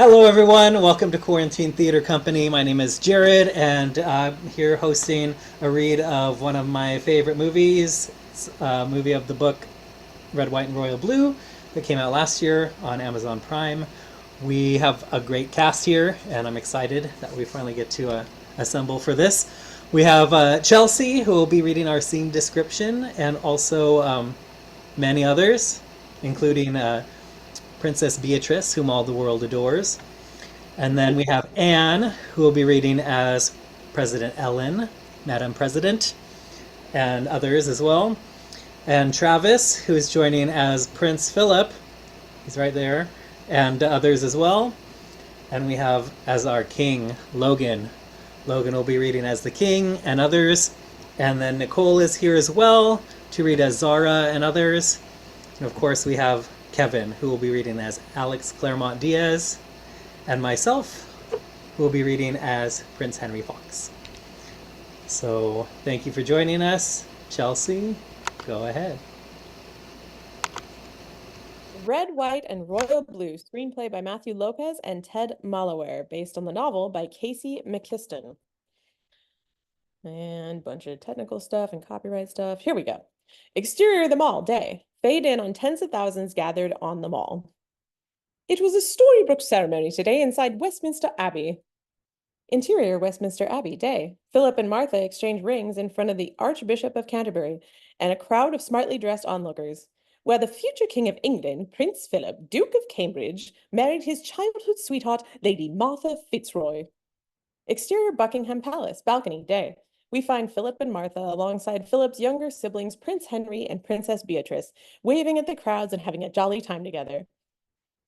Hello, everyone. Welcome to Quarantine Theater Company. My name is Jarod, and I'm here hosting a read of one of my favorite movies. It's a movie of the book Red, White, and Royal Blue that came out last year on Amazon Prime. We have a great cast here, and I'm excited that we finally get to assemble for this. We have Chelsea, who will be reading our scene description, and also many others, including Princess Beatrice, whom all the world adores. And then we have Anne, who will be reading as President Ellen, Madam President, and others as well. And Travis, who is joining as Prince Philip, he's right there, and others as well. And we have as our king, Logan. Logan will be reading as the king and others. And then Nicole is here as well to read as Zahra and others. And of course, we have Kevin, who will be reading as Alex Claremont-Diaz, and myself, who will be reading as Prince Henry Fox. So thank you for joining us. Chelsea, go ahead. Red, White, and Royal Blue, screenplay by Matthew Lopez and Ted Malloware, based on the novel by Casey McKiston. And a bunch of technical stuff and copyright stuff. Here we go. Exterior of the mall, day. Fade in on tens of thousands gathered on the mall. It was a Storybook ceremony today inside Westminster Abbey. Interior Westminster Abbey, day. Philip and Martha exchange rings in front of the Archbishop of Canterbury and a crowd of smartly dressed onlookers, where the future King of England, Prince Philip, Duke of Cambridge, married his childhood sweetheart, Lady Martha Fitzroy. Exterior Buckingham Palace, balcony, day. We find Philip and Martha alongside Philip's younger siblings, Prince Henry and Princess Beatrice, waving at the crowds and having a jolly time together.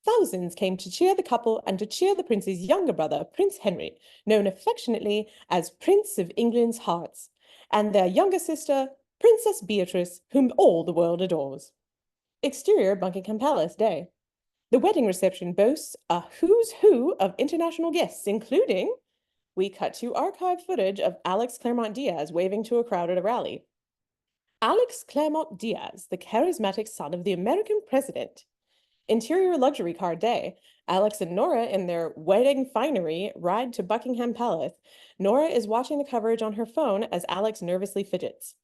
Thousands came to cheer the couple and to cheer the prince's younger brother, Prince Henry, known affectionately as Prince of England's Hearts, and their younger sister, Princess Beatrice, whom all the world adores. Exterior Buckingham Palace, day. The wedding reception boasts a who's who of international guests, including... We cut to archive footage of Alex Claremont-Diaz waving to a crowd at a rally. Alex Claremont-Diaz, the charismatic son of the American president. Interior luxury car, day. Alex and Nora, in their wedding finery, ride to Buckingham Palace. Nora is watching the coverage on her phone as Alex nervously fidgets.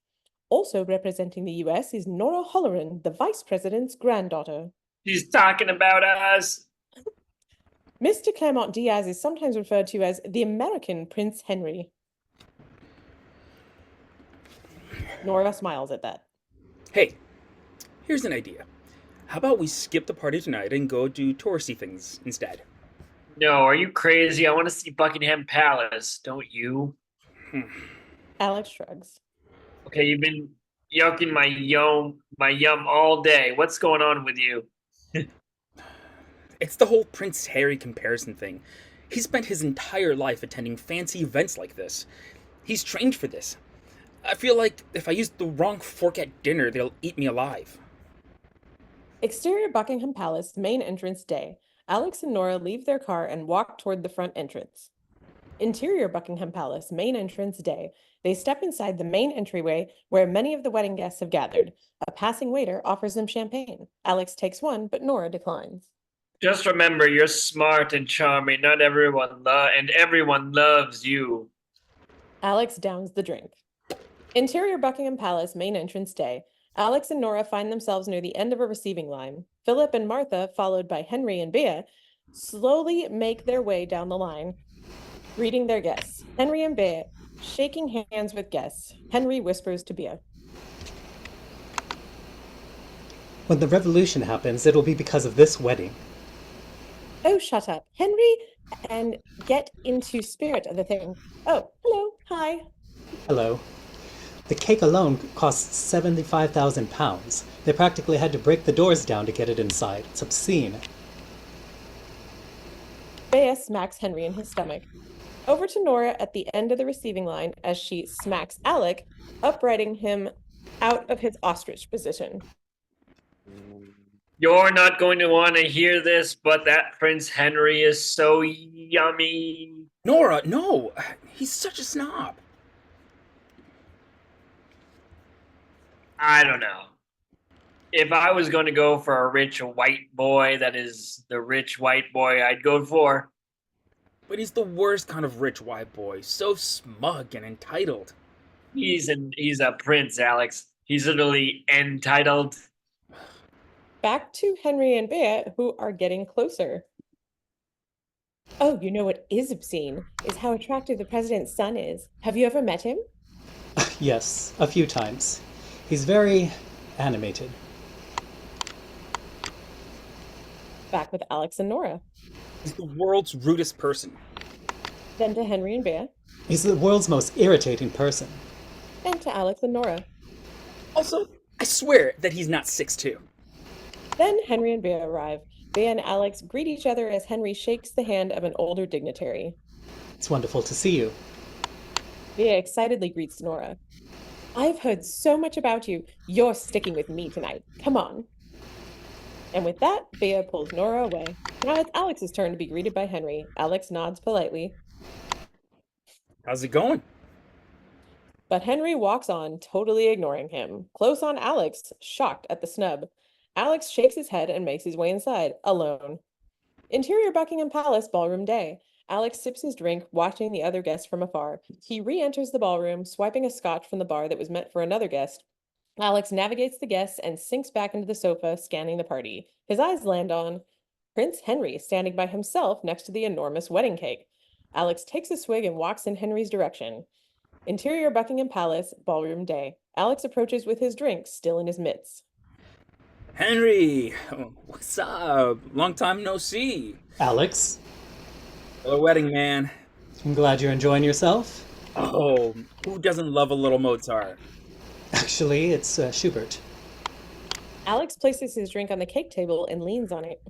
Also representing the US is Nora Holleran, the vice president's granddaughter. She's talking about us. Mr. Claremont-Diaz is sometimes referred to as the American Prince Henry. Nora smiles at that. Hey, here's an idea. How about we skip the party tonight and go do touristy things instead? No, are you crazy? I want to see Buckingham Palace, don't you? Alex shrugs. Okay, you've been yucking my yum all day. What's going on with you? It's the whole Prince Harry comparison thing. He spent his entire life attending fancy events like this. He's trained for this. I feel like if I use the wrong fork at dinner, they'll eat me alive. Exterior Buckingham Palace, main entrance, day. Alex and Nora leave their car and walk toward the front entrance. Interior Buckingham Palace, main entrance, day. They step inside the main entryway where many of the wedding guests have gathered. A passing waiter offers them champagne. Alex takes one, but Nora declines. Just remember, you're smart and charming. Not everyone and everyone loves you. Alex downs the drink. Interior Buckingham Palace, main entrance, day. Alex and Nora find themselves near the end of a receiving line. Philip and Martha, followed by Henry and Bea, slowly make their way down the line, greeting their guests. Henry and Bea, shaking hands with guests. Henry whispers to Bea. When the revolution happens, it'll be because of this wedding. Oh, shut up, Henry, and get into spirit of the thing. Oh, hello, hi. Hello. The cake alone costs £75,000. They practically had to break the doors down to get it inside. It's obscene. Bea smacks Henry in his stomach. Over to Nora at the end of the receiving line as she smacks Alec, uprighting him out of his ostrich position. You're not going to want to hear this, but that Prince Henry is so yummy. Nora, no! He's such a snob. I don't know. If I was going to go for a rich white boy, that is the rich white boy I'd go for. But he's the worst kind of rich white boy, so smug and entitled. He's a prince, Alex. He's literally entitled. Back to Henry and Bea, who are getting closer. Oh, you know what is obscene is how attractive the president's son is. Have you ever met him? Yes, a few times. He's very animated. Back with Alex and Nora. He's the world's rudest person. Then to Henry and Bea, He's the world's most irritating person. and to Alex and Nora. Also, I swear that he's not 6'2". Then Henry and Bea arrive. Bea and Alex greet each other as Henry shakes the hand of an older dignitary. It's wonderful to see you. Bea excitedly greets Nora. I've heard so much about you. You're sticking with me tonight. Come on. And with that, Bea pulls Nora away. Now it's Alex's turn to be greeted by Henry. Alex nods politely, How's it going? but Henry walks on, totally ignoring him. Close on Alex, shocked at the snub. Alex shakes his head and makes his way inside, alone. Interior Buckingham Palace ballroom day. Alex sips his drink, watching the other guests from afar. He re-enters the ballroom, swiping a scotch from the bar that was meant for another guest. Alex navigates the guests and sinks back into the sofa, scanning the party. His eyes land on Prince Henry standing by himself next to the enormous wedding cake. Alex takes a swig and walks in Henry's direction. Interior Buckingham Palace, ballroom day. Alex approaches with his drink still in his mitts. Henry, what's up? Long time no see. Alex, Hello, wedding man. I'm glad you're enjoying yourself. Oh, who doesn't love a little Mozart? Actually, it's Schubert. Alex places his drink on the cake table and leans on it.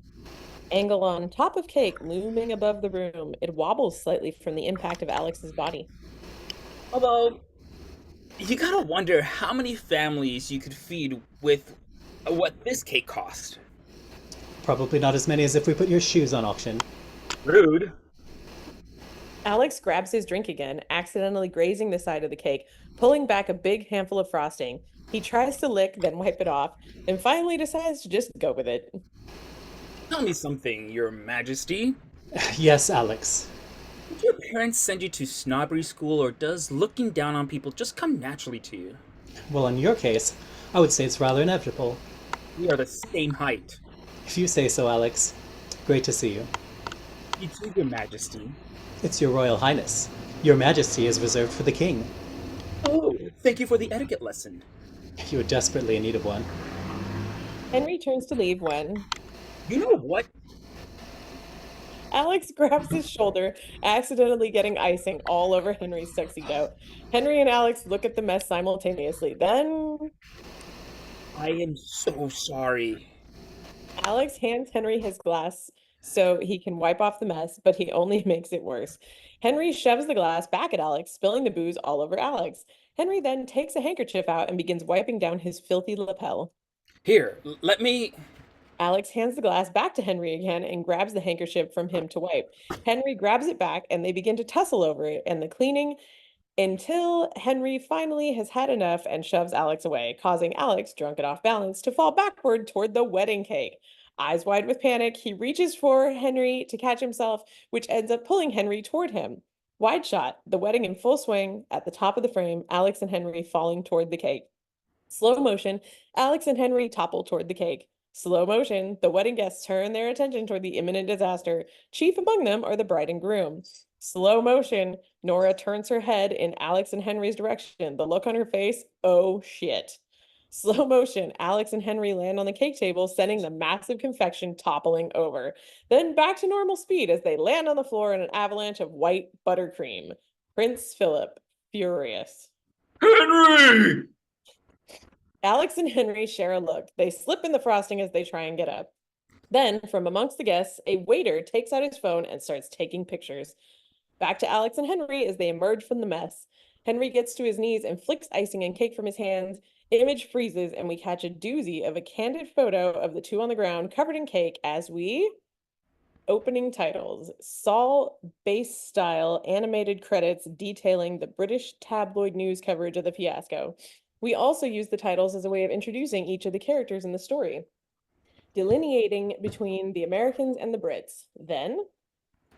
Angle on top of cake looming above the room. It wobbles slightly from the impact of Alex's body. Although, you gotta wonder how many families you could feed with what this cake cost. Probably not as many as if we put your shoes on auction. Rude. Alex grabs his drink again, accidentally grazing the side of the cake, pulling back a big handful of frosting. He tries to lick, then wipe it off, and finally decides to just go with it. Tell me something, Your Majesty. Yes, Alex. Did your parents send you to snobbery school, or does looking down on people just come naturally to you? Well, in your case, I would say it's rather inevitable. We are the same height. If you say so, Alex. Great to see you. You too, Your Majesty. It's your Royal Highness. Your Majesty is reserved for the King. Oh, thank you for the etiquette lesson. You are desperately in need of one. Henry turns to leave when You know what? Alex grabs his shoulder, accidentally getting icing all over Henry's tuxedo. Henry and Alex look at the mess simultaneously. Then I am so sorry. Alex hands Henry his glass so he can wipe off the mess, but he only makes it worse. Henry shoves the glass back at Alex, spilling the booze all over Alex. Henry then takes a handkerchief out and begins wiping down his filthy lapel. Here, let me... Alex hands the glass back to Henry again and grabs the handkerchief from him to wipe. Henry grabs it back and they begin to tussle over it and the cleaning until Henry finally has had enough and shoves Alex away, causing Alex, drunk and off balance, to fall backward toward the wedding cake. Eyes wide with panic, he reaches for Henry to catch himself, which ends up pulling Henry toward him. Wide shot, the wedding in full swing, at the top of the frame, Alex and Henry falling toward the cake. Slow motion, Alex and Henry topple toward the cake. Slow motion, the wedding guests turn their attention toward the imminent disaster. Chief among them are the bride and groom. Slow motion, Nora turns her head in Alex and Henry's direction. The look on her face, oh shit. Slow motion, Alex and Henry land on the cake table, sending the massive confection toppling over. Then back to normal speed as they land on the floor in an avalanche of white buttercream. Prince Philip, furious. Henry! Alex and Henry share a look. They slip in the frosting as they try and get up. Then, from amongst the guests, a waiter takes out his phone and starts taking pictures. Back to Alex and Henry as they emerge from the mess. Henry gets to his knees and flicks icing and cake from his hands. Image freezes and we catch a doozy of a candid photo of the two on the ground covered in cake as we... Opening titles. Saul Base style animated credits detailing the British tabloid news coverage of the fiasco. We also use the titles as a way of introducing each of the characters in the story, delineating between the Americans and the Brits. Then,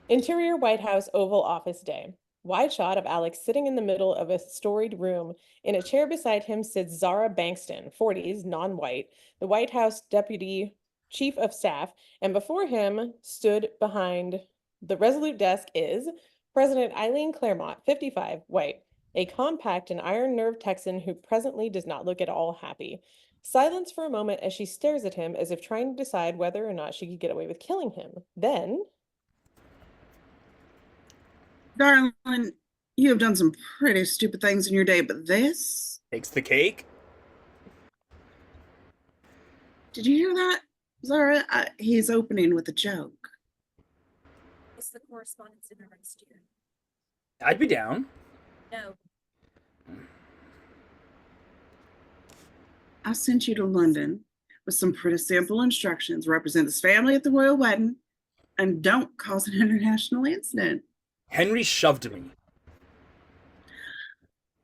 interior White House Oval Office Day. Wide shot of Alex sitting in the middle of a storied room. In a chair beside him sits Zahra Bankston, 40s, non-white, the White House Deputy Chief of Staff, and before him stood behind the resolute desk is President Eileen Claremont, 55, white, a compact and iron-nerved Texan who presently does not look at all happy. Silence for a moment as she stares at him as if trying to decide whether or not she could get away with killing him. Then, Darling, you have done some pretty stupid things in your day, but this? Takes the cake. Did you hear that? Zahra, he's opening with a joke. It's the correspondence dinner next year. I'd be down. No, I sent you to London with some pretty simple instructions. Represent this family at the royal wedding and don't cause an international incident. Henry shoved me.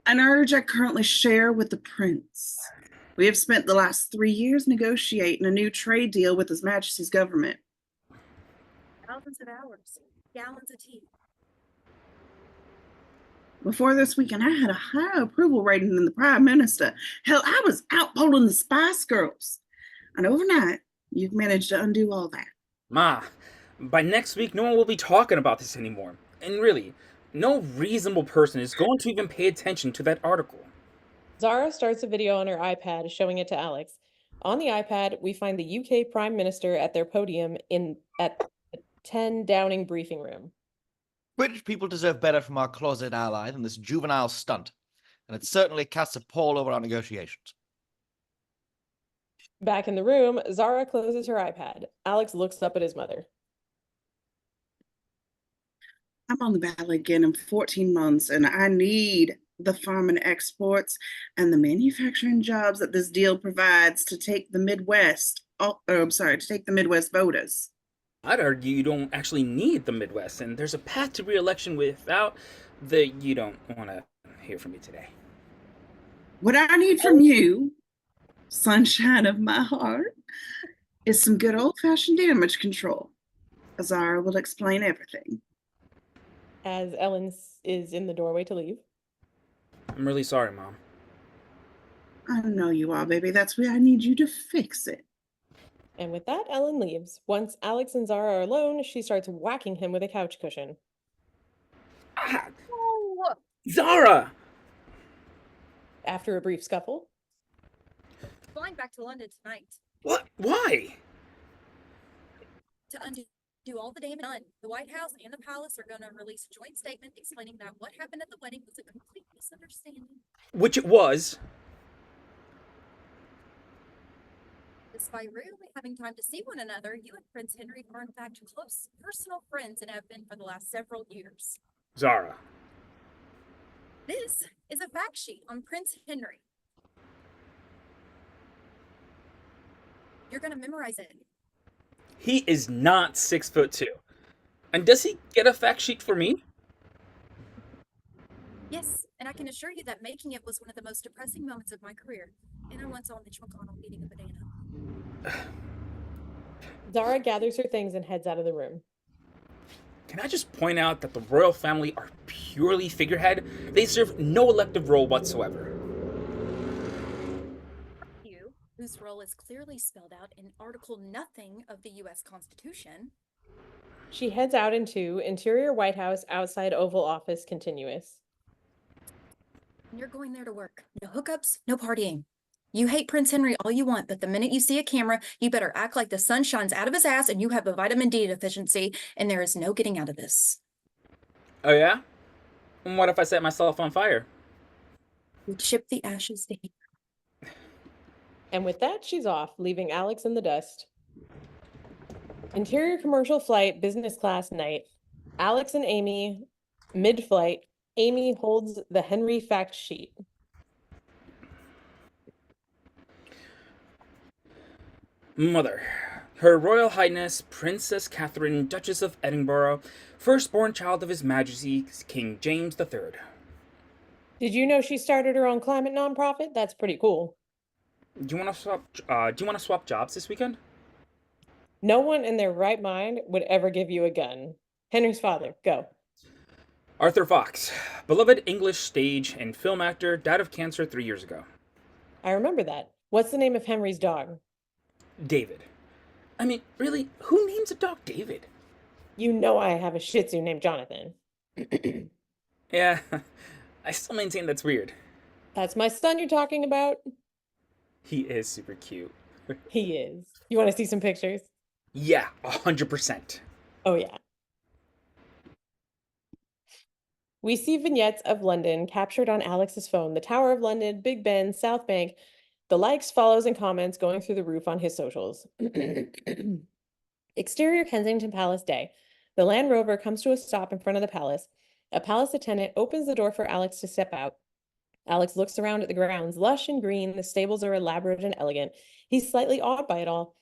An urge I currently share with the prince. We have spent the last 3 years negotiating a new trade deal with His Majesty's government. thousands of hours, gallons of tea. Before this weekend, I had a high approval rating than the Prime Minister. Hell, I was out polling the Spice Girls. And overnight, you've managed to undo all that. Ma, by next week, no one will be talking about this anymore. And really, no reasonable person is going to even pay attention to that article. Zahra starts a video on her iPad showing it to Alex. On the iPad, we find the UK Prime Minister at their podium at the 10 Downing briefing room. British people deserve better from our closet ally than this juvenile stunt, and it certainly casts a pall over our negotiations. Back in the room, Zahra closes her iPad. Alex looks up at his mother. I'm on the ballot again in 14 months, and I need the farm and exports and the manufacturing jobs that this deal provides to take the Midwest. To take the Midwest voters. I'd argue you don't actually need the Midwest, and there's a path to re-election without the you don't want to hear from me today. What I need from you, sunshine of my heart, is some good old-fashioned damage control. Zahra will explain everything. As Ellen is in the doorway to leave. I'm really sorry, Mom. I know you are, baby. That's why I need you to fix it. And with that, Ellen leaves. Once Alex and Zahra are alone, she starts whacking him with a couch cushion. Ah, Oh, Zahra! After a brief scuffle, flying back to London tonight What? Why? to undo all the damage done. The White House and the palace are going to release a joint statement explaining that what happened at the wedding was a complete misunderstanding. Which it was. Despite rarely having time to see one another, you and Prince Henry are in fact close personal friends and have been for the last several years. Zahra. This is a fact sheet on Prince Henry. You're going to memorize it. He is not 6'2". And does he get a fact sheet for me? Yes, and I can assure you that making it was one of the most depressing moments of my career. And I once saw Mitch McConnell eating a banana. Zahra gathers her things and heads out of the room. Can I just point out that the royal family are purely figurehead? They serve no elective role whatsoever. You, whose role is clearly spelled out in Article Nothing of the U.S. Constitution. She heads out into interior White House outside Oval Office continuous. And you're going there to work. No hookups, no partying. You hate Prince Henry all you want, but the minute you see a camera, you better act like the sun shines out of his ass and you have a vitamin D deficiency, and there is no getting out of this. Oh yeah? And what if I set myself on fire? You'd ship the ashes to him. And with that, she's off, leaving Alex in the dust. Interior commercial flight, business class night. Alex and Amy, mid-flight. Amy holds the Henry fact sheet. Mother, Her Royal Highness Princess Catherine, Duchess of Edinburgh, firstborn child of His Majesty King James III. Did you know she started her own climate nonprofit? That's pretty cool. Do you want to swap? Do you want to swap jobs this weekend? No one in their right mind would ever give you a gun. Henry's father, go. Arthur Fox, beloved English stage and film actor, died of cancer 3 years ago. I remember that. What's the name of Henry's dog? David. I mean, really, who names a dog David? You know I have a Shih Tzu named Jonathan. Yeah, I still maintain that's weird. That's my son you're talking about? He is super cute. He is. You want to see some pictures? Yeah, 100%. Oh, yeah. We see vignettes of London captured on Alex's phone, the Tower of London, Big Ben, South Bank, the likes, follows, and comments going through the roof on his socials. Exterior Kensington Palace Day. The Land Rover comes to a stop in front of the palace. A palace attendant opens the door for Alex to step out. Alex looks around at the grounds, lush and green. The stables are elaborate and elegant. He's slightly awed by it all.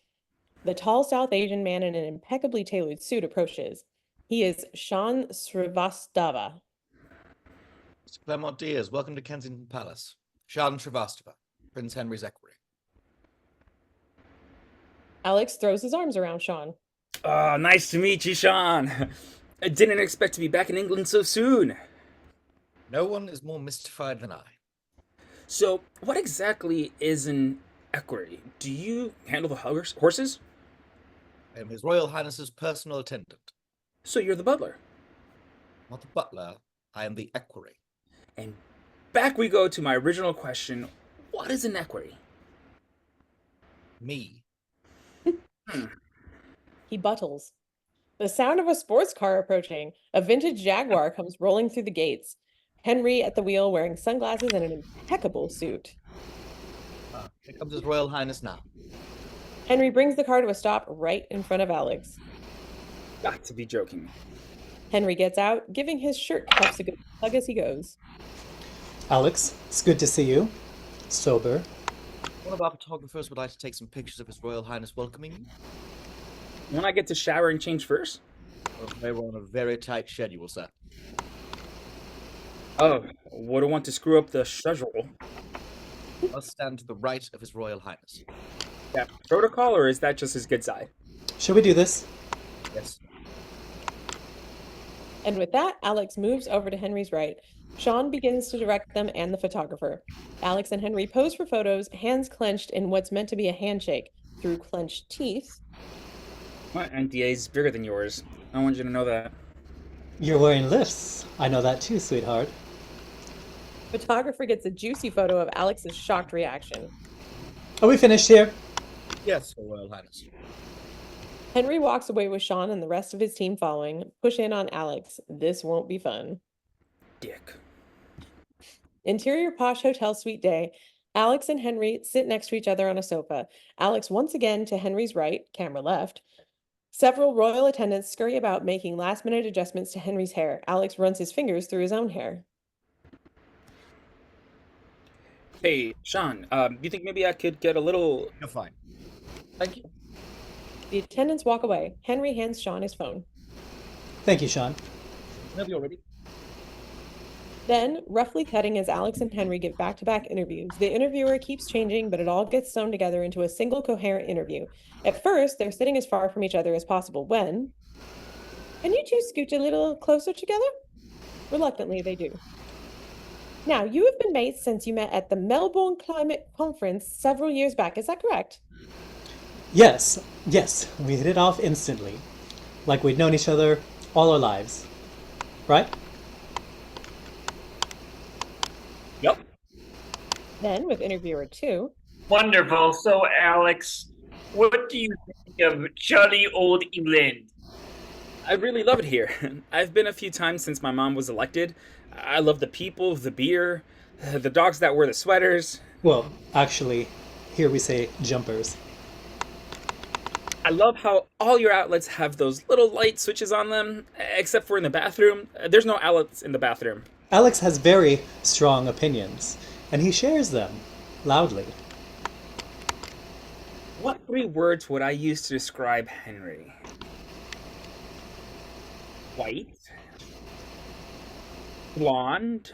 The tall South Asian man in an impeccably tailored suit approaches. He is Sean Srivastava. Mr. Claremont-Diaz, welcome to Kensington Palace. Jarod Srivastava, Prince Henry's equerry. Alex throws his arms around Sean. Oh, nice to meet you, Sean. I didn't expect to be back in England so soon. No one is more mystified than I. So, what exactly is an equerry? Do you handle the horses? I am His Royal Highness's personal attendant. So you're the butler. Not the butler, I am the equerry. And back we go to my original question. What is an equerry? Me. He buttles. The sound of a sports car approaching. A vintage Jaguar comes rolling through the gates. Henry at the wheel wearing sunglasses and an impeccable suit. Here comes His Royal Highness now. Henry brings the car to a stop right in front of Alex. Got to be joking. Henry gets out, giving his shirt cuffs a good hug as he goes. Alex, it's good to see you. Sober. One of our photographers would like to take some pictures of His Royal Highness welcoming you. When I get to shower and change first? They were on a very tight schedule, sir. Oh, wouldn't want to screw up the schedule. Must stand to the right of His Royal Highness. Yeah, protocol, or is that just his good side? Shall we do this? Yes. And with that, Alex moves over to Henry's right. Sean begins to direct them and the photographer. Alex and Henry pose for photos, hands clenched in what's meant to be a handshake. Through clenched teeth. My NDA is bigger than yours. I want you to know that. You're wearing lifts. I know that too, sweetheart. Photographer gets a juicy photo of Alex's shocked reaction. Are we finished here? Yes, Your Royal Highness. Henry walks away with Sean and the rest of his team following. Push in on Alex. This won't be fun. Dick. Interior posh hotel suite day. Alex and Henry sit next to each other on a sofa. Alex once again to Henry's right, camera left. Several royal attendants scurry about making last-minute adjustments to Henry's hair. Alex runs his fingers through his own hair. Hey, Sean, you think maybe I could get a little... You're fine. Thank you. The attendants walk away. Henry hands Sean his phone. Thank you, Sean. Whenever you're ready. Then, roughly cutting as Alex and Henry give back-to-back interviews, the interviewer keeps changing, but it all gets sewn together into a single coherent interview. At first, they're sitting as far from each other as possible when... Can you two scooch a little closer together? Reluctantly, they do. Now, you have been mates since you met at the Melbourne Climate Conference several years back, is that correct? Yes, we hit it off instantly. Like we'd known each other all our lives. Right? Yep. Then, with interviewer 2, Wonderful. So, Alex, what do you think of jolly old England? I really love it here. I've been a few times since my mom was elected. I love the people, the beer, the dogs that wear the sweaters. Well, actually, here we say jumpers. I love how all your outlets have those little light switches on them, except for in the bathroom. There's no outlets in the bathroom. Alex has very strong opinions, and he shares them loudly. What 3 words would I use to describe Henry? White, blonde,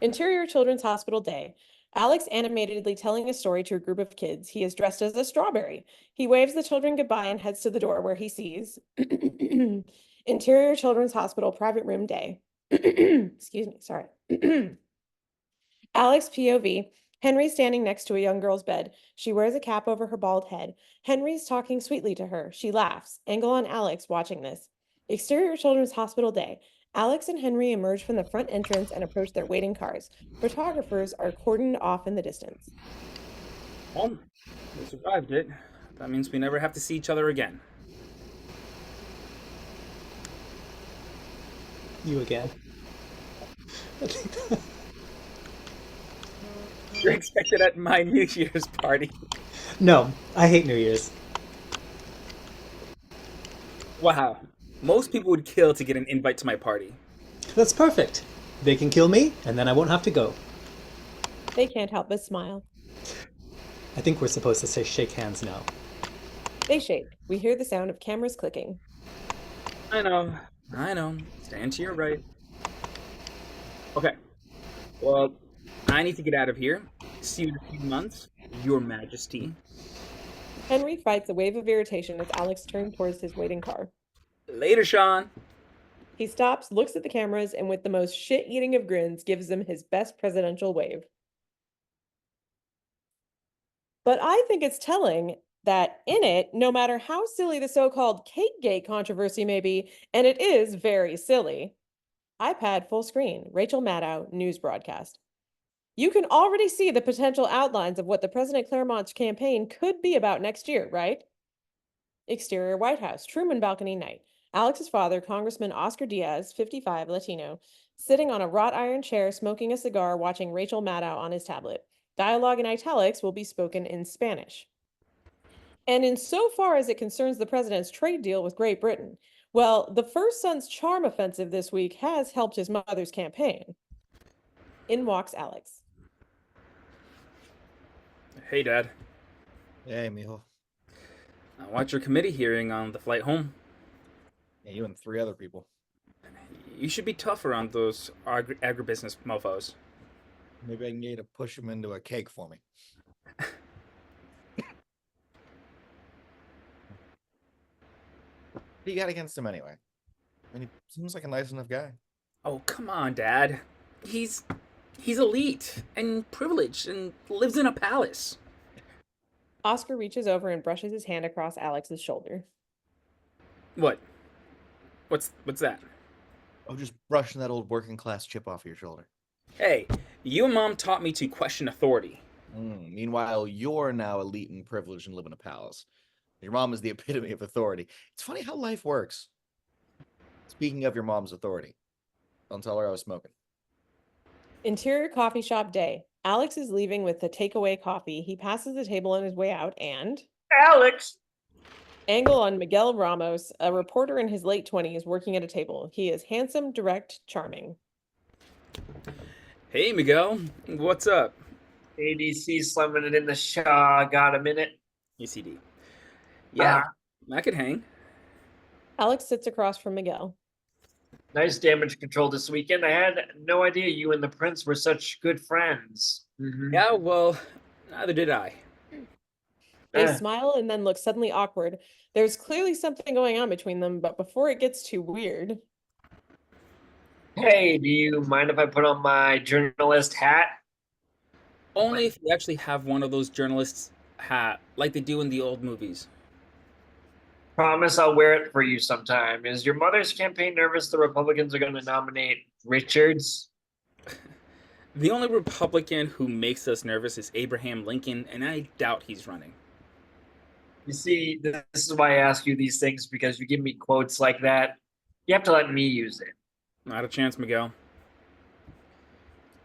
Interior Children's Hospital Day. Alex animatedly telling a story to a group of kids. He is dressed as a strawberry. He waves the children goodbye and heads to the door where he sees Interior Children's Hospital Private Room Day. Excuse me, sorry. Alex POV. Henry standing next to a young girl's bed. She wears a cap over her bald head. Henry's talking sweetly to her. She laughs. Angle on Alex watching this. Exterior Children's Hospital Day. Alex and Henry emerge from the front entrance and approach their waiting cars. Photographers are cordoned off in the distance. Well, we survived it. That means we never have to see each other again. You again. You're expected at my New Year's party. No, I hate New Year's. Wow. Most people would kill to get an invite to my party. That's perfect. They can kill me, and then I won't have to go. They can't help but smile. I think we're supposed to say shake hands now. They shake. We hear the sound of cameras clicking. I know. Stand to your right. Okay. Well, I need to get out of here. See you in a few months, Your Majesty. Henry fights a wave of irritation as Alex turns towards his waiting car. Later, Sean. He stops, looks at the cameras, and with the most shit-eating of grins, gives them his best presidential wave. But I think it's telling that in it, no matter how silly the so-called Cakegate controversy may be, and it is very silly, iPad full screen, Rachel Maddow, news broadcast. You can already see the potential outlines of what the President Claremont campaign could be about next year, right? Exterior White House, Truman balcony night. Alex's father, Congressman Oscar Diaz, 55, Latino, sitting on a wrought iron chair, smoking a cigar, watching Rachel Maddow on his tablet. Dialogue in italics will be spoken in Spanish. And insofar as it concerns the president's trade deal with Great Britain, well, the first son's charm offensive this week has helped his mother's campaign. In walks Alex. Hey, Dad. Hey, mijo. I watched your committee hearing on the flight home. Yeah, you and 3 other people. You should be tougher on those agribusiness mofos. Maybe I can get you to push him into a cake for me. What do you got against him anyway? I mean, he seems like a nice enough guy. Oh, come on, Dad. He's elite and privileged and lives in a palace. Oscar reaches over and brushes his hand across Alex's shoulder. What? What's that? Oh, just brushing that old working class chip off your shoulder. Hey, you and Mom taught me to question authority. Meanwhile, you're now elite and privileged and live in a palace. Your mom is the epitome of authority. It's funny how life works. Speaking of your mom's authority, don't tell her I was smoking. Interior coffee shop day. Alex is leaving with the takeaway coffee. He passes the table on his way out and... Alex! Angle on Miguel Ramos, a reporter in his late 20s working at a table. He is handsome, direct, charming. Hey, Miguel. What's up? ADC slumming it in the Shaw. Got a minute? ECD. Yeah, I could hang. Alex sits across from Miguel. Nice damage control this weekend. I had no idea you and the prince were such good friends. Yeah, well, neither did I. They smile and then look suddenly awkward. There's clearly something going on between them, but before it gets too weird... Hey, do you mind if I put on my journalist hat? Only if you actually have one of those journalists' hat, like they do in the old movies. Promise I'll wear it for you sometime. Is your mother's campaign nervous the Republicans are going to nominate Richards? The only Republican who makes us nervous is Abraham Lincoln, and I doubt he's running. You see, this is why I ask you these things, because you give me quotes like that. You have to let me use it. Not a chance, Miguel.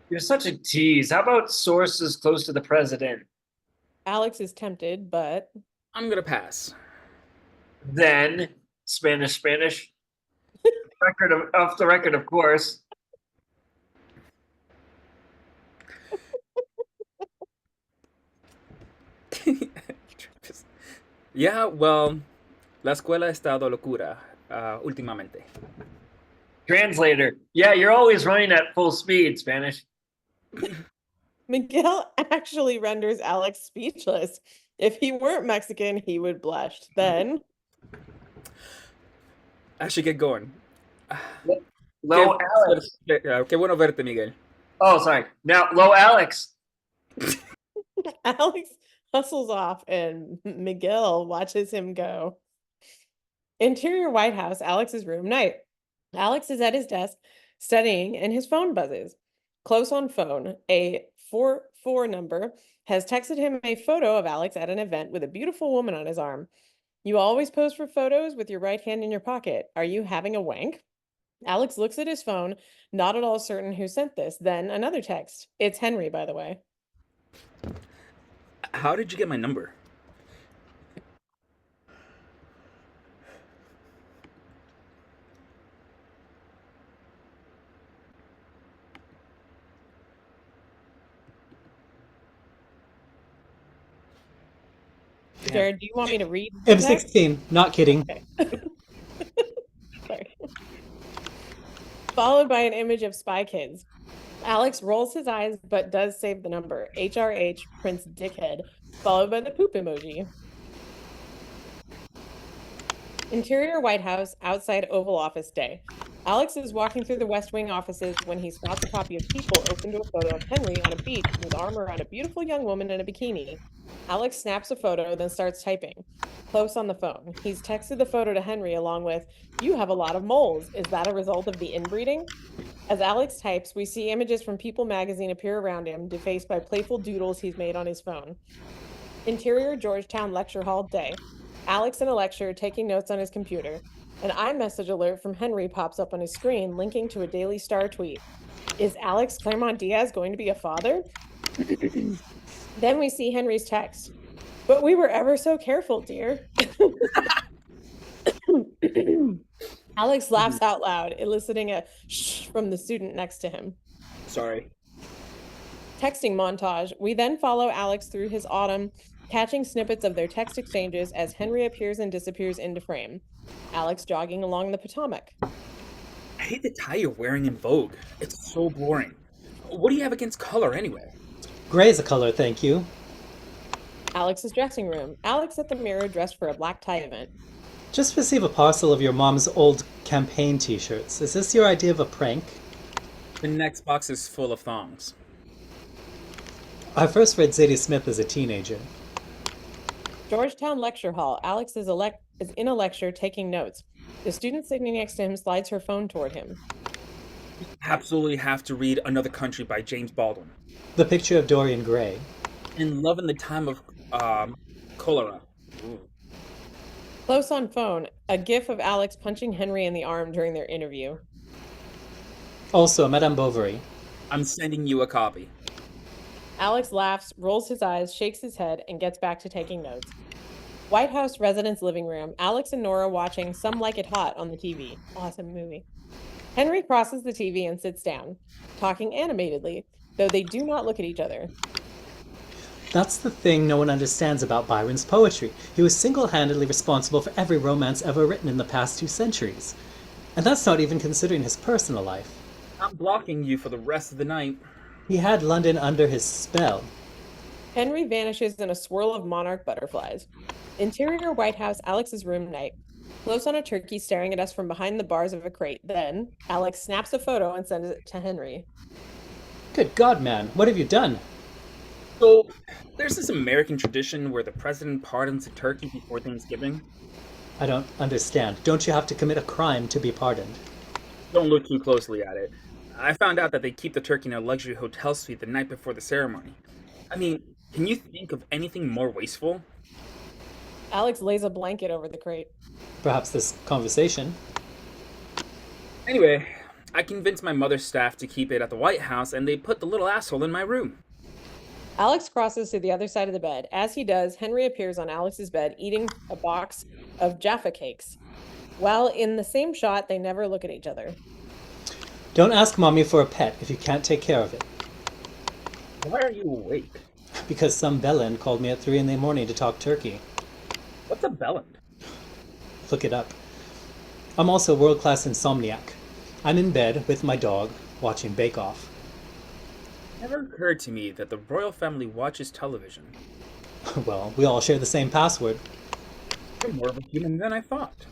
You're such a tease. How about sources close to the president? Alex is tempted, but... I'm gonna pass. Then, Spanish. Off the record, of course. Yeah, well, la escuela ha estado locura, últimamente. Translator. Yeah, you're always running at full speed, Spanish. Miguel actually renders Alex speechless. If he weren't Mexican, he would blush. Then, I should get going. Low Alex. Qué bueno verte, Miguel. Oh, sorry. Now, low Alex. Alex hustles off and Miguel watches him go. Interior White House, Alex's room, night. Alex is at his desk studying and his phone buzzes. Close on phone, a 44 number has texted him a photo of Alex at an event with a beautiful woman on his arm. You always pose for photos with your right hand in your pocket. Are you having a wank? Alex looks at his phone, not at all certain who sent this. Then another text. It's Henry, by the way. How did you get my number? Jared, do you want me to read the text? M16, not kidding. Okay. Sorry. Followed by an image of Spy Kids. Alex rolls his eyes but does save the number. HRH Prince Dickhead, followed by the poop emoji. Interior White House, outside Oval Office day. Alex is walking through the West Wing offices when he spots a copy of People open to a photo of Henry on a beach with arm around a beautiful young woman in a bikini. Alex snaps a photo, then starts typing. Close on the phone. He's texted the photo to Henry along with, "You have a lot of moles. Is that a result of the inbreeding?" As Alex types, we see images from People magazine appear around him, defaced by playful doodles he's made on his phone. Interior Georgetown Lecture Hall day. Alex in a lecture, taking notes on his computer. An iMessage alert from Henry pops up on his screen, linking to a Daily Star tweet. Is Alex Claremont-Diaz going to be a father? Then we see Henry's text. But we were ever so careful, dear. Alex laughs out loud, eliciting a shh from the student next to him. Sorry. Texting montage. We then follow Alex through his autumn, catching snippets of their text exchanges as Henry appears and disappears into frame. Alex jogging along the Potomac. I hate the tie you're wearing in Vogue. It's so boring. What do you have against color anyway? Gray's a color, thank you. Alex's dressing room. Alex at the mirror dressed for a black tie event. Just received a parcel of your mom's old campaign t-shirts. Is this your idea of a prank? The next box is full of thongs. I first read Zadie Smith as a teenager. Georgetown Lecture Hall. Alex is in a lecture taking notes. The student sitting next to him slides her phone toward him. You absolutely have to read Another Country by James Baldwin. The picture of Dorian Gray. In Love in the Time of Cholera. Ooh. Close on phone. A gif of Alex punching Henry in the arm during their interview. Also, Madame Bovary. I'm sending you a copy. Alex laughs, rolls his eyes, shakes his head, and gets back to taking notes. White House residence living room. Alex and Nora watching Some Like It Hot on the TV. Awesome movie. Henry crosses the TV and sits down, talking animatedly, though they do not look at each other. That's the thing no one understands about Byron's poetry. He was single-handedly responsible for every romance ever written in the past 2 centuries. And that's not even considering his personal life. I'm blocking you for the rest of the night. He had London under his spell. Henry vanishes in a swirl of monarch butterflies. Interior White House, Alex's room night. Close on a turkey staring at us from behind the bars of a crate. Then, Alex snaps a photo and sends it to Henry. Good God, man, what have you done? So, there's this American tradition where the president pardons a turkey before Thanksgiving. I don't understand. Don't you have to commit a crime to be pardoned? Don't look too closely at it. I found out that they keep the turkey in a luxury hotel suite the night before the ceremony. I mean, can you think of anything more wasteful? Alex lays a blanket over the crate. Perhaps this conversation. Anyway, I convinced my mother's staff to keep it at the White House, and they put the little asshole in my room. Alex crosses to the other side of the bed. As he does, Henry appears on Alex's bed eating a box of Jaffa cakes. While in the same shot, they never look at each other. Don't ask Mommy for a pet if you can't take care of it. Why are you awake? Because some bellend called me at 3 in the morning to talk turkey. What's a bellend? Look it up. I'm also a world-class insomniac. I'm in bed with my dog, watching Bake Off. Never occurred to me that the royal family watches television. Well, we all share the same password. You're more of a human than I thought.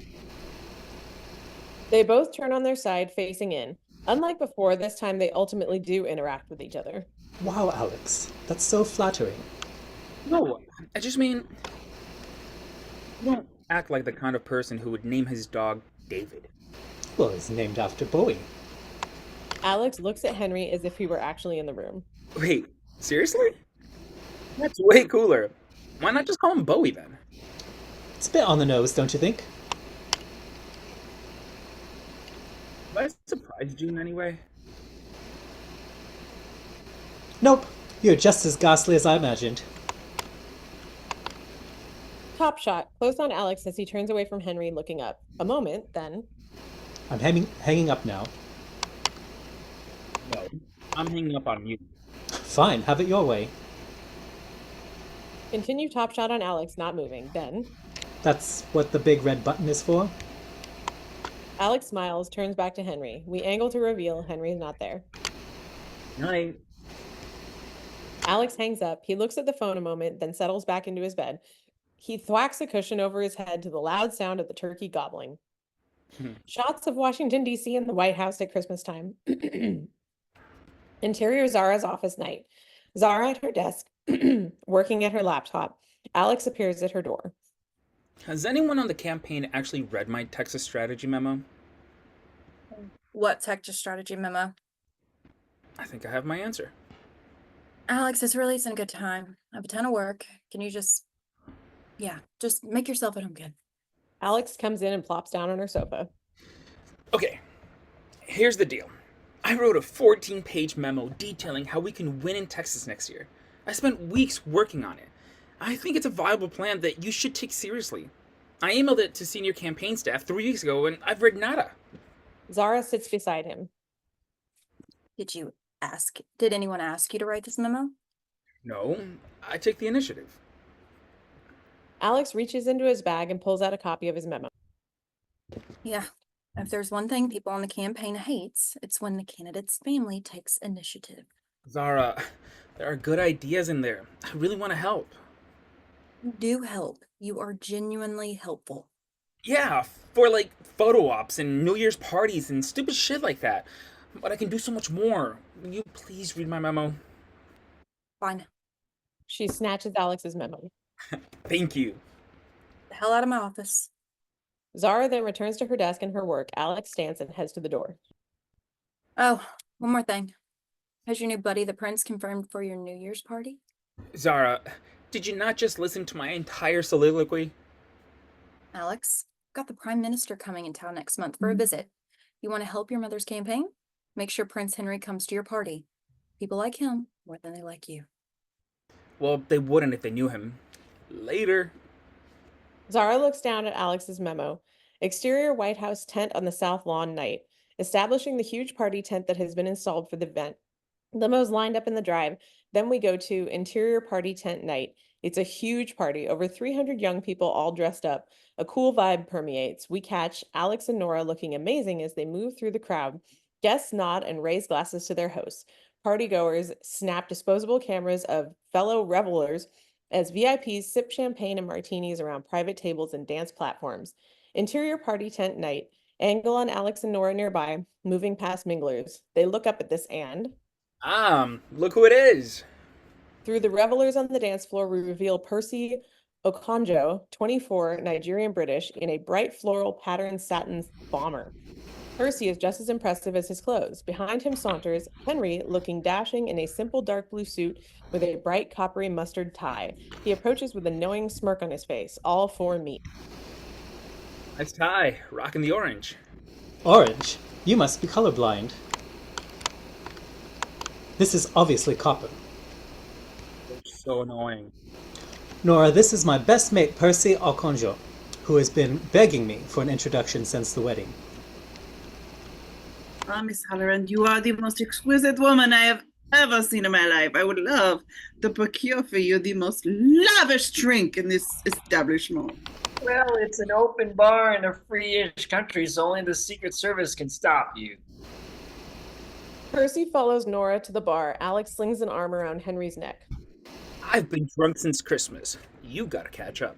They both turn on their side, facing in. Unlike before, this time they ultimately do interact with each other. Wow, Alex, that's so flattering. No, I just mean, you don't act like the kind of person who would name his dog David. Well, it's named after Bowie. Alex looks at Henry as if he were actually in the room. Wait, seriously? That's way cooler. Why not just call him Bowie then? It's a bit on the nose, don't you think? Have I surprised you in any way? Nope, you're just as ghastly as I imagined. Top shot, close on Alex as he turns away from Henry, looking up. A moment, then. I'm hanging up now. No, I'm hanging up on you. Fine, have it your way. Continue top shot on Alex, not moving. Then. That's what the big red button is for? Alex smiles, turns back to Henry. We angle to reveal Henry's not there. Night. Alex hangs up. He looks at the phone a moment, then settles back into his bed. He thwacks a cushion over his head to the loud sound of the turkey gobbling. Shots of Washington, D.C. and the White House at Christmas time. Interior Zahra's office night. Zahra at her desk, working at her laptop. Alex appears at her door. Has anyone on the campaign actually read my Texas strategy memo? What Texas strategy memo? I think I have my answer. Alex, this really isn't a good time. I have a ton of work. Can you just make yourself at home good. Alex comes in and plops down on her sofa. Okay, here's the deal. I wrote a 14-page memo detailing how we can win in Texas next year. I spent weeks working on it. I think it's a viable plan that you should take seriously. I emailed it to senior campaign staff 3 weeks ago, and I've read nada. Zahra sits beside him. Did anyone ask you to write this memo? No, I took the initiative. Alex reaches into his bag and pulls out a copy of his memo. Yeah. If there's one thing people on the campaign hates, it's when the candidate's family takes initiative. Zahra, there are good ideas in there. I really want to help. You do help. You are genuinely helpful. Yeah, for like photo ops and New Year's parties and stupid shit like that. But I can do so much more. Will you please read my memo? Fine. She snatches Alex's memo. Thank you. The hell out of my office. Zahra then returns to her desk and her work. Alex stands and heads to the door. Oh, one more thing. Has your new buddy, the prince, confirmed for your New Year's party? Zahra, did you not just listen to my entire soliloquy? Alex, got the Prime Minister coming in town next month for a visit. You want to help your mother's campaign? Make sure Prince Henry comes to your party. People like him more than they like you. Well, they wouldn't if they knew him. Later. Zahra looks down at Alex's memo. Exterior White House tent on the South Lawn night. Establishing the huge party tent that has been installed for the event. Limos lined up in the drive. Then we go to interior party tent night. It's a huge party, over 300 young people all dressed up. A cool vibe permeates. We catch Alex and Nora looking amazing as they move through the crowd. Guests nod and raise glasses to their hosts. Partygoers snap disposable cameras of fellow revelers as VIPs sip champagne and martinis around private tables and dance platforms. Interior party tent night. Angle on Alex and Nora nearby, moving past minglers. They look up at this and... Look who it is. Through the revelers on the dance floor, we reveal Percy Okonjo, 24, Nigerian British, in a bright floral patterned satin bomber. Percy is just as impressive as his clothes. Behind him saunters Henry, looking dashing in a simple dark blue suit with a bright coppery mustard tie. He approaches with a knowing smirk on his face, all for me. Nice tie, rocking the orange. Orange? You must be colorblind. This is obviously copper. So annoying. Nora, this is my best mate Percy Okonjo, who has been begging me for an introduction since the wedding. Oh, Miss Halloran, you are the most exquisite woman I have ever seen in my life. I would love to procure for you the most lavish drink in this establishment. Well, it's an open bar in a free-ish country, so only the Secret Service can stop you. Percy follows Nora to the bar. Alex slings an arm around Henry's neck. I've been drunk since Christmas. You gotta catch up.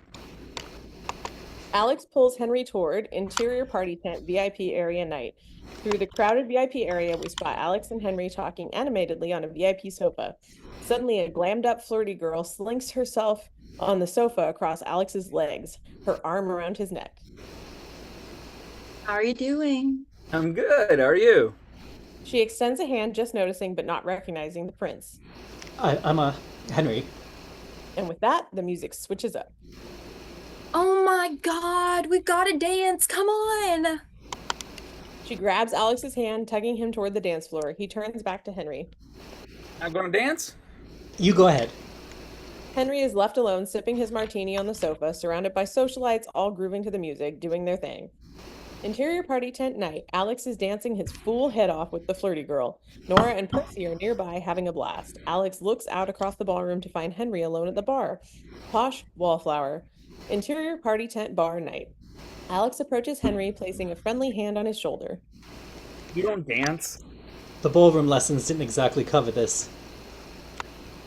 Alex pulls Henry toward interior party tent VIP area night. Through the crowded VIP area, we spot Alex and Henry talking animatedly on a VIP sofa. Suddenly, a glammed up flirty girl slinks herself on the sofa across Alex's legs, her arm around his neck. How are you doing? I'm good, how are you? She extends a hand, just noticing but not recognizing the prince. I'm a Henry. And with that, the music switches up. Oh my God, we've got to dance. Come on. She grabs Alex's hand, tugging him toward the dance floor. He turns back to Henry. I'm gonna dance? You go ahead. Henry is left alone, sipping his martini on the sofa, surrounded by socialites all grooving to the music, doing their thing. Interior party tent night. Alex is dancing his fool head off with the flirty girl. Nora and Percy are nearby, having a blast. Alex looks out across the ballroom to find Henry alone at the bar. Posh wallflower. Interior party tent bar night. Alex approaches Henry, placing a friendly hand on his shoulder. You don't dance? The ballroom lessons didn't exactly cover this.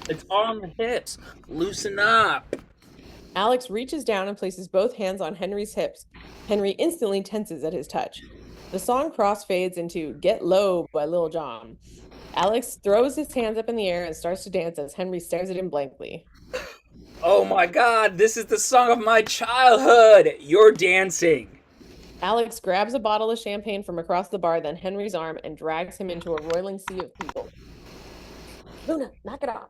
It's all on the hips. Loosen up. Alex reaches down and places both hands on Henry's hips. Henry instantly tenses at his touch. The song crossfades into Get Low by Lil Jon. Alex throws his hands up in the air and starts to dance as Henry stares at him blankly. Oh my god, this is the song of my childhood! You're dancing! Alex grabs a bottle of champagne from across the bar, then Henry's arm, and drags him into a roiling sea of people. Luna, knock it off.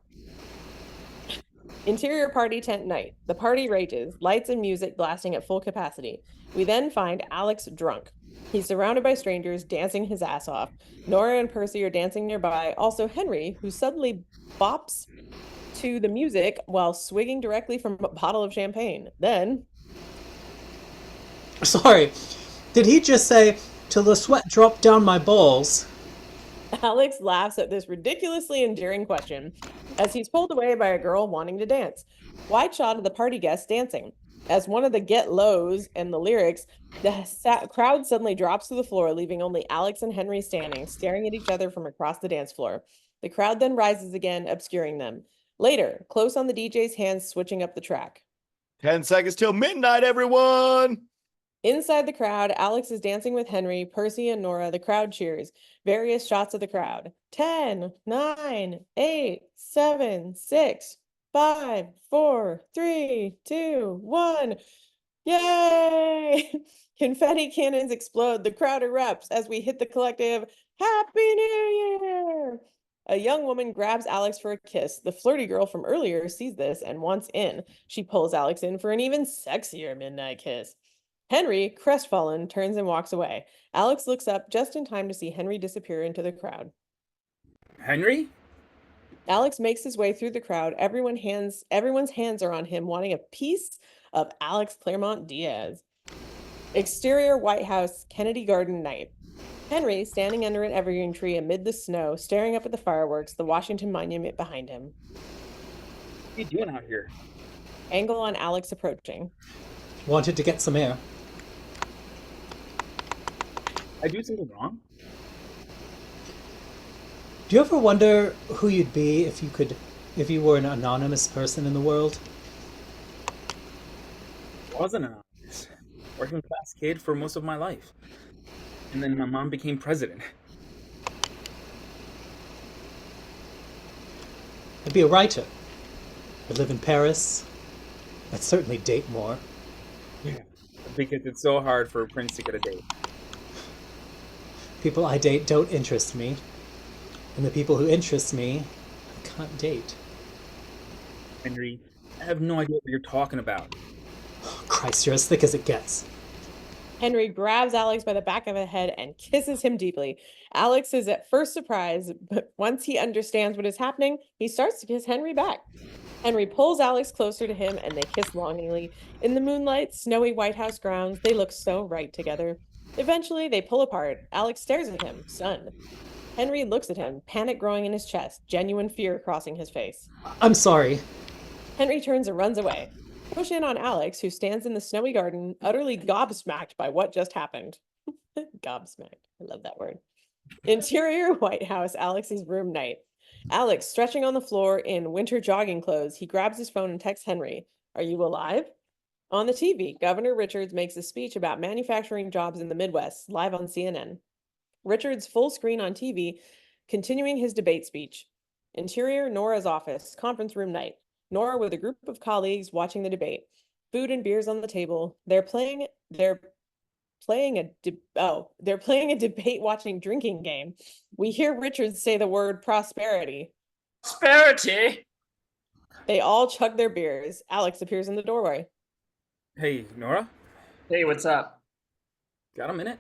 Interior party tent night. The party rages, lights and music blasting at full capacity. We then find Alex drunk. He's surrounded by strangers, dancing his ass off. Nora and Percy are dancing nearby. Also Henry, who suddenly bops to the music while swigging directly from a bottle of champagne. Then... Sorry, did he just say, till the sweat dropped down my balls? Alex laughs at this ridiculously endearing question as he's pulled away by a girl wanting to dance. Wide shot of the party guests dancing. As one of the Get Lows and the lyrics, the crowd suddenly drops to the floor, leaving only Alex and Henry standing, staring at each other from across the dance floor. The crowd then rises again, obscuring them. Later, close on the DJ's hands switching up the track. 10 seconds till midnight, everyone! Inside the crowd, Alex is dancing with Henry, Percy, and Nora. The crowd cheers. Various shots of the crowd. 10, 9, 8, 7, 6, 5, 4, 3, 2, 1. Yay! Confetti cannons explode. The crowd erupts as we hit the collective Happy New Year! A young woman grabs Alex for a kiss. The flirty girl from earlier sees this and wants in. She pulls Alex in for an even sexier midnight kiss. Henry, crestfallen, turns and walks away. Alex looks up just in time to see Henry disappear into the crowd. Henry? Alex makes his way through the crowd. Everyone's hands are on him, wanting a piece of Alex Claremont-Diaz. Exterior White House, Kennedy Garden night. Henry, standing under an evergreen tree amid the snow, staring up at the fireworks, the Washington Monument behind him. What are you doing out here? Angle on Alex approaching. Wanted to get some air. I do something wrong? Do you ever wonder who you'd be if you were an anonymous person in the world? I was an anonymous, working class kid for most of my life. And then my mom became president. I'd be a writer. I'd live in Paris. I'd certainly date more. Yeah. Because it's so hard for a prince to get a date. People I date don't interest me. And the people who interest me, I can't date. Henry, I have no idea what you're talking about. Oh, Christ, you're as thick as it gets. Henry grabs Alex by the back of the head and kisses him deeply. Alex is at first surprised, but once he understands what is happening, he starts to kiss Henry back. Henry pulls Alex closer to him and they kiss longingly. In the moonlight, snowy White House grounds, they look so right together. Eventually, they pull apart. Alex stares at him, stunned. Henry looks at him, panic growing in his chest, genuine fear crossing his face. I'm sorry. Henry turns and runs away. Push in on Alex, who stands in the snowy garden, utterly gobsmacked by what just happened. Gobsmacked. I love that word. Interior White House, Alex's room night. Alex stretching on the floor in winter jogging clothes. He grabs his phone and texts Henry, "Are you alive?" On the TV, Governor Richards makes a speech about manufacturing jobs in the Midwest, live on CNN. Richards full screen on TV, continuing his debate speech. Interior, Nora's office, conference room night. Nora with a group of colleagues watching the debate. Food and beers on the table. They're playing a debate watching drinking game. We hear Richards say the word prosperity. Prosperity? They all chug their beers. Alex appears in the doorway. Hey, Nora? Hey, what's up? Got a minute?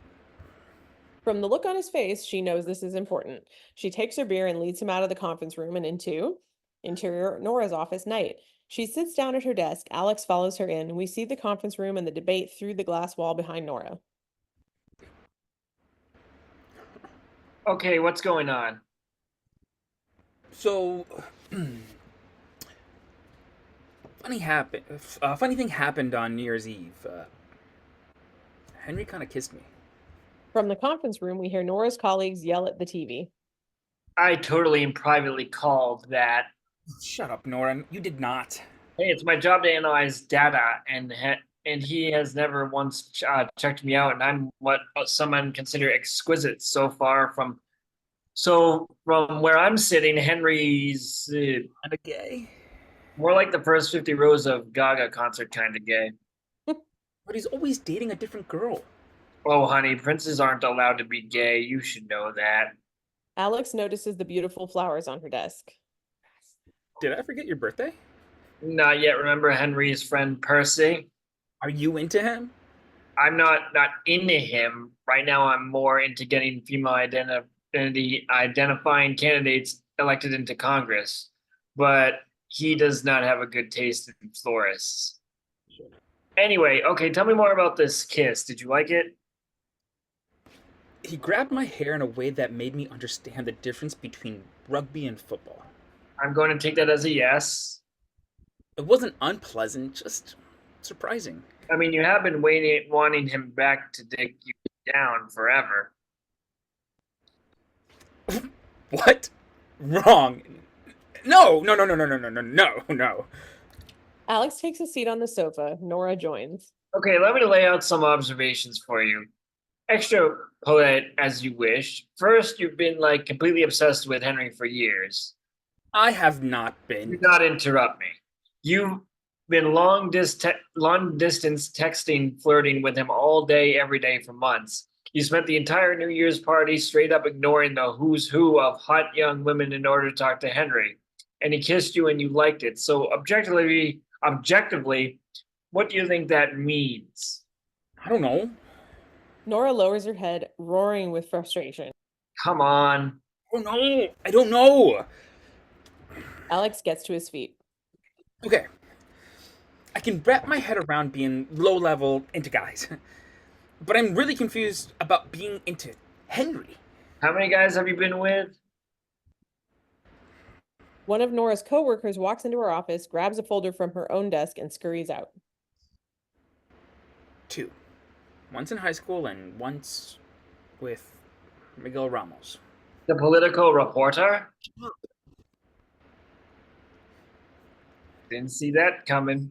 From the look on his face, she knows this is important. She takes her beer and leads him out of the conference room and into interior Nora's office night. She sits down at her desk. Alex follows her in. We see the conference room and the debate through the glass wall behind Nora. Okay, what's going on? So, funny thing happened on New Year's Eve. Henry kind of kissed me. From the conference room, we hear Nora's colleagues yell at the TV. I totally and privately called that. Shut up, Nora. You did not. Hey, it's my job to analyze data, and he has never once checked me out, and I'm what someone consider exquisite so far from. So from where I'm sitting, Henry's Kinda gay. more like the first 50 rows of Gaga concert kind of gay. But he's always dating a different girl. Oh, honey, princes aren't allowed to be gay. You should know that. Alex notices the beautiful flowers on her desk. Did I forget your birthday? Not yet. Remember Henry's friend Percy? Are you into him? I'm not into him. Right now, I'm more into getting female identity identifying candidates elected into Congress. But he does not have a good taste in florists. Anyway, okay, tell me more about this kiss. Did you like it? He grabbed my hair in a way that made me understand the difference between rugby and football. I'm going to take that as a yes. It wasn't unpleasant, just surprising. I mean, you have been wanting him back to dig you down forever. What? Wrong. No. Alex takes a seat on the sofa. Nora joins. Okay, let me lay out some observations for you. Extrapolate as you wish. First, you've been like completely obsessed with Henry for years. I have not Do been. not interrupt me. You've been long distance texting, flirting with him all day, every day for months. You spent the entire New Year's party straight up ignoring the who's who of hot young women in order to talk to Henry. And he kissed you and you liked it. So objectively, what do you think that means? I don't know. Nora lowers her head, roaring with frustration. Come on. Oh no, I don't know. Alex gets to his feet. Okay. I can wrap my head around being low level into guys. But I'm really confused about being into Henry. How many guys have you been with? One of Nora's coworkers walks into her office, grabs a folder from her own desk, and scurries out. 2. Once in high school and once with Miguel Ramos. The political reporter? Didn't see that coming.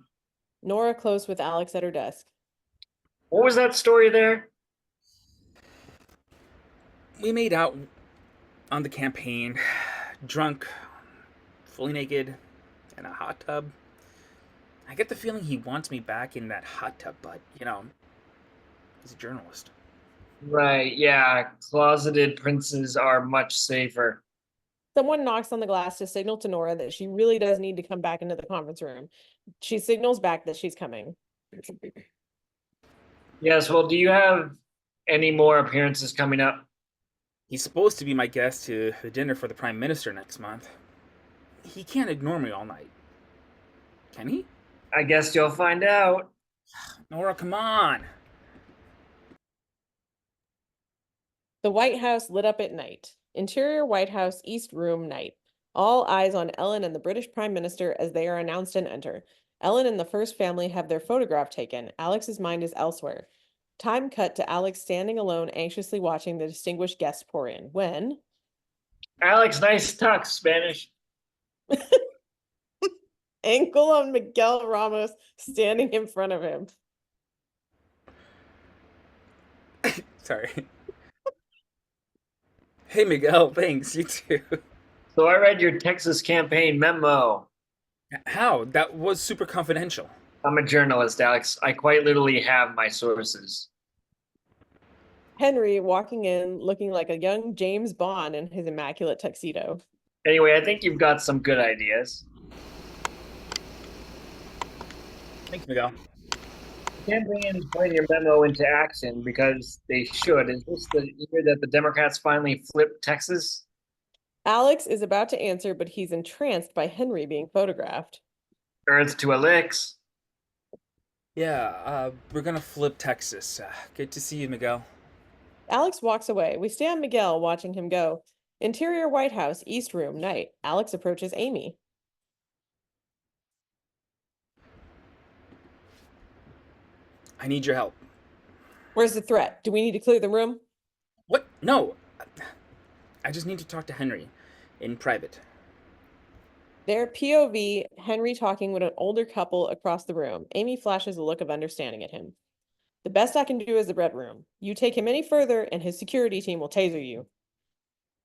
Nora close with Alex at her desk. What was that story there? We made out on the campaign, drunk, fully naked, in a hot tub. I get the feeling he wants me back in that hot tub, but, he's a journalist. Right, yeah. Closeted princes are much safer. Someone knocks on the glass to signal to Nora that she really does need to come back into the conference room. She signals back that she's coming. Yes, well, do you have any more appearances coming up? He's supposed to be my guest to the dinner for the Prime Minister next month. He can't ignore me all night. Can he? I guess you'll find out. Nora, come on. The White House lit up at night. Interior White House East Room night. All eyes on Ellen and the British Prime Minister as they are announced and enter. Ellen and the first family have their photograph taken. Alex's mind is elsewhere. Time cut to Alex standing alone, anxiously watching the distinguished guests pour in. When Alex, nice tuck, Spanish. ankle on Miguel Ramos standing in front of him. Sorry. Hey, Miguel, thanks. You too. So I read your Texas campaign memo. How? That was super confidential. I'm a journalist, Alex. I quite literally have my sources. Henry walking in looking like a young James Bond in his immaculate tuxedo. Anyway, I think you've got some good ideas. Thanks, Miguel. Campaigns putting your memo into action because they should. Is this the year that the Democrats finally flipped Texas? Alex is about to answer, but he's entranced by Henry being photographed. Earth to Elix. Yeah, we're gonna flip Texas. Good to see you, Miguel. Alex walks away. We stay on Miguel watching him go. Interior White House, East Room, night. Alex approaches Amy. I need your help. Where's the threat? Do we need to clear the room? What? No. I just need to talk to Henry in private. Their POV, Henry talking with an older couple across the room. Amy flashes a look of understanding at him. The best I can do is the red room. You take him any further and his security team will taser you.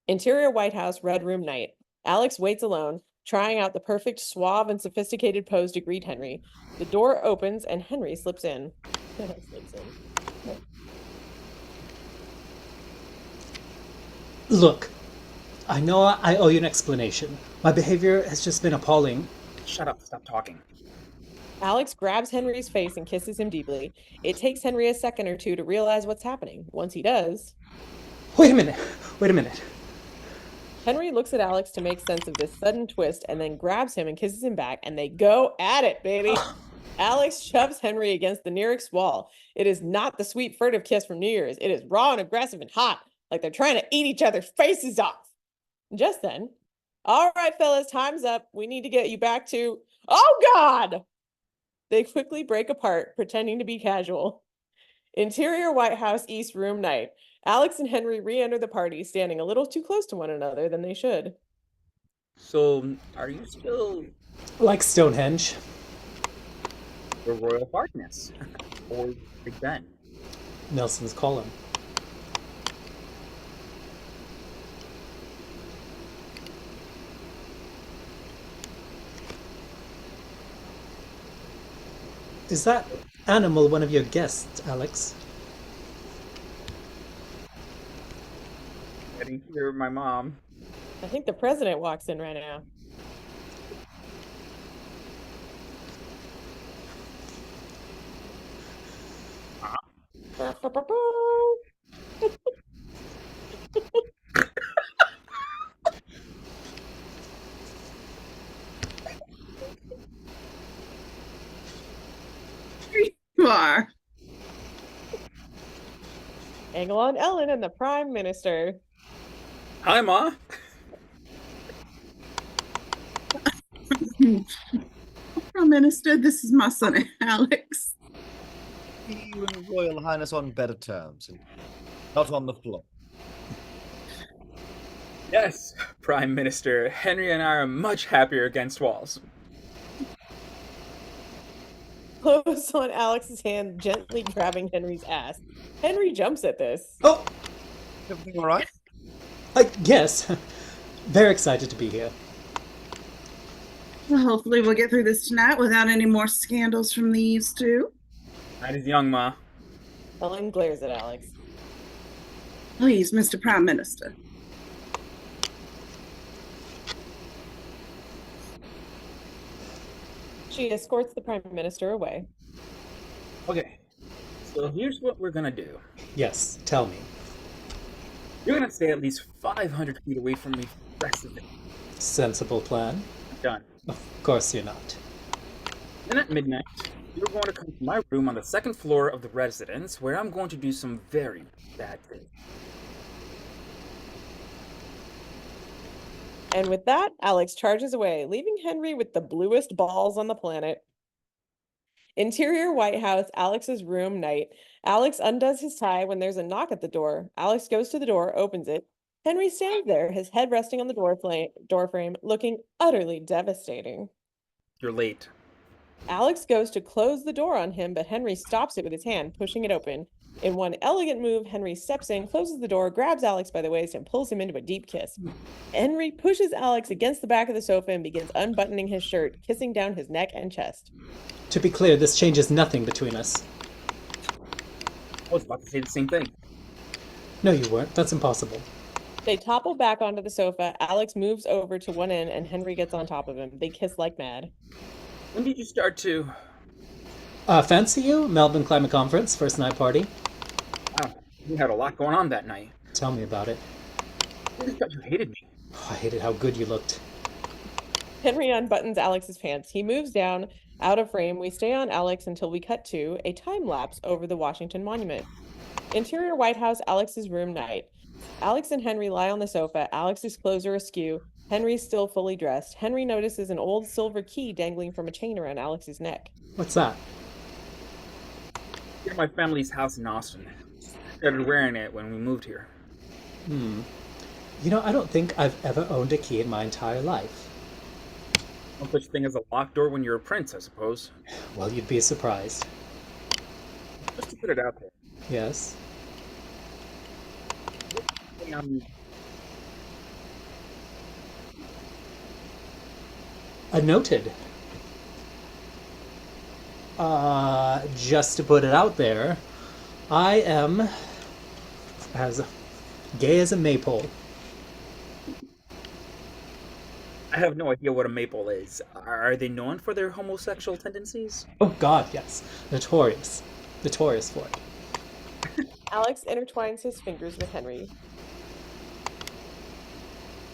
Interior White House, red room night. Alex waits alone, trying out the perfect suave and sophisticated pose to greet Henry. The door opens and Henry slips in. Look, I know I owe you an explanation. My behavior has just been appalling. Shut up. Stop talking. Alex grabs Henry's face and kisses him deeply. It takes Henry a second or two to realize what's happening. Once he does... Wait a minute. Henry looks at Alex to make sense of this sudden twist and then grabs him and kisses him back, and they go at it, baby. Alex shoves Henry against the nearest wall. It is not the sweet, furtive kiss from New Year's. It is raw and aggressive and hot, like they're trying to eat each other's faces off. Just then, all right, fellas, time's up. We need to get you back to... Oh, God! They quickly break apart, pretending to be casual. Interior White House, East Room night. Alex and Henry re-enter the party, standing a little too close to one another than they should. So, are you still Like Stonehenge. the Royal Hardness? Or Big Ben? Nelson's column. Is that animal one of your guests, Alex? I didn't hear my mom. I think the president walks in right now. You are. Angle on Ellen and the Prime Minister. Hi, Ma. Prime Minister, this is my son, Alex. You and Royal Highness on better terms, and not on the floor. Yes, Prime Minister. Henry and I are much happier against walls. Close on Alex's hand, gently grabbing Henry's ass. Henry jumps at this. Oh, Everything all right? yes. Very excited to be here. Well, hopefully we'll get through this tonight without any more scandals from these two. Night is young, Ma. Ellen glares at Alex. Please, Mr. Prime Minister. She escorts the Prime Minister away. Okay, so here's what we're gonna do. Yes, tell me. You're gonna stay at least 500 feet away from me for the rest of the day. Sensible plan. Done. Of course you're not. Then at midnight, you're going to come to my room on the second floor of the residence, where I'm going to do some very bad things. And with that, Alex charges away, leaving Henry with the bluest balls on the planet. Interior White House, Alex's room night. Alex undoes his tie when there's a knock at the door. Alex goes to the door, opens it. Henry stands there, his head resting on the door frame, looking utterly devastating. You're late. Alex goes to close the door on him, but Henry stops it with his hand, pushing it open. In one elegant move, Henry steps in, closes the door, grabs Alex by the waist, and pulls him into a deep kiss. Henry pushes Alex against the back of the sofa and begins unbuttoning his shirt, kissing down his neck and chest. To be clear, this changes nothing between us. I was about to say the same thing. No, you weren't. That's impossible. They topple back onto the sofa. Alex moves over to one end, and Henry gets on top of him. They kiss like mad. When did you start to... Fancy you? Melbourne Climate Conference, first night party. Wow, you had a lot going on that night. Tell me about it. I just thought you hated me. Oh, I hated how good you looked. Henry unbuttons Alex's pants. He moves down, out of frame. We stay on Alex until we cut to a time lapse over the Washington Monument. Interior White House, Alex's room night. Alex and Henry lie on the sofa. Alex's clothes are askew. Henry's still fully dressed. Henry notices an old silver key dangling from a chain around Alex's neck. What's that? You're at my family's house in Austin. Started wearing it when we moved here. You know, I don't think I've ever owned a key in my entire life. No such thing as a locked door when you're a prince, I suppose. Well, you'd be surprised. Just to put it out there. Yes. Noted. Just to put it out there, I am as gay as a maypole. I have no idea what a maple is. Are they known for their homosexual tendencies? Oh God, yes. Notorious. Notorious for it. Alex intertwines his fingers with Henry.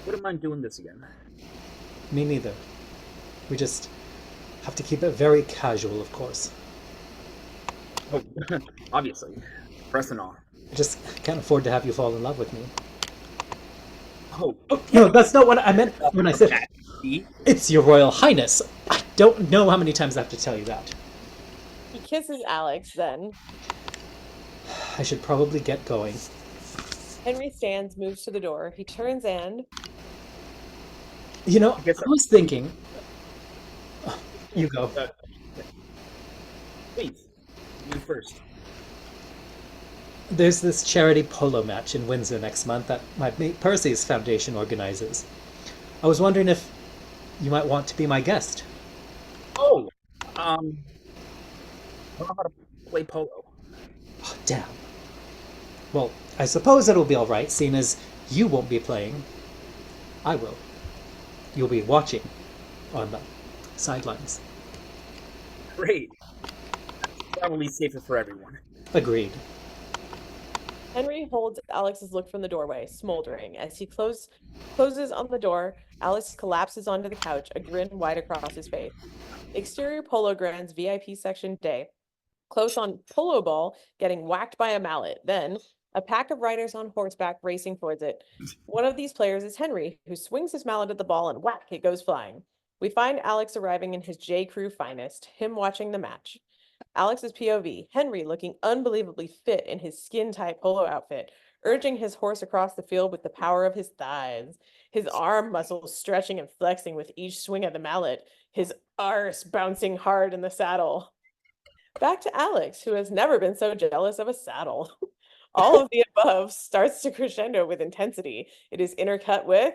Wouldn't mind doing this again. Me neither. We just have to keep it very casual, of course. Oh, obviously. Pressing on. I just can't afford to have you fall in love with me. Oh, No, that's not what I meant when I said See? it's your Royal Highness. I don't know how many times I have to tell you that. He kisses Alex, then. I should probably get going. Henry stands, moves to the door. He turns and... You know, guess I was thinking... You go. Please, you first. There's this charity polo match in Windsor next month that my mate Percy's foundation organizes. I was wondering if you might want to be my guest. Oh, I don't know how to play polo. Oh, damn. Well, I suppose it'll be alright, seeing as you won't be playing. I will. You'll be watching on the sidelines. Great. Probably safer for everyone. Agreed. Henry holds Alex's look from the doorway, smoldering. As he closes on the door, Alex collapses onto the couch, a grin wide across his face. Exterior Polo Grounds VIP section day. Close on polo ball, getting whacked by a mallet. Then, a pack of riders on horseback racing towards it. One of these players is Henry, who swings his mallet at the ball and whack, it goes flying. We find Alex arriving in his J. Crew finest, him watching the match. Alex's POV, Henry looking unbelievably fit in his skin-tight polo outfit, urging his horse across the field with the power of his thighs, his arm muscles stretching and flexing with each swing of the mallet, his arse bouncing hard in the saddle. Back to Alex, who has never been so jealous of a saddle. All of the above starts to crescendo with intensity. It is intercut with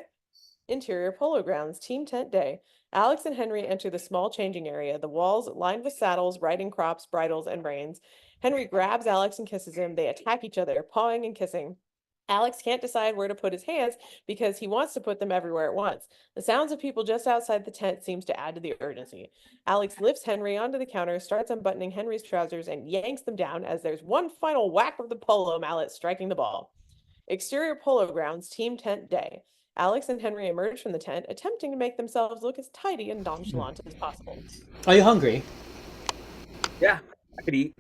Interior Polo Grounds, Team Tent Day. Alex and Henry enter the small changing area, the walls lined with saddles, riding crops, bridles, and reins. Henry grabs Alex and kisses him. They attack each other, pawing and kissing. Alex can't decide where to put his hands because he wants to put them everywhere at once. The sounds of people just outside the tent seems to add to the urgency. Alex lifts Henry onto the counter, starts unbuttoning Henry's trousers, and yanks them down as there's one final whack of the polo mallet striking the ball. Exterior Polo Grounds, Team Tent Day. Alex and Henry emerge from the tent, attempting to make themselves look as tidy and nonchalant as possible. Are you hungry? Yeah, I could eat.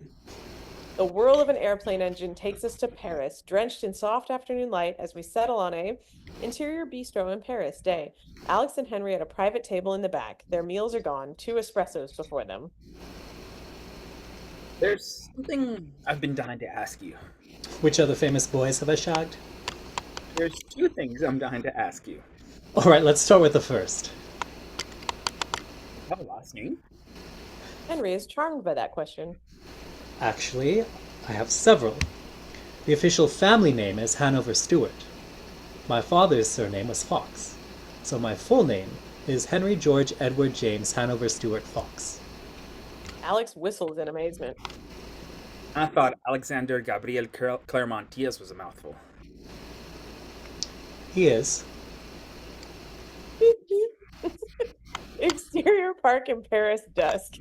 The whirl of an airplane engine takes us to Paris, drenched in soft afternoon light as we settle on a interior bistro in Paris day. Alex and Henry at a private table in the back. Their meals are gone, 2 espressos before them. There's something I've been dying to ask you. Which other famous boys have I shagged? There's two things I'm dying to ask you. All right, let's start with the first. You have a last name? Henry is charmed by that question. Actually, I have several. The official family name is Hanover Stewart. My father's surname was Fox, so my full name is Henry George Edward James Hanover Stewart Fox. Alex whistles in amazement. I thought Alexander Gabriel Claremont-Diaz was a mouthful. He is. Exterior park in Paris, dusk.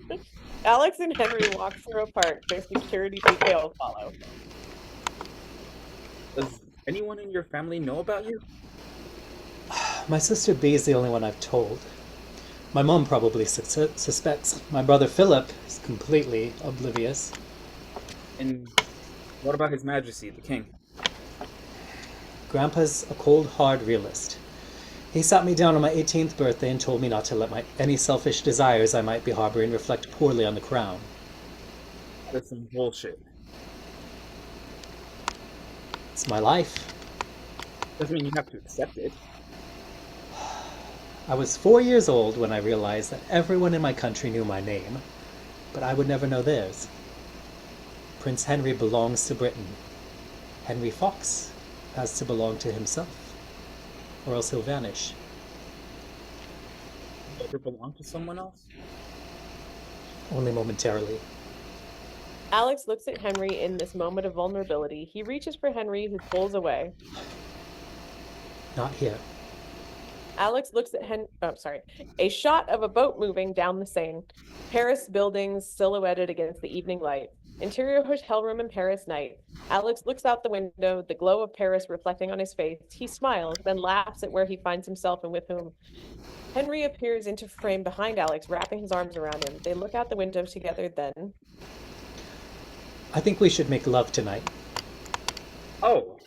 Alex and Henry walk through a park. Their security details follow. Does anyone in your family know about you? My sister B is the only one I've told. My mom probably suspects. My brother Philip is completely oblivious. And what about His Majesty, the King? Grandpa's a cold, hard realist. He sat me down on my 18th birthday and told me not to let any selfish desires I might be harboring reflect poorly on the crown. That's some bullshit. It's my life. Doesn't mean you have to accept it. I was 4 years old when I realized that everyone in my country knew my name, but I would never know theirs. Prince Henry belongs to Britain. Henry Fox has to belong to himself, or else he'll vanish. You ever belong to someone else? Only momentarily. Alex looks at Henry in this moment of vulnerability. He reaches for Henry, who pulls away. Not here. Alex looks at a shot of a boat moving down the Seine. Paris buildings silhouetted against the evening light. Interior hotel room in Paris night. Alex looks out the window, the glow of Paris reflecting on his face. He smiles, then laughs at where he finds himself and with whom. Henry appears into frame behind Alex, wrapping his arms around him. They look out the window together then. I think we should make love tonight. Oh.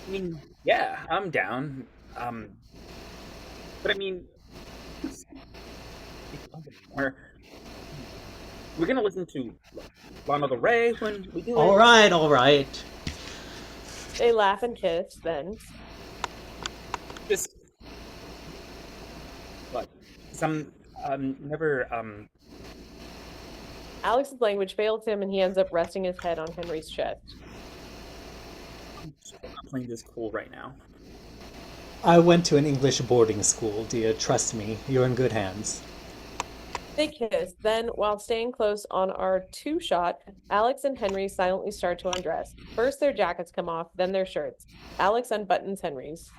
I mean, yeah, I'm down. But I mean, we're gonna listen to Lana Del Rey when we do it. All right. They laugh and kiss, then. Just what? Some never Alex's language fails him and he ends up resting his head on Henry's chest. I'm not playing this cool right now. I went to an English boarding school, dear. Trust me, you're in good hands. They kiss. Then, while staying close on our two-shot, Alex and Henry silently start to undress. First their jackets come off, then their shirts. Alex unbuttons Henry's.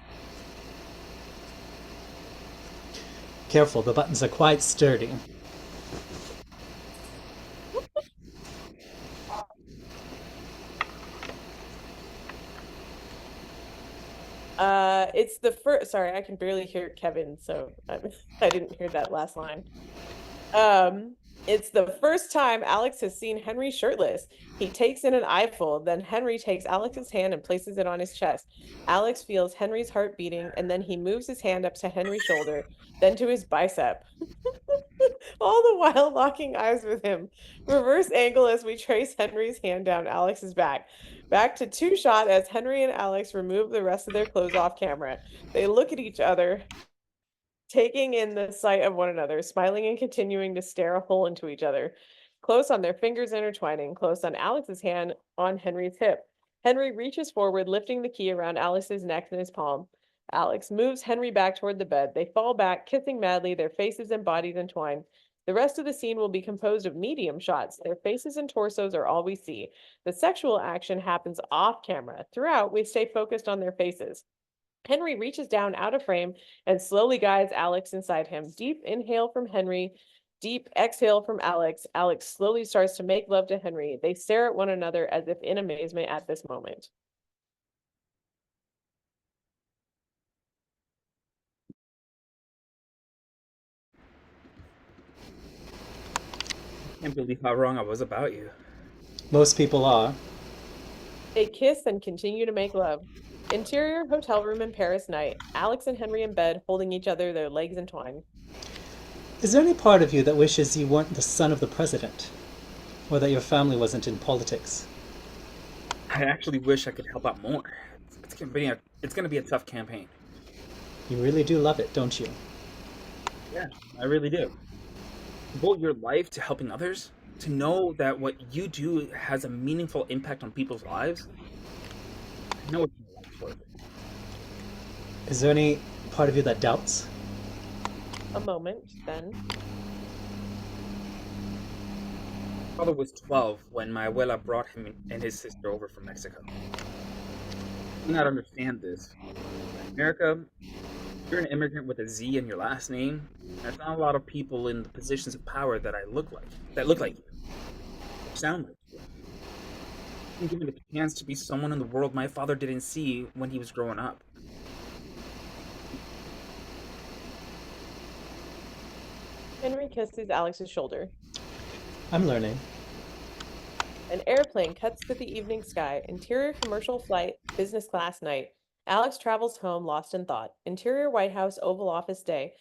Careful, the buttons are quite sturdy. It's the first. Sorry, I can barely hear Kevin, so I didn't hear that last line. It's the first time Alex has seen Henry shirtless. He takes in an eyeful, then Henry takes Alex's hand and places it on his chest. Alex feels Henry's heart beating, and then he moves his hand up to Henry's shoulder, then to his bicep. All the while locking eyes with him. Reverse angle as we trace Henry's hand down Alex's back. Back to two-shot as Henry and Alex remove the rest of their clothes off camera. They look at each other, taking in the sight of one another, smiling and continuing to stare a hole into each other. Close on their fingers intertwining, close on Alex's hand on Henry's hip. Henry reaches forward, lifting the key around Alex's neck in his palm. Alex moves Henry back toward the bed. They fall back, kissing madly, their faces and bodies entwined. The rest of the scene will be composed of medium shots. Their faces and torsos are all we see. The sexual action happens off camera. Throughout, we stay focused on their faces. Henry reaches down out of frame and slowly guides Alex inside him. Deep inhale from Henry, deep exhale from Alex. Alex slowly starts to make love to Henry. They stare at one another as if in amazement at this moment. I can't believe how wrong I was about you. Most people are. They kiss and continue to make love. Interior hotel room in Paris night. Alex and Henry in bed, holding each other, their legs entwined. Is there any part of you that wishes you weren't the son of the president? or that your family wasn't in politics. I actually wish I could help out more. It's gonna be a tough campaign. You really do love it, don't you? Yeah, I really do. To devote your life to helping others, to know that what you do has a meaningful impact on people's lives, I know it's my life's worth it. Is there any part of you that doubts? A moment, then. My father was 12 when my abuela brought him and his sister over from Mexico. I do not understand this. In America, you're an immigrant with a Z in your last name. There's not a lot of people in the positions of power that look like you, sound like you. I'm given the chance to be someone in the world my father didn't see when he was growing up. Henry kisses Alex's shoulder. I'm learning. An airplane cuts through the evening sky. Interior commercial flight, business class night. Alex travels home, lost in thought. Interior White House, Oval Office day.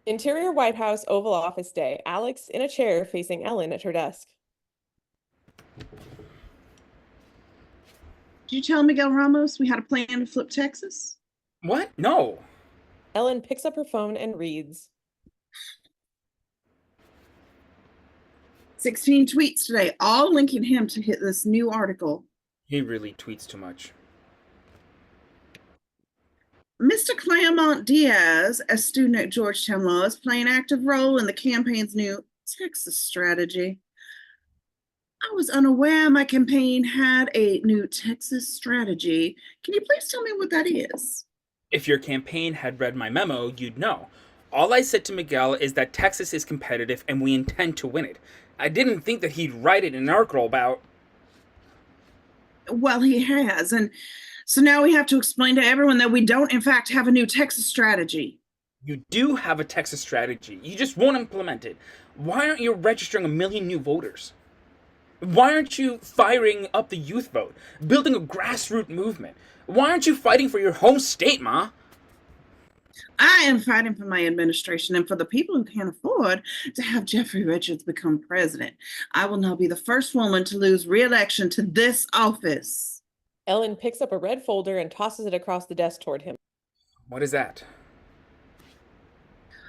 Interior White House, Oval Office day. Alex in a chair facing Ellen at her desk. Did you tell Miguel Ramos we had a plan to flip Texas? What? No. Ellen picks up her phone and reads. 16 tweets today, all linking him to hit this new article. He really tweets too much. Mr. Claremont-Diaz, a student at Georgetown Law, is playing an active role in the campaign's new Texas strategy. I was unaware my campaign had a new Texas strategy. Can you please tell me what that is? If your campaign had read my memo, you'd know. All I said to Miguel is that Texas is competitive and we intend to win it. I didn't think that he'd write it in an article about... Well, he has, and so now we have to explain to everyone that we don't, in fact, have a new Texas strategy. You do have a Texas strategy. You just won't implement it. Why aren't you registering 1 million new voters? Why aren't you firing up the youth vote, building a grassroots movement? Why aren't you fighting for your home state, Ma? I am fighting for my administration and for the people who can't afford to have Jeffrey Richards become president. I will now be the first woman to lose re-election to this office. Ellen picks up a red folder and tosses it across the desk toward him. What is that?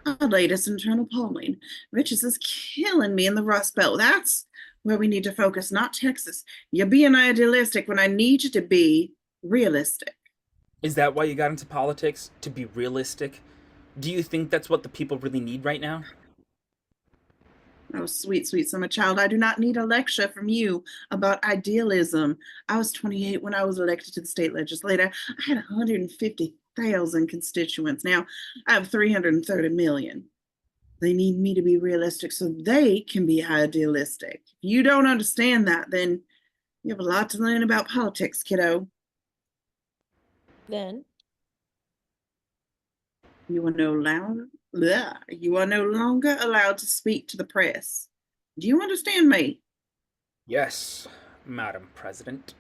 Our latest internal polling. Richards is killing me in the Rust Belt. That's where we need to focus, not Texas. You're being idealistic when I need you to be realistic. Is that why you got into politics? To be realistic? Do you think that's what the people really need right now? Oh, sweet, sweet summer child. I do not need a lecture from you about idealism. I was 28 when I was elected to the state legislature. I had 150,000 constituents. Now I have 330 million. They need me to be realistic so they can be idealistic. If you don't understand that, then you have a lot to learn about politics, kiddo. Then, You are no longer allowed to speak to the press. Do you understand me? Yes, Madam President.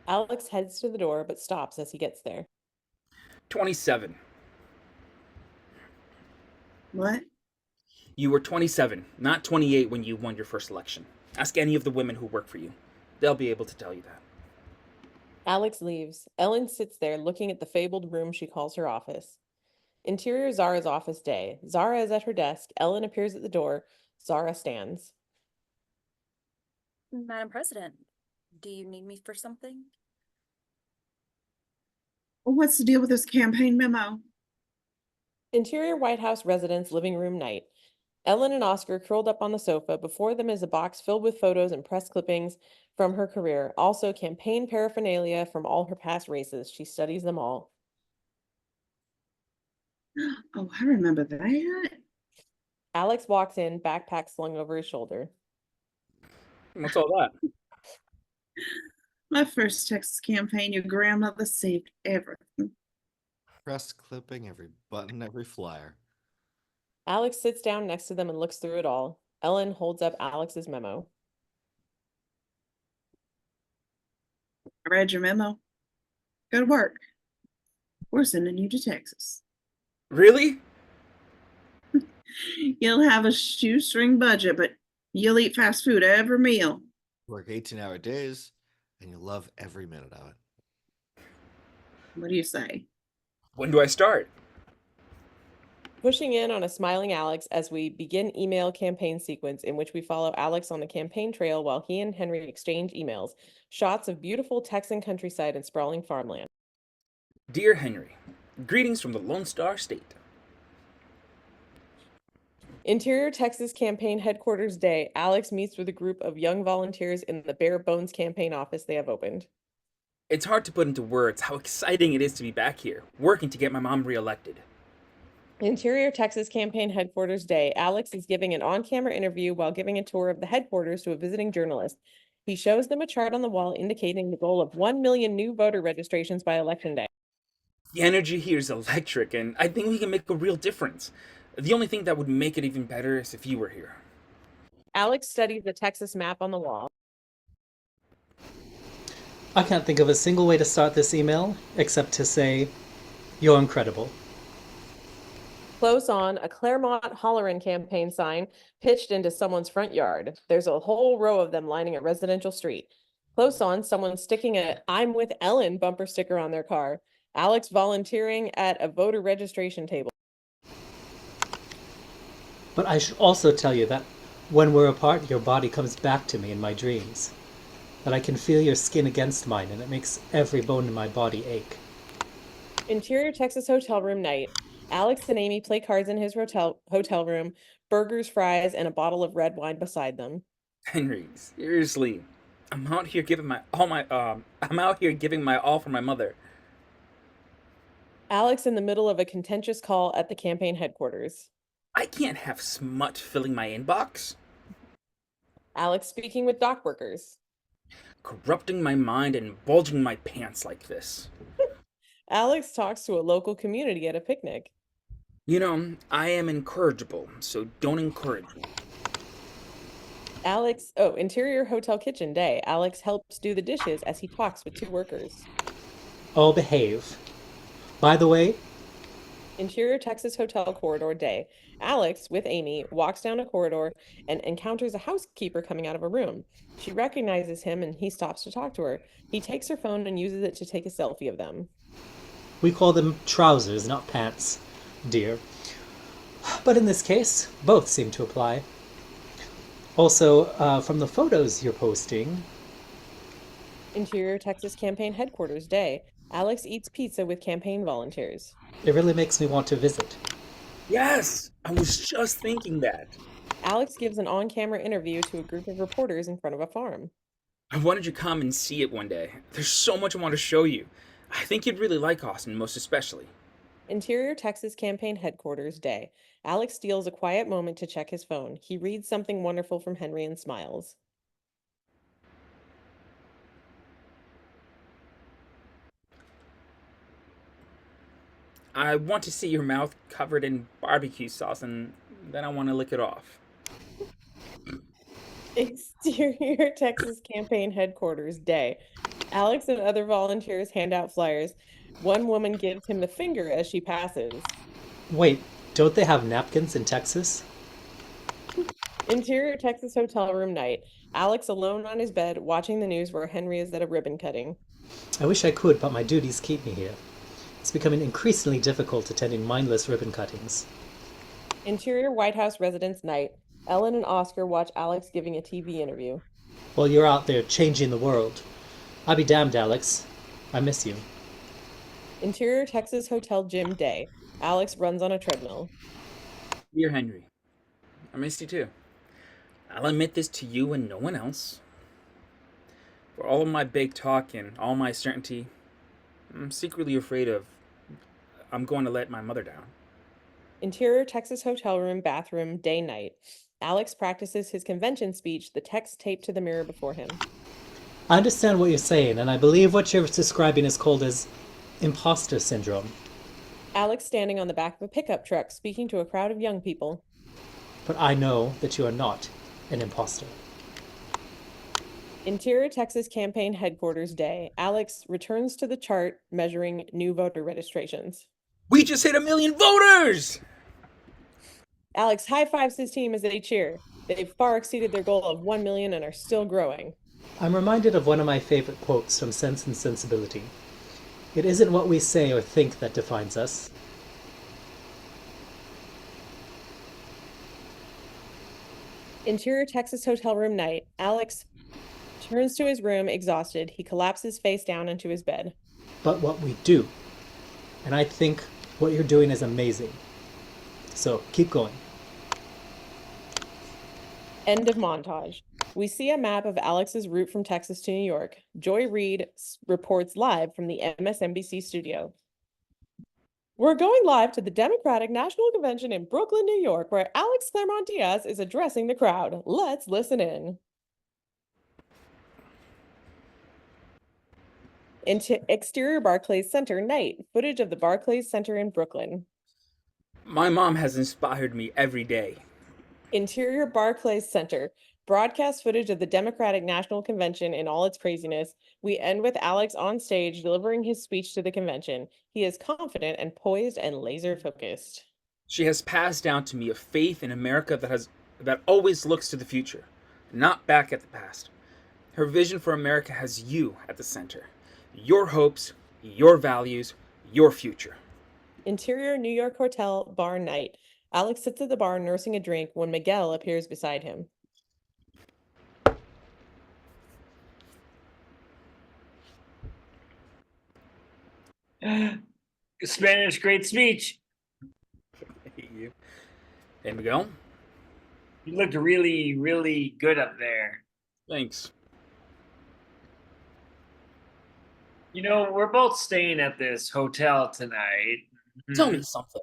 Alex heads to the door but stops as he gets there. 27. What? You were 27, not 28 when you won your first election. Ask any of the women who work for you. They'll be able to tell you that. Alex leaves. Ellen sits there looking at the fabled room she calls her office. Interior Zahra's office day. Zahra is at her desk. Ellen appears at the door. Zahra stands. Madam President, do you need me for something? Well, what's the deal with this campaign memo? Interior White House residence living room night. Ellen and Oscar curled up on the sofa. Before them is a box filled with photos and press clippings from her career. Also campaign paraphernalia from all her past races. She studies them all. Oh, I remember that. Alex walks in, backpack slung over his shoulder. What's all that? My first Texas campaign, your grandmother saved everything. Press clipping, every button, every flyer. Alex sits down next to them and looks through it all. Ellen holds up Alex's memo. I read your memo. Go to work. We're sending you to Texas. Really? You'll have a shoestring budget, but you'll eat fast food every meal. Work 18-hour days, and you love every minute of it. What do you say? When do I start? Pushing in on a smiling Alex as we begin email campaign sequence in which we follow Alex on the campaign trail while he and Henry exchange emails. Shots of beautiful Texan countryside and sprawling farmland. Dear Henry, greetings from the Lone Star State. Interior Texas Campaign Headquarters Day, Alex meets with a group of young volunteers in the Bare Bones campaign office they have opened. It's hard to put into words how exciting it is to be back here, working to get my mom reelected. Interior Texas Campaign Headquarters Day, Alex is giving an on-camera interview while giving a tour of the headquarters to a visiting journalist. He shows them a chart on the wall indicating the goal of 1 million new voter registrations by Election Day. The energy here is electric, and I think we can make a real difference. The only thing that would make it even better is if you were here. Alex studies the Texas map on the wall. I can't think of a single way to start this email except to say, "You're incredible." Close on, a Claremont-Holleran campaign sign pitched into someone's front yard. There's a whole row of them lining a residential street. Close on, someone sticking a "I'm with Ellen" bumper sticker on their car. Alex volunteering at a voter registration table. But I should also tell you that when we're apart, your body comes back to me in my dreams. That I can feel your skin against mine, and it makes every bone in my body ache. Interior Texas hotel room night. Alex and Amy play cards in his hotel room, burgers, fries, and a bottle of red wine beside them. Henry, seriously, I'm out here giving my all for my mother. Alex in the middle of a contentious call at the campaign headquarters. I can't have smut filling my inbox. Alex speaking with dock workers. Corrupting my mind and bulging my pants like this. Alex talks to a local community at a picnic. You know, I am incorrigible, so don't encourage me. Interior hotel kitchen day. Alex helps do the dishes as he talks with two workers. Oh, behave. By the way, Interior Texas hotel corridor day. Alex, with Amy, walks down a corridor and encounters a housekeeper coming out of a room. She recognizes him and he stops to talk to her. He takes her phone and uses it to take a selfie of them. we call them trousers, not pants, dear. But in this case, both seem to apply. Also, from the photos you're posting, Interior Texas Campaign Headquarters Day. Alex eats pizza with campaign volunteers. it really makes me want to visit. Yes, I was just thinking that. Alex gives an on-camera interview to a group of reporters in front of a farm. I wanted you to come and see it one day. There's so much I want to show you. I think you'd really like Austin, most especially. Interior Texas Campaign Headquarters Day. Alex steals a quiet moment to check his phone. He reads something wonderful from Henry and smiles. I want to see your mouth covered in barbecue sauce, and then I want to lick it off. Exterior Texas Campaign Headquarters Day. Alex and other volunteers hand out flyers. One woman gives him the finger as she passes. Wait, don't they have napkins in Texas? Interior Texas hotel room night. Alex alone on his bed watching the news where Henry is at a ribbon cutting. I wish I could, but my duties keep me here. It's becoming increasingly difficult attending mindless ribbon cuttings. Interior White House residence night. Ellen and Oscar watch Alex giving a TV interview. While you're out there changing the world. I'll be damned, Alex. I miss you. Interior Texas hotel gym day. Alex runs on a treadmill. Dear Henry, I miss you too. I'll admit this to you and no one else. For all of my big talk and all my certainty, I'm secretly afraid I'm going to let my mother down. Interior Texas hotel room bathroom day night. Alex practices his convention speech, the text taped to the mirror before him. I understand what you're saying, and I believe what you're describing is called as imposter syndrome. Alex standing on the back of a pickup truck speaking to a crowd of young people. But I know that you are not an imposter. Interior Texas Campaign Headquarters Day. Alex returns to the chart measuring new voter registrations. We just hit 1 million voters! Alex high fives his team as they cheer. They've far exceeded their goal of 1 million and are still growing. I'm reminded of one of my favorite quotes from Sense and Sensibility. It isn't what we say or think that defines us. Interior Texas hotel room night. Alex turns to his room exhausted. He collapses face down into his bed. But what we do. And I think what you're doing is amazing. So keep going. End of montage. We see a map of Alex's route from Texas to New York. Joy Reid reports live from the MSNBC studio. We're going live to the Democratic National Convention in Brooklyn, New York, where Alex Claremont-Diaz is addressing the crowd. Let's listen in. Into exterior Barclays Center night. Footage of the Barclays Center in Brooklyn. My mom has inspired me every day. Interior Barclays Center. Broadcast footage of the Democratic National Convention in all its craziness. We end with Alex on stage delivering his speech to the convention. He is confident and poised and laser focused. She has passed down to me a faith in America that always looks to the future, not back at the past. Her vision for America has you at the center. Your hopes, your values, your future. Interior New York hotel bar night. Alex sits at the bar nursing a drink when Miguel appears beside him. Spanish, great speech. You. Hey, Miguel. You looked really, really good up there. Thanks. You know, we're both staying at this hotel tonight. Tell me something.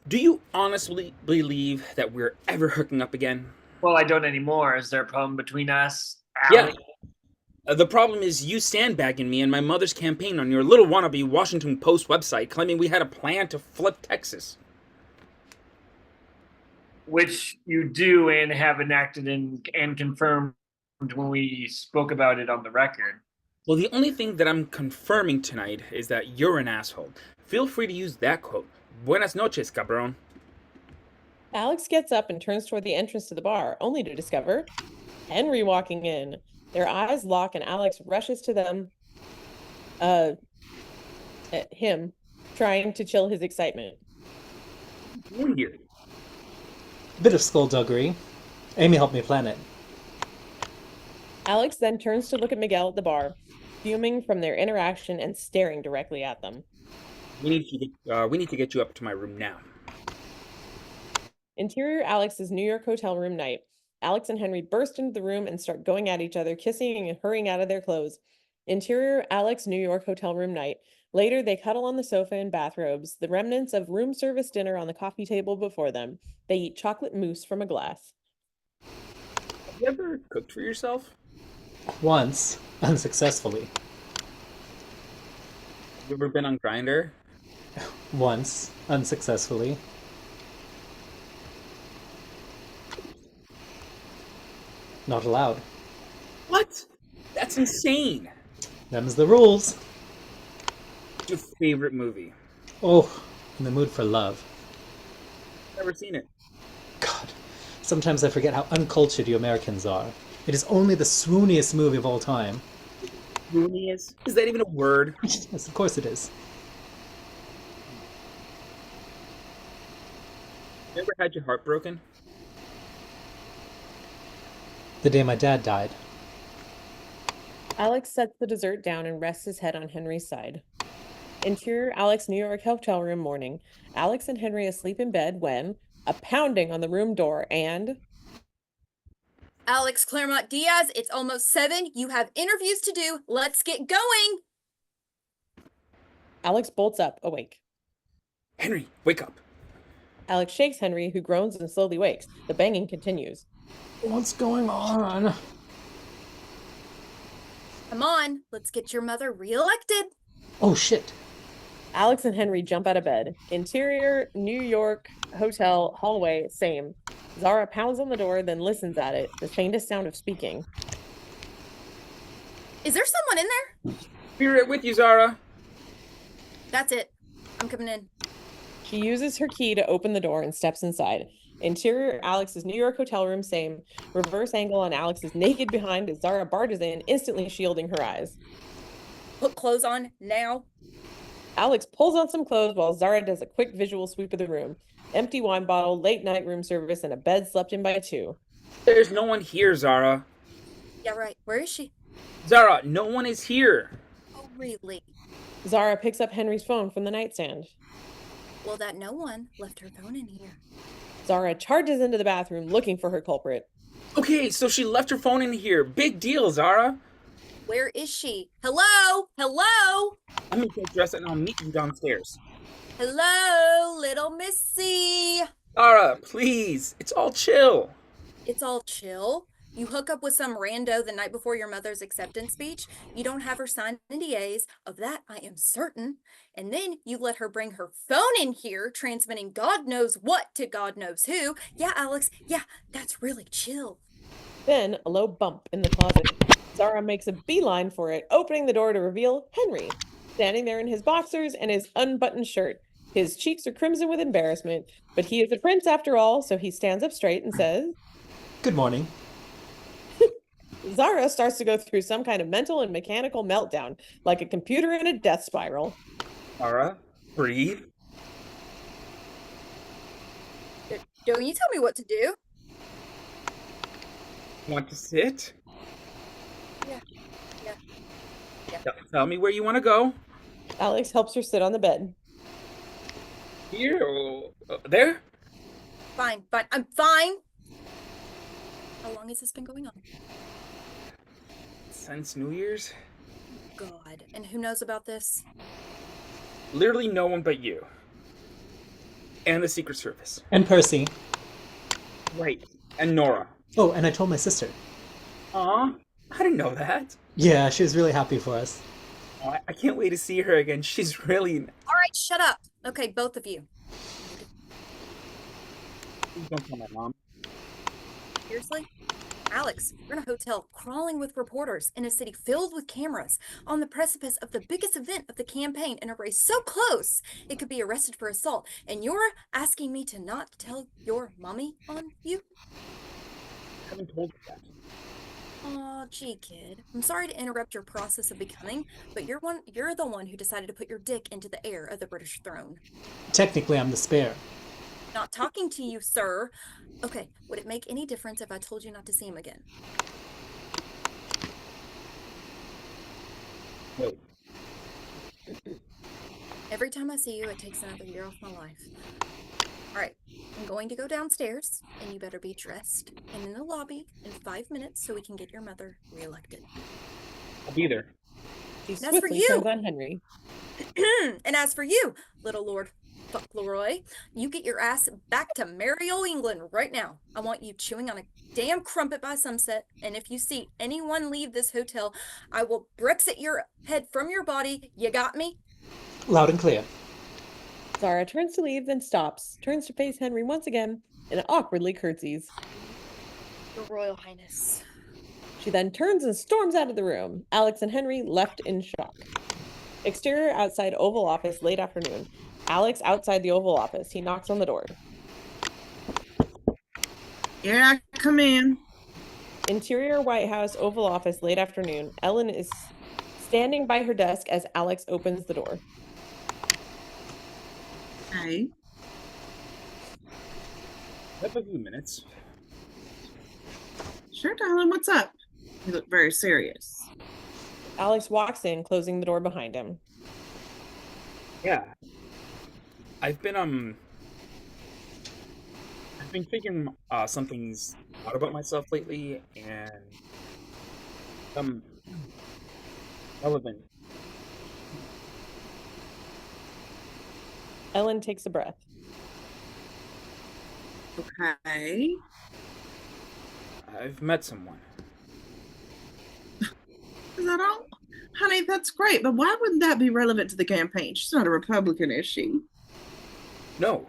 Do you honestly believe that we're ever hooking up again? Well, I don't anymore. Is there a problem between us? Yeah. The problem is you sandbagging me and my mother's campaign on your little wannabe Washington Post website claiming we had a plan to flip Texas. Which you do and have enacted and confirmed when we spoke about it on the record. Well, the only thing that I'm confirming tonight is that you're an asshole. Feel free to use that quote. Buenas noches, cabrón. Alex gets up and turns toward the entrance to the bar, only to discover Henry walking in. Their eyes lock and Alex rushes to them, at him, trying to chill his excitement. Weird. Bit of skullduggery. Amy helped me plan it. Alex then turns to look at Miguel at the bar, fuming from their interaction and staring directly at them. We need to get you up to my room now. Interior Alex's New York hotel room night. Alex and Henry burst into the room and start going at each other, kissing and hurrying out of their clothes. Interior Alex New York hotel room night. Later, they cuddle on the sofa in bathrobes, the remnants of room service dinner on the coffee table before them. They eat chocolate mousse from a glass. Have you ever cooked for yourself? Once, unsuccessfully. Have you ever been on Grindr? Once, unsuccessfully. Not allowed. What? That's insane. Them's the rules. What's your favorite movie? Oh, in the mood for love. Never seen it. God, sometimes I forget how uncultured you Americans are. It is only the swooniest movie of all time. Swooniest? Is that even a word? Yes, of course it is. You ever had your heart broken? The day my dad died. Alex sets the dessert down and rests his head on Henry's side. Interior Alex New York hotel room morning. Alex and Henry asleep in bed when a pounding on the room door and Alex Claremont-Diaz, it's almost 7. You have interviews to do. Let's get going. Alex bolts up, awake. Henry, wake up. Alex shakes Henry, who groans and slowly wakes. The banging continues. What's going on? Come on, let's get your mother reelected. Oh shit. Alex and Henry jump out of bed. Interior New York hotel hallway, same. Zahra pounds on the door, then listens at it, the faintest sound of speaking. Is there someone in there? Be right with you, Zahra. That's it. I'm coming in. She uses her key to open the door and steps inside. Interior, Alex's New York hotel room, same. Reverse angle on Alex's naked behind as Zahra barges in, instantly shielding her eyes. Put clothes on now. Alex pulls on some clothes while Zahra does a quick visual sweep of the room. Empty wine bottle, late night room service, and a bed slept in by two. There's no one here, Zahra. Yeah, right. Where is she? Zahra, no one is here. Oh, really? Zahra picks up Henry's phone from the nightstand. Well, that no one left her phone in here. Zahra charges into the bathroom looking for her culprit. Okay, so she left her phone in here. Big deal, Zahra. Where is she? Hello? Hello? I'm gonna get dressed and I'll meet you downstairs. Hello, little Missy. Zahra, please. It's all chill. It's all chill. You hook up with some rando the night before your mother's acceptance speech. You don't have her sign NDAs. Of that, I am certain. And then you let her bring her phone in here, transmitting God knows what to God knows who. Yeah, Alex. Yeah, that's really chill. Then, a low bump in the closet. Zahra makes a beeline for it, opening the door to reveal Henry, standing there in his boxers and his unbuttoned shirt. His cheeks are crimson with embarrassment, but he is a prince after all, so he stands up straight and says, Good morning. Zahra starts to go through some kind of mental and mechanical meltdown, like a computer in a death spiral. Zahra, breathe. Don't you tell me what to do. Want to sit? Yeah. Tell me where you want to go. Alex helps her sit on the bed. Here or there? Fine. I'm fine. How long has this been going on? Since New Year's? God. And who knows about this? Literally no one but you. And the Secret Service. And Percy. Right. And Nora. Oh, and I told my sister. Aw, I didn't know that. Yeah, she was really happy for us. Oh, I can't wait to see her again. She's really... All right, shut up. Okay, both of you. Please don't tell my mom. Seriously? Alex, you're in a hotel crawling with reporters in a city filled with cameras on the precipice of the biggest event of the campaign in a race so close it could be arrested for assault, and you're asking me to not tell your mommy on you? I haven't told her that. Aw, gee, kid. I'm sorry to interrupt your process of becoming, but you're the one who decided to put your dick into the heir of the British throne. Technically, I'm the spare. Not talking to you, sir. Okay, would it make any difference if I told you not to see him again? Wait. Every time I see you, it takes another year off my life. All right, I'm going to go downstairs, and you better be dressed and in the lobby in 5 minutes so we can get your mother reelected. I'll be there. She That's for swiftly you. turns on Henry. And as for you, little Lord Fauntleroy, you get your ass back to merry old England right now. I want you chewing on a damn crumpet by sunset, and if you see anyone leave this hotel, I will Brexit your head from your body. You got me? Loud and clear. Zahra turns to leave, then stops, turns to face Henry once again, and awkwardly curtsies. Your Royal Highness. She then turns and storms out of the room, Alex and Henry left in shock. Exterior outside Oval Office, late afternoon. Alex outside the Oval Office. He knocks on the door. Yeah, come in. Interior White House, Oval Office, late afternoon. Ellen is standing by her desk as Alex opens the door. Hey. Have a few minutes. Sure, darling. What's up? You look very serious. Alex walks in, closing the door behind him. Yeah. I've been thinking something's odd about myself lately, and relevant. Ellen takes a breath. Okay. I've met someone. Is that all? Honey, that's great, but why wouldn't that be relevant to the campaign? She's not a Republican, is she? No.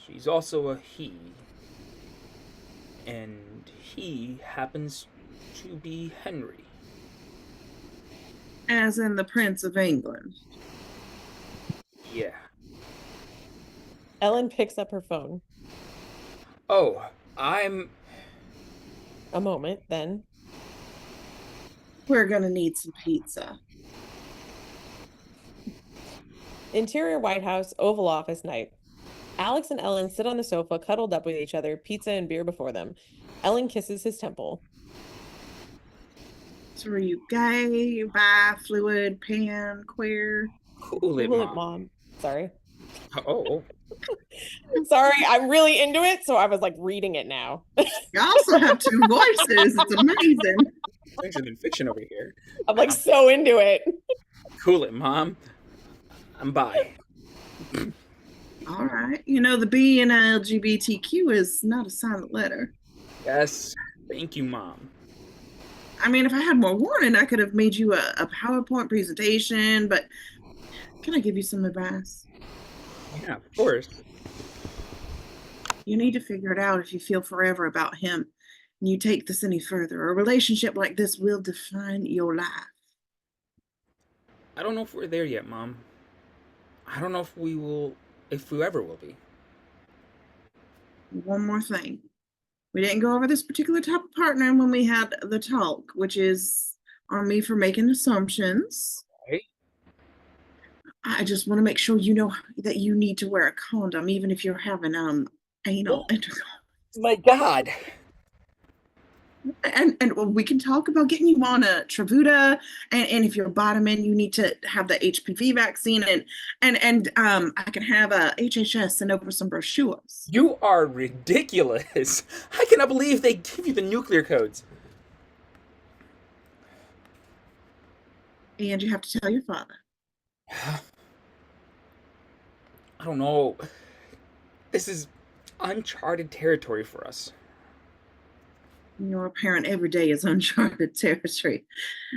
She's also a he. And he happens to be Henry. As in the Prince of England. Yeah. Ellen picks up her phone. Oh, I'm. A moment, then. We're gonna need some pizza. Interior White House, Oval Office night. Alex and Ellen sit on the sofa, cuddled up with each other, pizza and beer before them. Ellen kisses his temple. So are you gay, bi, fluid, pan, queer? Cool it, Cool it, Mom. Mom. Sorry. Oh, Sorry, I'm really into it, so I was like reading it now. You also have two voices. It's amazing. stranger than fiction over here. I'm like so into it. Cool it, Mom. I'm bi. All right. You know, the B in LGBTQ is not a silent letter. Yes. Thank you, Mom. I mean, if I had more warning, I could have made you a PowerPoint presentation, but can I give you some advice? Yeah, of course. You need to figure it out if you feel forever about him and you take this any further. A relationship like this will define your life. I don't know if we're there yet, Mom. I don't know if we ever will be. One more thing. We didn't go over this particular type of partner when we had the talk, which is on me for making assumptions. Right? I just want to make sure you know that you need to wear a condom, even if you're having anal intercourse. My God. And we can talk about getting you on a Travuta, and if you're bottoming, you need to have the HPV vaccine, and I can have a HHS send over some brochures. You are ridiculous. I cannot believe they give you the nuclear codes. And you have to tell your father. I don't know. This is uncharted territory for us. You're a parent every day is uncharted territory.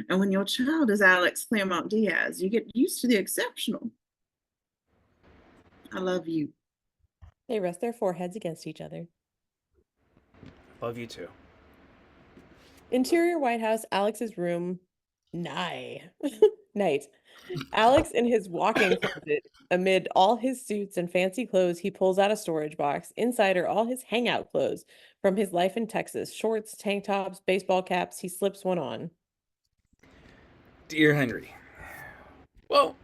And when your child is Alex Claremont-Diaz, you get used to the exceptional. I love you. They rest their foreheads against each other. Love you too. Interior White House, Alex's room. Night. Alex in his walk-in closet, amid all his suits and fancy clothes, he pulls out a storage box. Inside are all his hangout clothes from his life in Texas. Shorts, tank tops, baseball caps. He slips one on. Dear Henry. Well,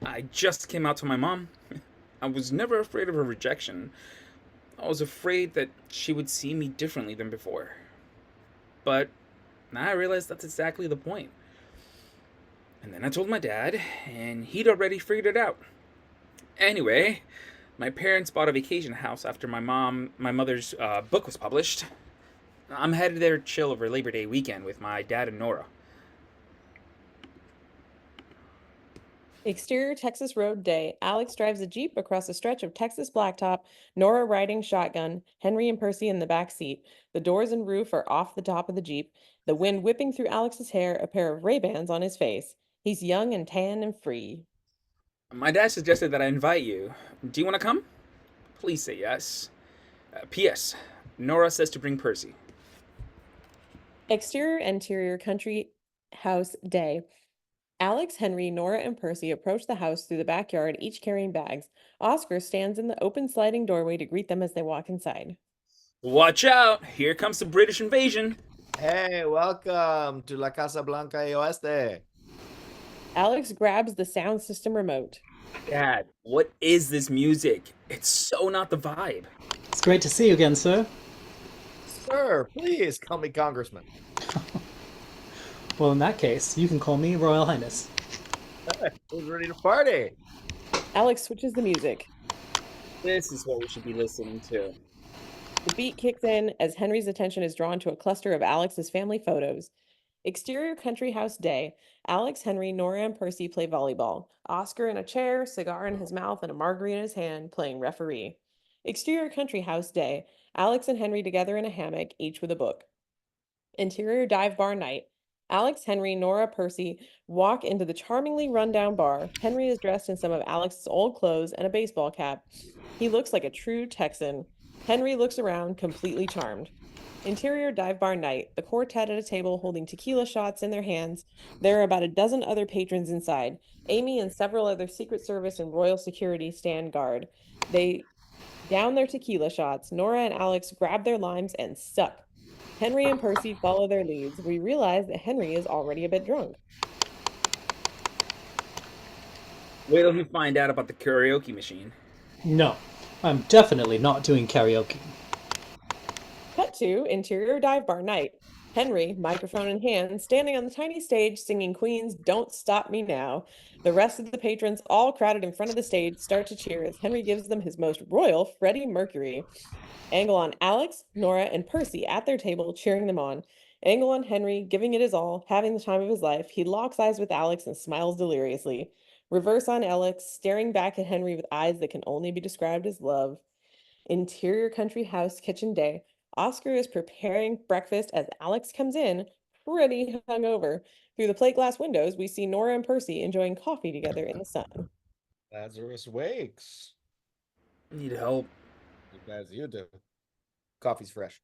I just came out to my mom. I was never afraid of her rejection. I was afraid that she would see me differently than before. But now I realize that's exactly the point. And then I told my dad, and he'd already figured it out. Anyway, my parents bought a vacation house after my mother's book was published. I'm headed there to chill over Labor Day weekend with my dad and Nora. Exterior Texas road day. Alex drives a Jeep across a stretch of Texas blacktop, Nora riding shotgun, Henry and Percy in the back seat. The doors and roof are off the top of the Jeep, the wind whipping through Alex's hair, a pair of Ray-Bans on his face. He's young and tan and free. My dad suggested that I invite you. Do you want to come? Please say yes. P.S. Nora says to bring Percy. Exterior interior country house day. Alex, Henry, Nora, and Percy approach the house through the backyard, each carrying bags. Oscar stands in the open sliding doorway to greet them as they walk inside. Watch out! Here comes the British invasion. Hey, welcome to La Casa Blanca y Oeste. Alex grabs the sound system remote. Dad, what is this music? It's so not the vibe. It's great to see you again, sir. Sir, please call me Congressman. Well, in that case, you can call me Royal Highness. Who's ready to party? Alex switches the music. This is what we should be listening to. The beat kicks in as Henry's attention is drawn to a cluster of Alex's family photos. Exterior country house day. Alex, Henry, Nora, and Percy play volleyball. Oscar in a chair, cigar in his mouth, and a margarita in his hand, playing referee. Exterior country house day. Alex and Henry together in a hammock, each with a book. Interior dive bar night. Alex, Henry, Nora, Percy walk into the charmingly rundown bar. Henry is dressed in some of Alex's old clothes and a baseball cap. He looks like a true Texan. Henry looks around, completely charmed. Interior dive bar night. The quartet at a table holding tequila shots in their hands. There are about a dozen other patrons inside. Amy and several other Secret Service and Royal Security stand guard. They Down their tequila shots, Nora and Alex grab their limes and suck. Henry and Percy follow their leads. We realize that Henry is already a bit drunk. Wait till you find out about the karaoke machine. No, I'm definitely not doing karaoke. Cut to interior dive bar night. Henry, microphone in hand, standing on the tiny stage singing Queen's Don't Stop Me Now. The rest of the patrons, all crowded in front of the stage, start to cheer as Henry gives them his most royal Freddie Mercury. Angle on Alex, Nora, and Percy at their table, cheering them on. Angle on Henry, giving it his all, having the time of his life. He locks eyes with Alex and smiles deliriously. Reverse on Alex, staring back at Henry with eyes that can only be described as love. Interior country house kitchen day. Oscar is preparing breakfast as Alex comes in, pretty hungover. Through the plate glass windows, we see Nora and Percy enjoying coffee together in the sun. Lazarus wakes. Need help. As bad as you do. Coffee's fresh.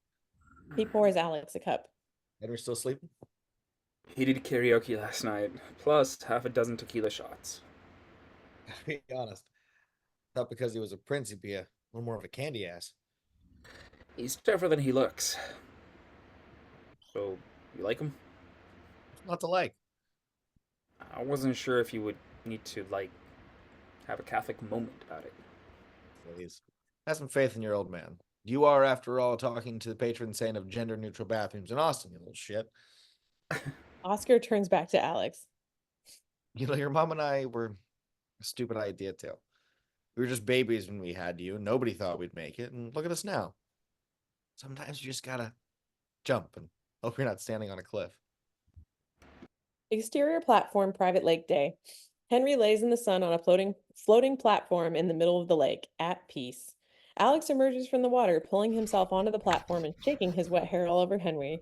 He pours Alex a cup. Henry's still sleeping? He did karaoke last night, plus half a dozen tequila shots. Gotta be honest. Not because he was a prince, he'd be a little more of a candy ass. He's tougher than he looks. So, you like him? Not to like. I wasn't sure if you would need to, have a Catholic moment about it. Please. Have some faith in your old man. You are, after all, talking to the patron saint of gender-neutral bathrooms in Austin, you little shit. Oscar turns back to Alex. You know, your mom and I were a stupid idea, too. We were just babies when we had you. Nobody thought we'd make it, and look at us now. Sometimes you just gotta jump and hope you're not standing on a cliff. Exterior platform, private lake day. Henry lays in the sun on a floating platform in the middle of the lake, at peace. Alex emerges from the water, pulling himself onto the platform and shaking his wet hair all over Henry.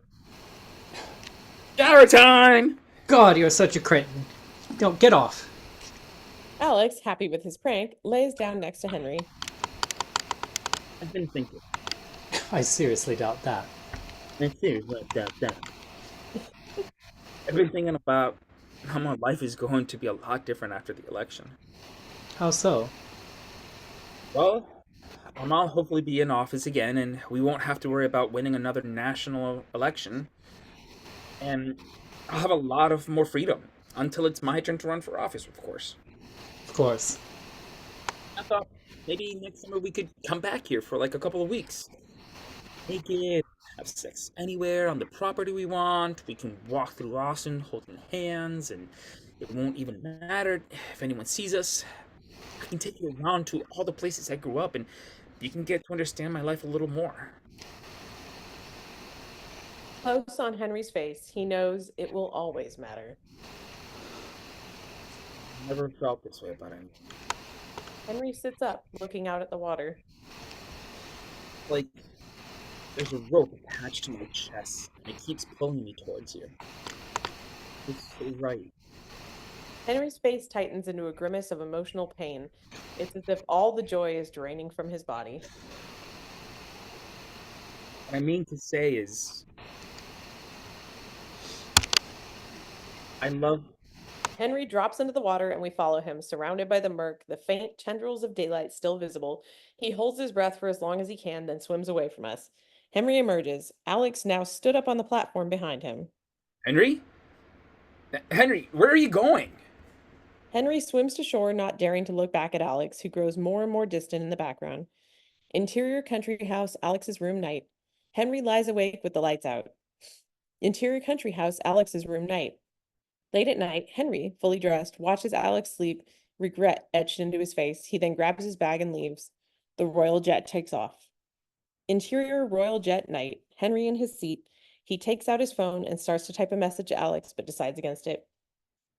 Shower time! God, you're such a cretin. Don't get off. Alex, happy with his prank, lays down next to Henry. I've been thinking. I seriously doubt that. I've been thinking about how my life is going to be a lot different after the election. How so? Well, I'll hopefully be in office again, and we won't have to worry about winning another national election. And I'll have a lot of more freedom until it's my turn to run for office, of course. Of course. I thought maybe next summer we could come back here for a couple of weeks. Naked, have sex anywhere on the property we want. We can walk through Austin holding hands, and it won't even matter if anyone sees us. I can take you around to all the places I grew up, and you can get to understand my life a little more. Close on Henry's face, he knows it will always matter. I never felt this way about anyone. Henry sits up, looking out at the water. There's a rope attached to my chest, and it keeps pulling me towards you. It's so right. Henry's face tightens into a grimace of emotional pain. It's as if all the joy is draining from his body. What I mean to say is, I love... Henry drops into the water and we follow him, surrounded by the murk, the faint tendrils of daylight still visible. He holds his breath for as long as he can, then swims away from us. Henry emerges. Alex now stood up on the platform behind him. Henry? Henry, where are you going? Henry swims to shore, not daring to look back at Alex, who grows more and more distant in the background. Interior country house, Alex's room night. Henry lies awake with the lights out. Interior country house, Alex's room night. Late at night, Henry, fully dressed, watches Alex sleep, regret etched into his face. He then grabs his bag and leaves. The royal jet takes off. Interior royal jet night. Henry in his seat. He takes out his phone and starts to type a message to Alex, but decides against it.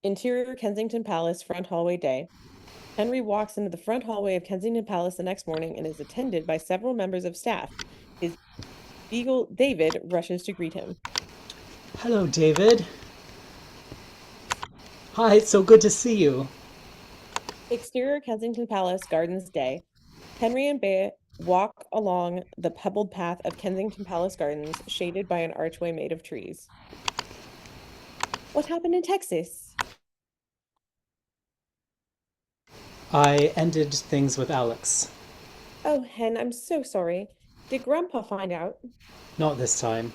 Interior Kensington Palace, front hallway day. Henry walks into the front hallway of Kensington Palace the next morning and is attended by several members of staff. His beagle, David, rushes to greet him. Hello, David. Hi, it's so good to see you. Exterior Kensington Palace, Gardens Day. Henry and Bea walk along the pebbled path of Kensington Palace Gardens, shaded by an archway made of trees. What happened in Texas? I ended things with Alex. Oh, Hen, I'm so sorry. Did Grandpa find out? Not this time,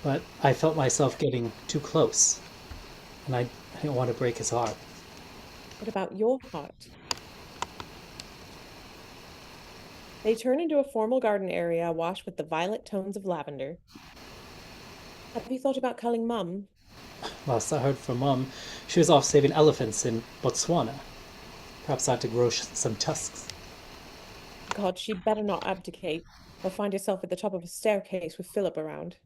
but I felt myself getting too close, and I didn't want to break his heart. What about your heart? They turn into a formal garden area washed with the violet tones of lavender. Have you thought about calling Mum? Last I heard from Mum, she was off saving elephants in Botswana. Perhaps I have to grow some tusks. God, she'd better not abdicate, or find herself at the top of a staircase with Philip around.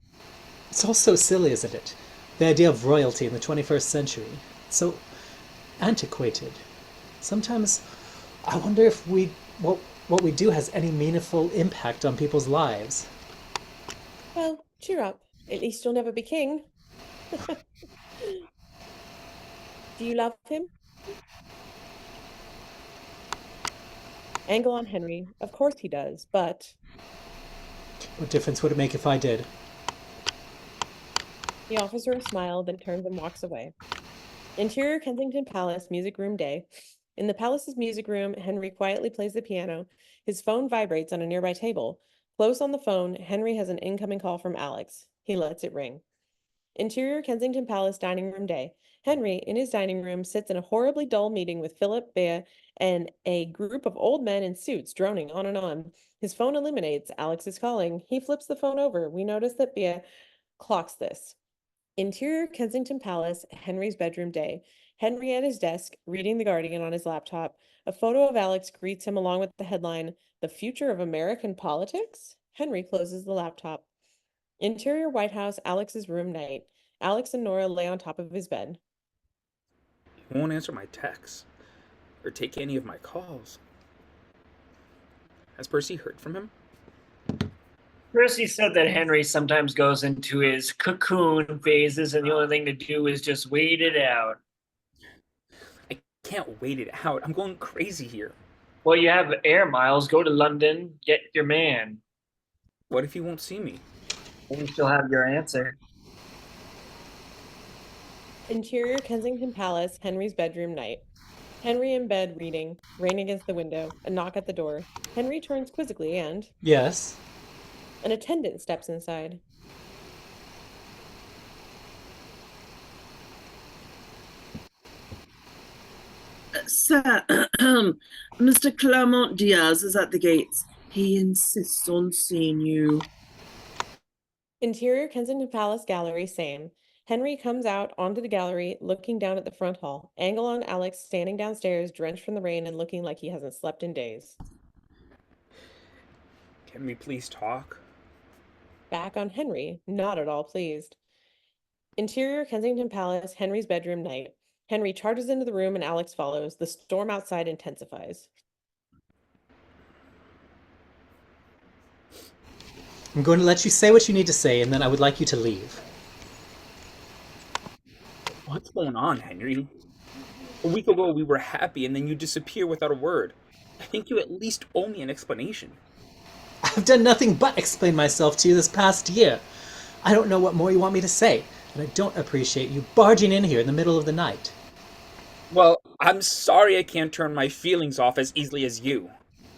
It's all so silly, isn't it? The idea of royalty in the 21st century. It's so antiquated. Sometimes I wonder if what we do has any meaningful impact on people's lives. Well, cheer up. At least you'll never be king. Do you love him? Angle on Henry. Of course he does, but What difference would it make if I did? he offers her a smile, then turns and walks away. Interior Kensington Palace, music room day. In the palace's music room, Henry quietly plays the piano. His phone vibrates on a nearby table. Close on the phone, Henry has an incoming call from Alex. He lets it ring. Interior Kensington Palace dining room day. Henry, in his dining room, sits in a horribly dull meeting with Philip, Bea, and a group of old men in suits droning on and on. His phone illuminates. Alex is calling. He flips the phone over. We notice that Bea clocks this. Interior Kensington Palace, Henry's bedroom day. Henry at his desk, reading The Guardian on his laptop. A photo of Alex greets him along with the headline, "The Future of American Politics?" Henry closes the laptop. Interior White House, Alex's room night. Alex and Nora lay on top of his bed. He won't answer my texts or take any of my calls. Has Percy heard from him? Percy said that Henry sometimes goes into his cocoon phases, and the only thing to do is just wait it out. I can't wait it out. I'm going crazy here. Well, you have air miles. Go to London, get your man. What if he won't see me? Then you still have your answer. Interior Kensington Palace, Henry's bedroom night. Henry in bed reading, rain against the window, a knock at the door. Henry turns quizzically and Yes? an attendant steps inside. Sir, Mr. Claremont-Diaz is at the gates. He insists on seeing you. Interior Kensington Palace gallery, same. Henry comes out onto the gallery, looking down at the front hall. Angle on Alex standing downstairs, drenched from the rain and looking like he hasn't slept in days. Can we please talk? Back on Henry, not at all pleased. Interior Kensington Palace, Henry's bedroom night. Henry charges into the room and Alex follows. The storm outside intensifies. I'm going to let you say what you need to say, and then I would like you to leave. What's going on, Henry? A week ago we were happy and then you disappear without a word. I think you at least owe me an explanation. I've done nothing but explain myself to you this past year. I don't know what more you want me to say, and I don't appreciate you barging in here in the middle of the night. Well, I'm sorry I can't turn my feelings off as easily as you.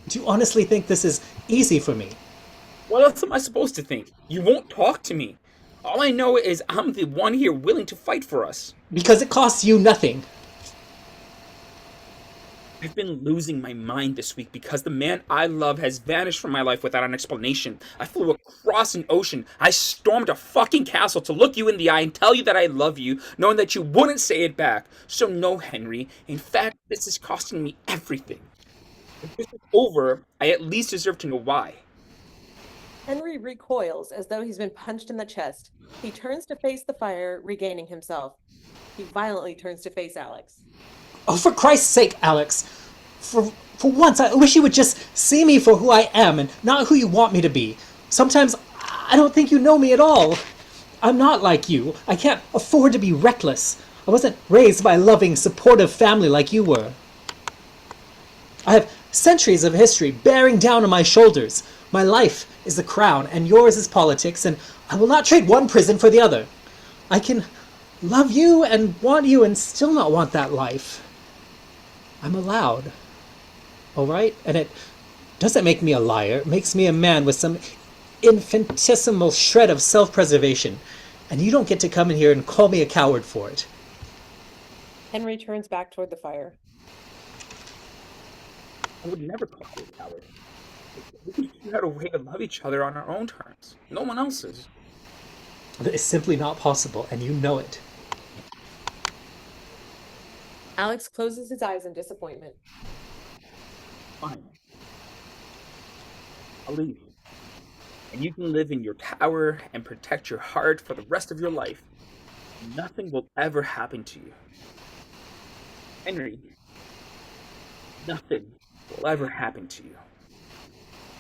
Do you honestly think this is easy for me? What else am I supposed to think? You won't talk to me. All I know is I'm the one here willing to fight for us. Because it costs you nothing. I've been losing my mind this week because the man I love has vanished from my life without an explanation. I flew across an ocean. I stormed a fucking castle to look you in the eye and tell you that I love you, knowing that you wouldn't say it back. So no, Henry. In fact, this is costing me everything. If this is over, I at least deserve to know why. Henry recoils as though he's been punched in the chest. He turns to face the fire, regaining himself. He violently turns to face Alex. Oh, for Christ's sake, Alex. For once, I wish you would just see me for who I am and not who you want me to be. Sometimes I don't think you know me at all. I'm not like you. I can't afford to be reckless. I wasn't raised by a loving, supportive family like you were. I have centuries of history bearing down on my shoulders. My life is the crown, and yours is politics, and I will not trade one prison for the other. I can love you and want you and still not want that life. I'm allowed. All right? And it doesn't make me a liar. It makes me a man with some infinitesimal shred of self-preservation. And you don't get to come in here and call me a coward for it. Henry turns back toward the fire. I would never call you a coward. We can figure out a way to love each other on our own terms. No one else's. That is simply not possible, and you know it. Alex closes his eyes in disappointment. Fine. I'll leave you. And you can live in your tower and protect your heart for the rest of your life. Nothing will ever happen to you. Henry, nothing will ever happen to you.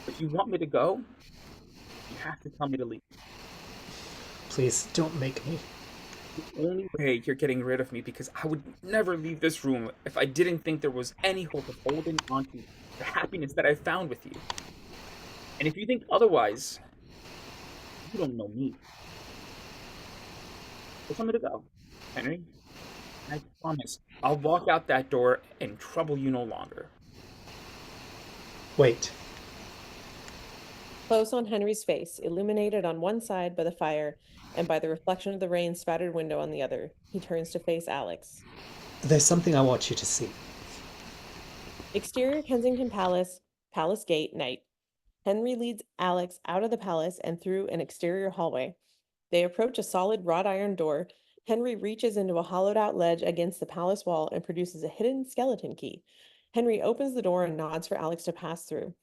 If you want me to go, you have to tell me to leave. Please, don't make me. The only way you're getting rid of me, because I would never leave this room if I didn't think there was any hope of holding on to the happiness that I found with you. And if you think otherwise, you don't know me. So tell me to go, Henry. I promise I'll walk out that door and trouble you no longer. Wait. Close on Henry's face, illuminated on one side by the fire and by the reflection of the rain-spattered window on the other. He turns to face Alex. There's something I want you to see. Exterior Kensington Palace, Palace Gate, night. Henry leads Alex out of the palace and through an exterior hallway. They approach a solid wrought iron door. Henry reaches into a hollowed-out ledge against the palace wall and produces a hidden skeleton key. Henry opens the door and nods for Alex to pass through.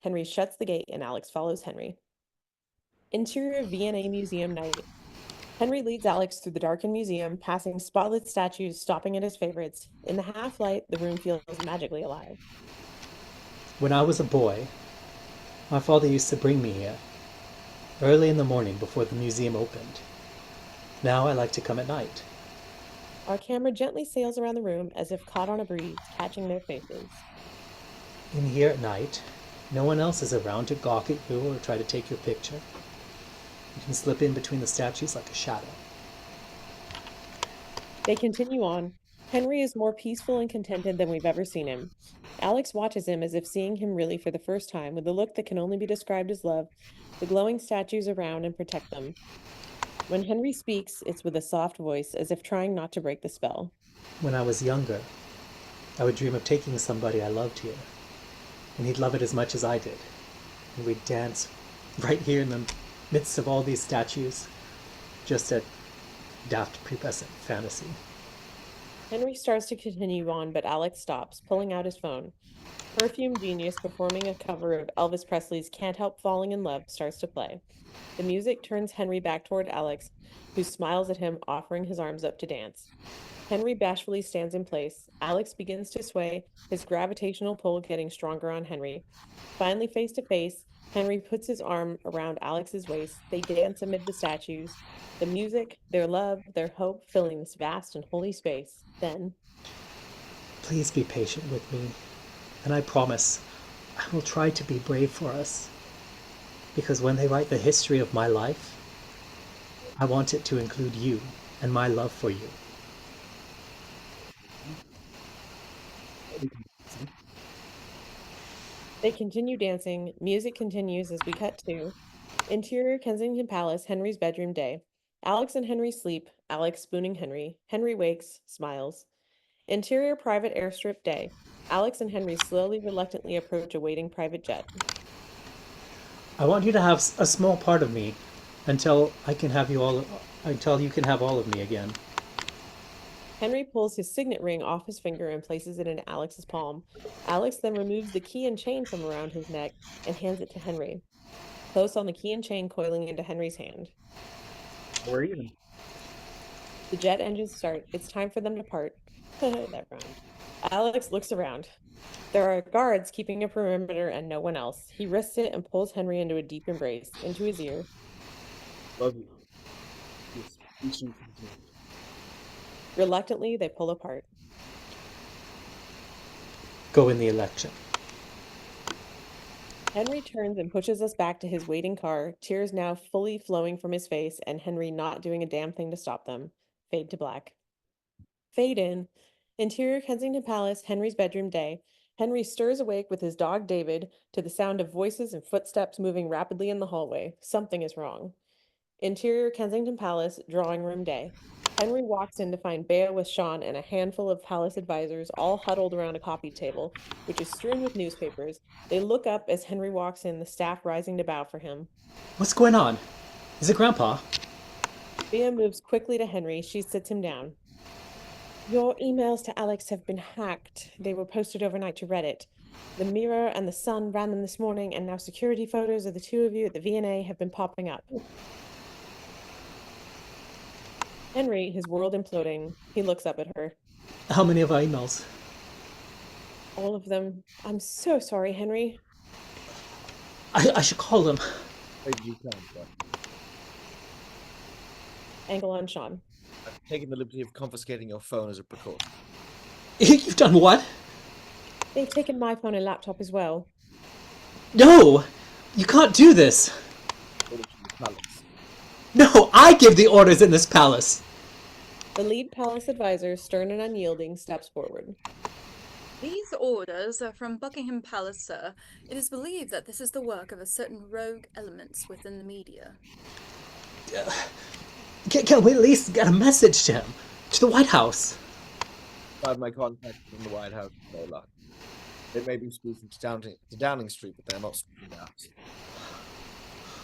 Henry shuts the gate and Alex follows Henry. Interior V&A Museum night. Henry leads Alex through the darkened museum, passing spotlit statues, stopping at his favorites. In the half-light, the room feels magically alive. When I was a boy, my father used to bring me here, early in the morning before the museum opened. Now I like to come at night. Our camera gently sails around the room as if caught on a breeze, catching their faces. In here at night, no one else is around to gawk at you or try to take your picture. You can slip in between the statues like a shadow. They continue on. Henry is more peaceful and contented than we've ever seen him. Alex watches him as if seeing him really for the first time, with a look that can only be described as love, the glowing statues around and protect them. When Henry speaks, it's with a soft voice, as if trying not to break the spell. When I was younger, I would dream of taking somebody I loved here, and he'd love it as much as I did. And we'd dance right here in the midst of all these statues, just a daft prepubescent fantasy. Henry starts to continue on, but Alex stops, pulling out his phone. Perfume Genius performing a cover of Elvis Presley's Can't Help Falling in Love starts to play. The music turns Henry back toward Alex, who smiles at him, offering his arms up to dance. Henry bashfully stands in place. Alex begins to sway, his gravitational pull getting stronger on Henry. Finally, face to face, Henry puts his arm around Alex's waist. They dance amid the statues, the music, their love, their hope filling this vast and holy space. Then, Please be patient with me, and I promise I will try to be brave for us. Because when they write the history of my life, I want it to include you and my love for you. they continue dancing. Music continues as we cut to interior Kensington Palace, Henry's bedroom day. Alex and Henry sleep, Alex spooning Henry. Henry wakes, smiles. Interior private airstrip day. Alex and Henry slowly, reluctantly approach a waiting private jet. I want you to have a small part of me until I can have you all, until you can have all of me again. Henry pulls his signet ring off his finger and places it in Alex's palm. Alex then removes the key and chain from around his neck and hands it to Henry. Close on the key and chain coiling into Henry's hand. We're even. The jet engines start. It's time for them to part. That rhymed. Alex looks around. There are guards keeping a perimeter and no one else. He risks it and pulls Henry into a deep embrace, into his ear. Love you. Yes, patient continues. Reluctantly, they pull apart. Go in the election. Henry turns and pushes us back to his waiting car, tears now fully flowing from his face, and Henry not doing a damn thing to stop them. Fade to black. Fade in. Interior Kensington Palace, Henry's bedroom day. Henry stirs awake with his dog David to the sound of voices and footsteps moving rapidly in the hallway. Something is wrong. Interior Kensington Palace, drawing room day. Henry walks in to find Bea with Sean and a handful of palace advisors all huddled around a coffee table, which is strewn with newspapers. They look up as Henry walks in, the staff rising to bow for him. What's going on? Is it Grandpa? Bea moves quickly to Henry. She sits him down. Your emails to Alex have been hacked. They were posted overnight to Reddit. The Mirror and the Sun ran them this morning, and now security photos of the two of you at the V&A have been popping up. Henry, his world imploding, he looks up at her. How many of our emails? All of them. I'm so sorry, Henry. I should call them. You can, sir. Angle on Sean. I've taken the liberty of confiscating your phone as a precaution. You've done what? They've taken my phone and laptop as well. No! You can't do this! Orders from the palace. No, I give the orders in this palace! The lead palace advisor, stern and unyielding, steps forward. These orders are from Buckingham Palace, sir. It is believed that this is the work of a certain rogue elements within the media. Can we at least get a message to him? To the White House? I have my contacts in the White House, no luck. They may be speaking to Downing Street, but they're not speaking to us.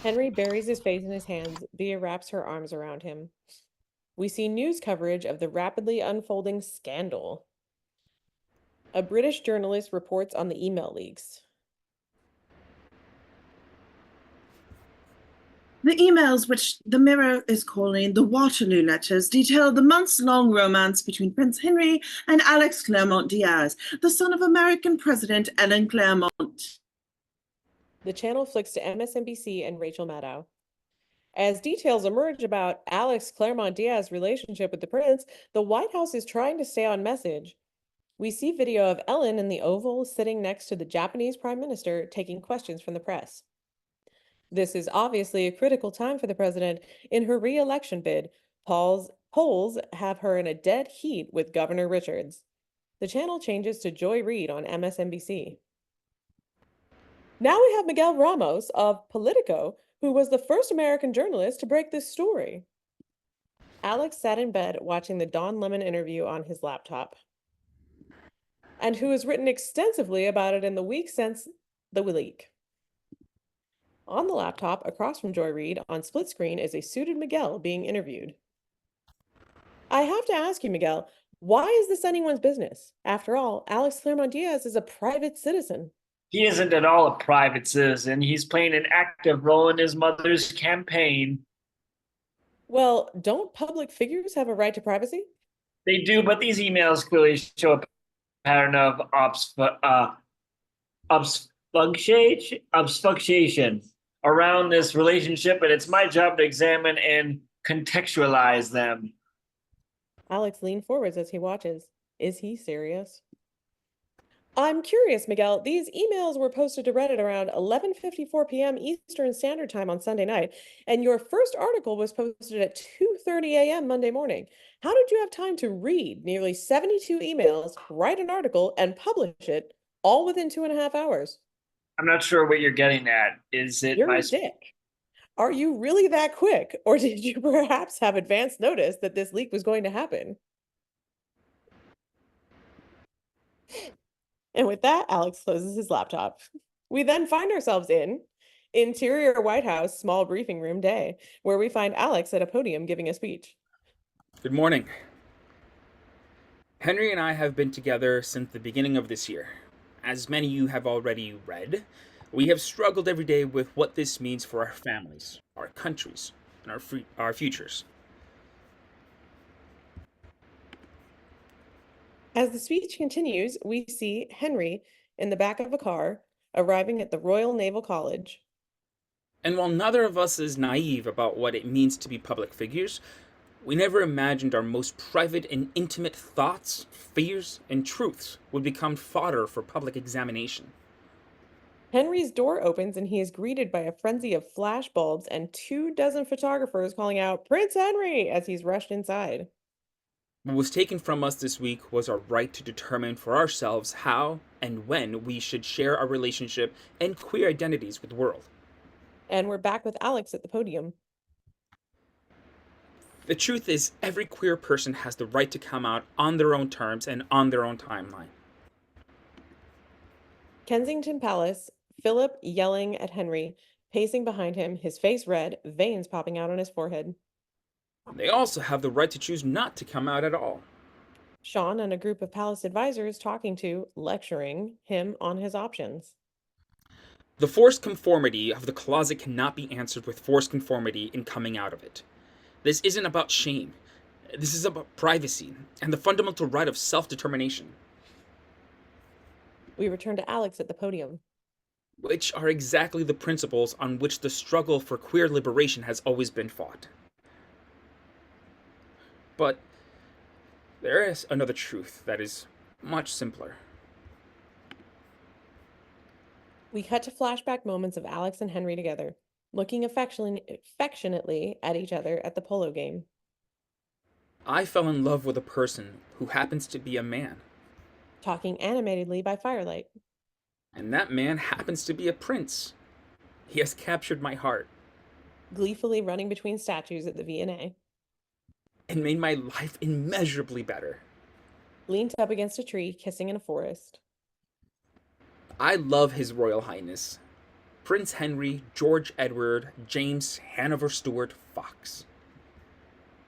Henry buries his face in his hands. Bea wraps her arms around him. We see news coverage of the rapidly unfolding scandal. A British journalist reports on the email leaks. The emails, which the Mirror is calling the Waterloo Letters, detail the months-long romance between Prince Henry and Alex Claremont-Diaz, the son of American President Ellen Claremont. The channel flicks to MSNBC and Rachel Maddow. As details emerge about Alex Claremont-Diaz's relationship with the prince, the White House is trying to stay on message. We see video of Ellen in the Oval sitting next to the Japanese Prime Minister taking questions from the press. This is obviously a critical time for the president in her re-election bid. Polls have her in a dead heat with Governor Richards. The channel changes to Joy Reid on MSNBC. Now we have Miguel Ramos of Politico, who was the first American journalist to break this story. Alex sat in bed watching the Don Lemon interview on his laptop, and who has written extensively about it in the week since the leak. On the laptop, across from Joy Reid, on split screen, is a suited Miguel being interviewed. I have to ask you, Miguel, why is this anyone's business? After all, Alex Claremont-Diaz is a private citizen. He isn't at all a private citizen. He's playing an active role in his mother's campaign. Well, don't public figures have a right to privacy? They do, but these emails clearly show a pattern of obfuscation around this relationship, and it's my job to examine and contextualize them. Alex leans forwards as he watches. Is he serious? I'm curious, Miguel. These emails were posted to Reddit around 11:54 p.m. Eastern Standard Time on Sunday night, and your first article was posted at 2:30 a.m. Monday morning. How did you have time to read nearly 72 emails, write an article, and publish it all within 2.5 hours? I'm not sure what you're getting at. Is it You're my a dick. Are you really that quick, or did you perhaps have advance notice that this leak was going to happen? And with that, Alex closes his laptop. We then find ourselves in Interior White House small briefing room day, where we find Alex at a podium giving a speech. Good morning. Henry and I have been together since the beginning of this year. As many of you have already read, we have struggled every day with what this means for our families, our countries, and our futures. As the speech continues, we see Henry in the back of a car arriving at the Royal Naval College. And while neither of us is naive about what it means to be public figures, we never imagined our most private and intimate thoughts, fears, and truths would become fodder for public examination. Henry's door opens and he is greeted by a frenzy of flashbulbs and 24 photographers calling out, "Prince Henry!" as he's rushed inside. What was taken from us this week was our right to determine for ourselves how and when we should share our relationship and queer identities with the world. And we're back with Alex at the podium. The truth is, every queer person has the right to come out on their own terms and on their own timeline. Kensington Palace, Philip yelling at Henry, pacing behind him, his face red, veins popping out on his forehead. They also have the right to choose not to come out at all. Sean and a group of palace advisors talking to, lecturing him on his options. The forced conformity of the closet cannot be answered with forced conformity in coming out of it. This isn't about shame. This is about privacy and the fundamental right of self-determination, We return to Alex at the podium. which are exactly the principles on which the struggle for queer liberation has always been fought. But there is another truth that is much simpler. We cut to flashback moments of Alex and Henry together, looking affectionately at each other at the polo game. I fell in love with a person who happens to be a man, Talking animatedly by firelight. and that man happens to be a prince. He has captured my heart Gleefully running between statues at the V&A. and made my life immeasurably better. Leaned up against a tree, kissing in a forest. I love His Royal Highness, Prince Henry George Edward James Hanover Stuart Fox.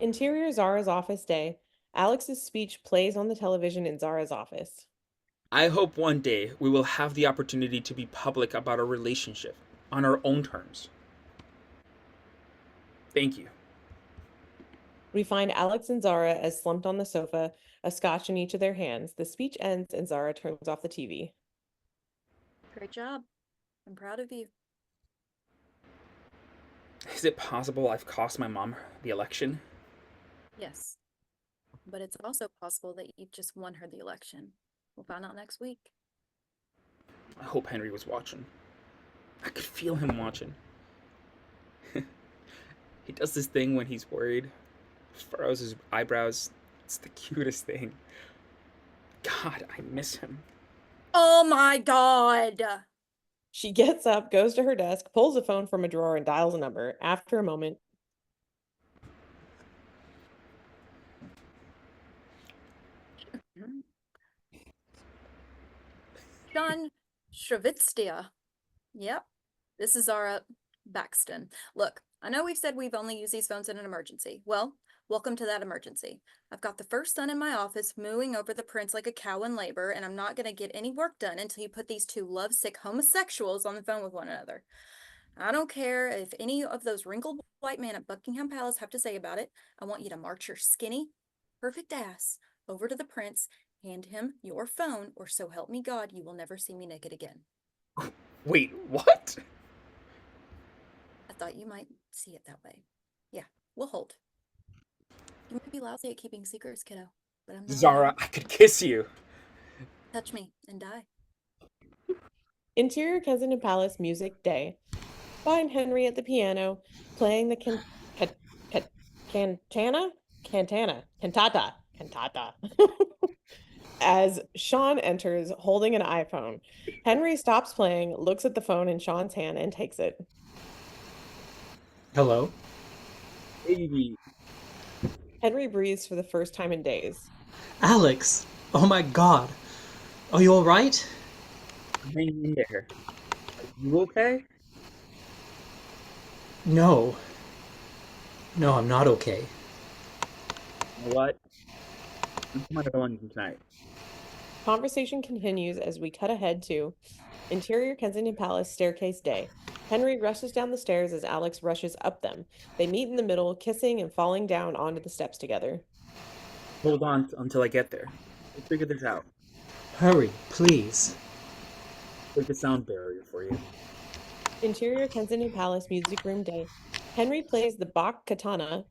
Interior Zahra's office day. Alex's speech plays on the television in Zahra's office. I hope one day we will have the opportunity to be public about our relationship on our own terms. Thank you. We find Alex and Zahra as slumped on the sofa, a scotch in each of their hands. The speech ends and Zahra turns off the TV. Great job. I'm proud of you. Is it possible I've cost my mom the election? Yes. But it's also possible that you just won her the election. We'll find out next week. I hope Henry was watching. I could feel him watching. He does this thing when he's worried. Furrows his eyebrows. It's the cutest thing. God, I miss him. Oh my God. She gets up, goes to her desk, pulls a phone from a drawer, and dials a number. After a moment, John Shravitstia. Yep. This is Zahra Baxton. Look, I know we've said we've only used these phones in an emergency. Well, welcome to that emergency. I've got the first son in my office mooing over the prince like a cow in labor, and I'm not going to get any work done until you put these two lovesick homosexuals on the phone with one another. I don't care if any of those wrinkled white men at Buckingham Palace have to say about it. I want you to march your skinny, perfect ass over to the prince, hand him your phone, or so help me God, you will never see me naked again. Wait, what? I thought you might see it that way. Yeah, we'll hold. You might be lousy at keeping secrets, kiddo, but I'm not. Zahra, I could kiss you. Touch me and die. interior Kensington Palace music day. Find Henry at the piano, playing the cantata. As Sean enters holding an iPhone. Henry stops playing, looks at the phone in Sean's hand, and takes it. Hello? Baby. Henry breathes for the first time in days. Alex! Oh my god. Are you alright? Hang in there. Are you okay? No. No, I'm not okay. You know what? I'm not going tonight. Conversation continues as we cut ahead to interior Kensington Palace staircase day. Henry rushes down the stairs as Alex rushes up them. They meet in the middle, kissing and falling down onto the steps together. Hold on until I get there. We'll figure this out. Hurry, please. Break the sound barrier for you. Interior Kensington Palace music room day. Henry plays the Bach cantata,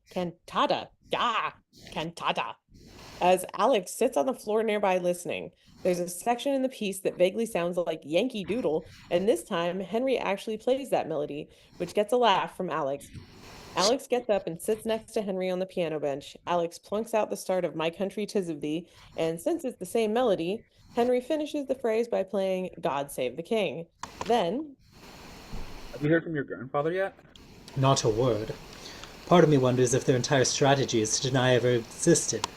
as Alex sits on the floor nearby listening. There's a section in the piece that vaguely sounds like Yankee Doodle, and this time Henry actually plays that melody, which gets a laugh from Alex. Alex gets up and sits next to Henry on the piano bench. Alex plunks out the start of My Country 'Tis of Thee, and since it's the same melody, Henry finishes the phrase by playing God Save the King. Then, Have you heard from your grandfather yet? Not a word. Part of me wonders if their entire strategy is to deny I ever existed.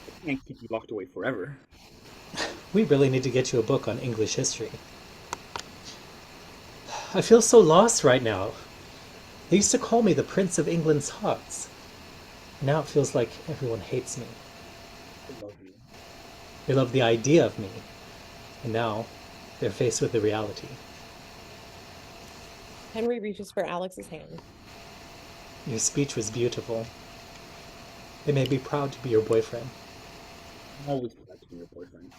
I can't keep you locked away forever. We really need to get you a book on English history. I feel so lost right now. They used to call me the Prince of England's Hearts. Now it feels like everyone hates me. I love you. They love the idea of me. And now they're faced with the reality. Henry reaches for Alex's hand. Your speech was beautiful. It made me proud to be your boyfriend. I'm always glad to be your boyfriend.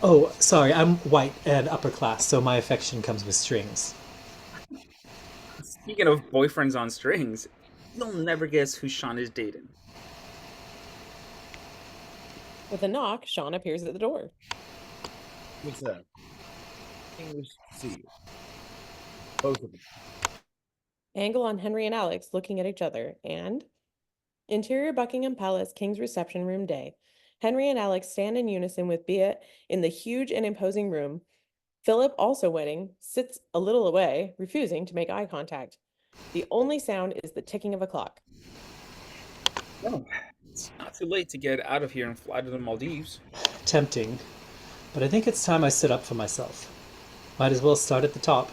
Oh, sorry, I'm white and upper class, so my affection comes with strings. Speaking of boyfriends on strings, you'll never guess who Sean is dating. With a knock, Sean appears at the door. What's that? English to see you. Both of them. Angle on Henry and Alex looking at each other, and interior Buckingham Palace, King's reception room day. Henry and Alex stand in unison with Bea in the huge and imposing room. Philip, also waiting, sits a little away, refusing to make eye contact. The only sound is the ticking of a clock. Well, it's not too late to get out of here and fly to the Maldives. Tempting. But I think it's time I stood up for myself. Might as well start at the top.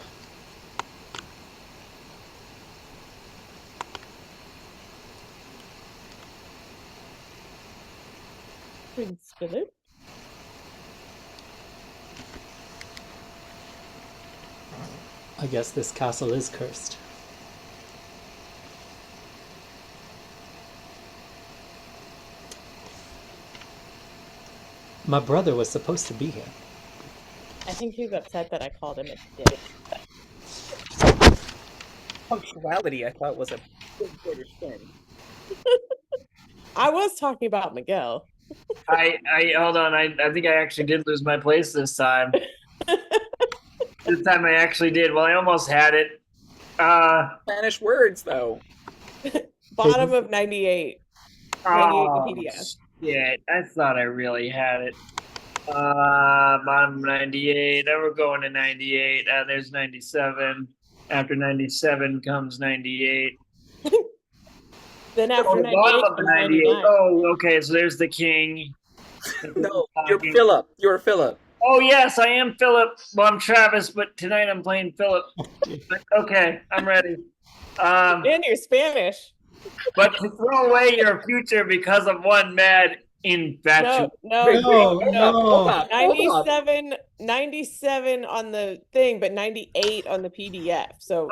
Prince Philip? I guess this castle is cursed. My brother was supposed to be here. I think he's upset that I called him a dick. Punctuality, I thought, was a big British thing. I was talking about Miguel. I hold on. I think I actually did lose my place this time. This time I actually did. Well, I almost had it. Spanish words, though. Bottom of 98. 98 Oh, PDF. shit. I thought I really had it. Bottom 98. Then we're going to 98. There's 97. After 97 comes 98. Then after Oh, the 98 bottom of the comes 98. 99. Oh, okay. So there's the king. No, you're Philip. You're Philip. Oh, yes, I am Philip. Well, I'm Travis, but tonight I'm playing Philip. Okay, I'm ready. And you're Spanish. But to throw away your future because of one mad infatuation. No. Hold on. 97 on the thing, but 98 on the PDF. So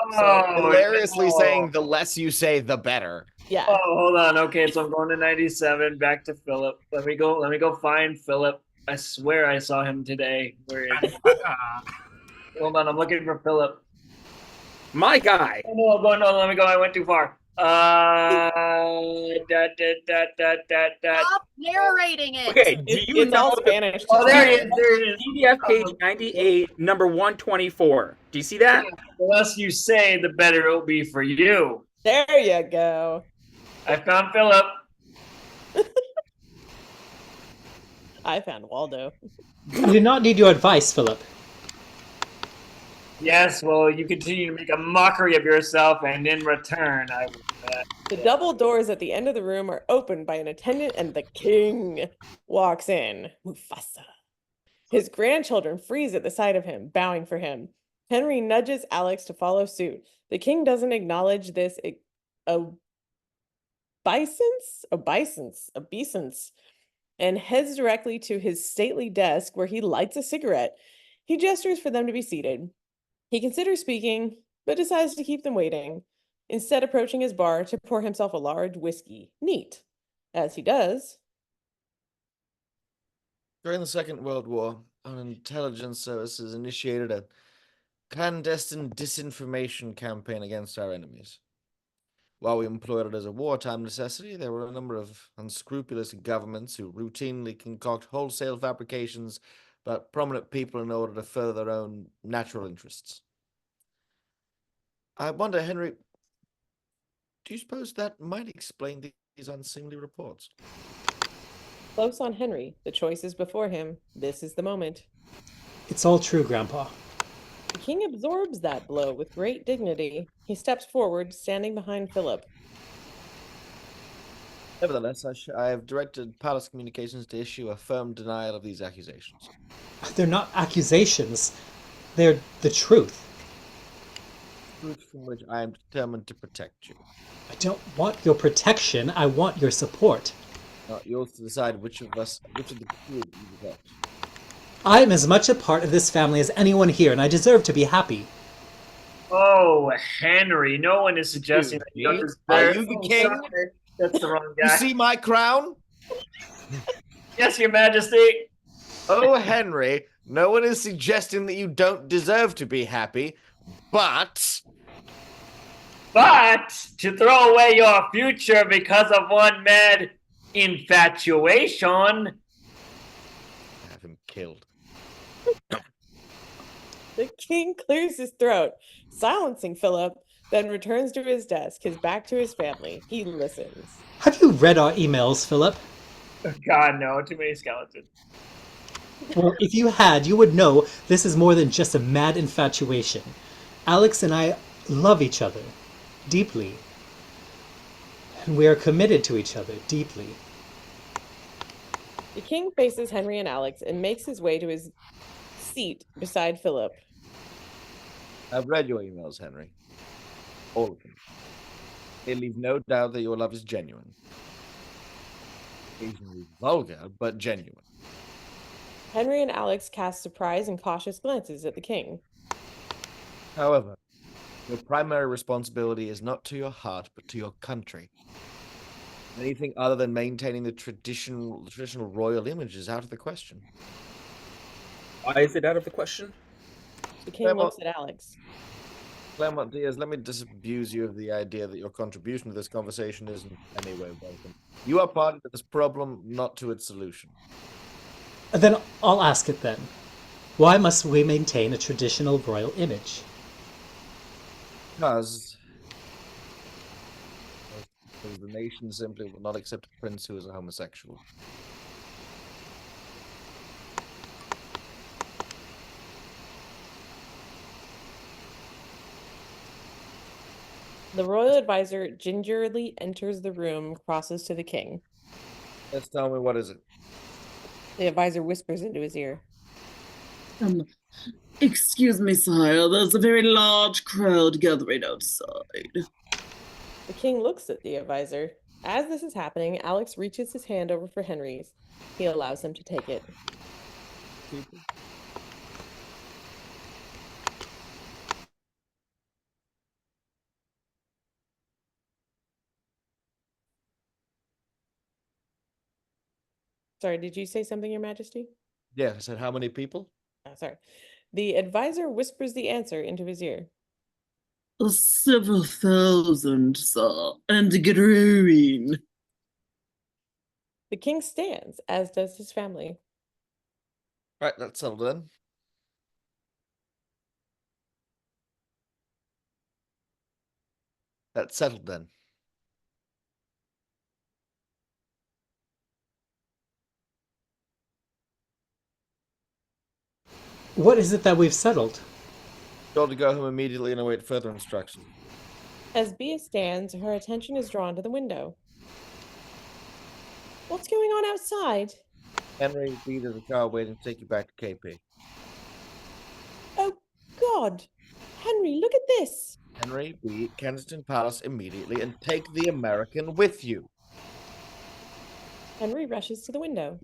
Hilariously no. saying the less you say, the better. yeah. Oh, hold on. Okay, so I'm going to 97. Back to Philip. Let me go find Philip. I swear I saw him today. Where is he? Hold on, I'm looking for Philip. My guy. Oh, no, let me go. I went too far. Stop narrating it. Okay, do you It's know all the Spanish. Oh, there he is. There he is. PDF page 98, number 124? Do you see that? The less you say, the better it'll be for you. There you go. I found Philip. I found Waldo. I do not need your advice, Philip. Yes, well, you continue to make a mockery of yourself, and in return, I will. The double doors at the end of the room are opened by an attendant, and the king walks in. Mufasa. His grandchildren freeze at the sight of him, bowing for him. Henry nudges Alex to follow suit. The king doesn't acknowledge this obeisance, and heads directly to his stately desk where he lights a cigarette. He gestures for them to be seated. He considers speaking, but decides to keep them waiting, instead approaching his bar to pour himself a large whiskey. Neat. As he does. During the Second World War, our intelligence services initiated a clandestine disinformation campaign against our enemies. While we employed it as a wartime necessity, there were a number of unscrupulous governments who routinely concoct wholesale fabrications about prominent people in order to further their own natural interests. I wonder, Henry, do you suppose that might explain these unseemly reports? Close on Henry. The choice is before him. This is the moment. It's all true, Grandpa. The king absorbs that blow with great dignity. He steps forward, standing behind Philip. Nevertheless, I have directed Palace Communications to issue a firm denial of these accusations. They're not accusations. They're the truth. Truth from which I am determined to protect you. I don't want your protection. I want your support. Not yours to decide which of the two you adopt. I am as much a part of this family as anyone here, and I deserve to be happy. Oh, Henry, no one is suggesting that you don't Me? deserve. Are you the Oh, king? sorry. That's the wrong You guy. see my crown? Yes, Your Majesty. Oh, Henry, no one is suggesting that you don't deserve to be happy, but to throw away your future because of one mad infatuation. have him killed. The king clears his throat, silencing Philip, then returns to his desk, his back to his family. He listens. Have you read our emails, Philip? Oh, God, no, too many skeletons. Well, if you had, you would know this is more than just a mad infatuation. Alex and I love each other deeply. And we are committed to each other deeply. The king faces Henry and Alex and makes his way to his seat beside Philip. I've read your emails, Henry. All of them. They leave no doubt that your love is genuine. Occasionally vulgar, but genuine. Henry and Alex cast surprised and cautious glances at the king. However, your primary responsibility is not to your heart, but to your country. Anything other than maintaining the traditional royal image is out of the question. Why is it out of the question? The king looks at Alex. Claremont-Diaz, let me disabuse you of the idea that your contribution to this conversation isn't in any way welcome. You are part of this problem, not to its solution. Then I'll ask it then. Why must we maintain a traditional royal image? Because the nation simply will not accept a prince who is a homosexual. The royal advisor gingerly enters the room, crosses to the king. Let's tell me, what is it? The advisor whispers into his ear. Excuse me, sire. There's a very large crowd gathering outside. The king looks at the advisor. As this is happening, Alex reaches his hand over for Henry's. He allows him to take it. Sorry, did you say something, Your Majesty? Yeah, I said, how many people? Oh, sorry. The advisor whispers the answer into his ear. Several thousand, sir, and growing. The king stands, as does his family. Right, that's settled then. That's settled then. What is it that we've settled? Told to go home immediately and await further instructions. As Bea stands, her attention is drawn to the window. What's going on outside? Henry, be to the car waiting to take you back to KP. Oh, God. Henry, look at this. Henry, be at Kensington Palace immediately and take the American with you. Henry rushes to the window.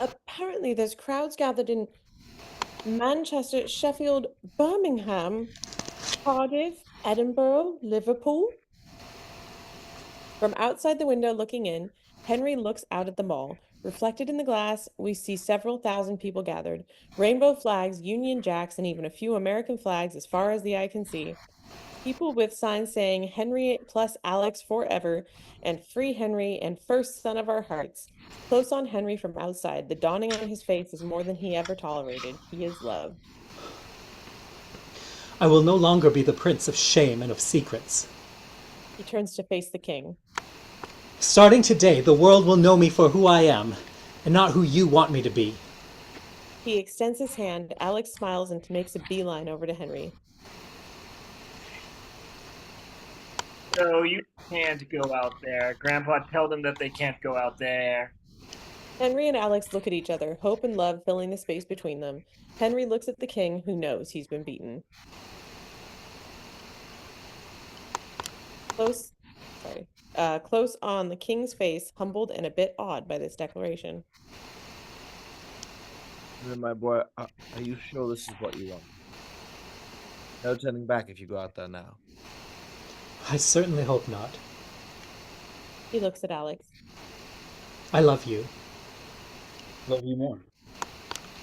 Apparently, there's crowds gathered in Manchester, Sheffield, Birmingham, Cardiff, Edinburgh, Liverpool. From outside the window looking in, Henry looks out at the mall. Reflected in the glass, we see several thousand people gathered. Rainbow flags, Union Jacks, and even a few American flags as far as the eye can see. People with signs saying Henry plus Alex forever and Free Henry and First Son of Our Hearts. Close on Henry from outside, the dawning on his face is more than he ever tolerated. He is loved. I will no longer be the prince of shame and of secrets. He turns to face the king. Starting today, the world will know me for who I am, and not who you want me to be. He extends his hand. Alex smiles and makes a beeline over to Henry. No, you can't go out there. Grandpa, tell them that they can't go out there. Henry and Alex look at each other, hope and love filling the space between them. Henry looks at the king, who knows he's been beaten. Close, close on the king's face, humbled and a bit awed by this declaration. Then, my boy, are you sure this is what you want? No turning back if you go out there now. I certainly hope not. He looks at Alex. I love you. Love you more.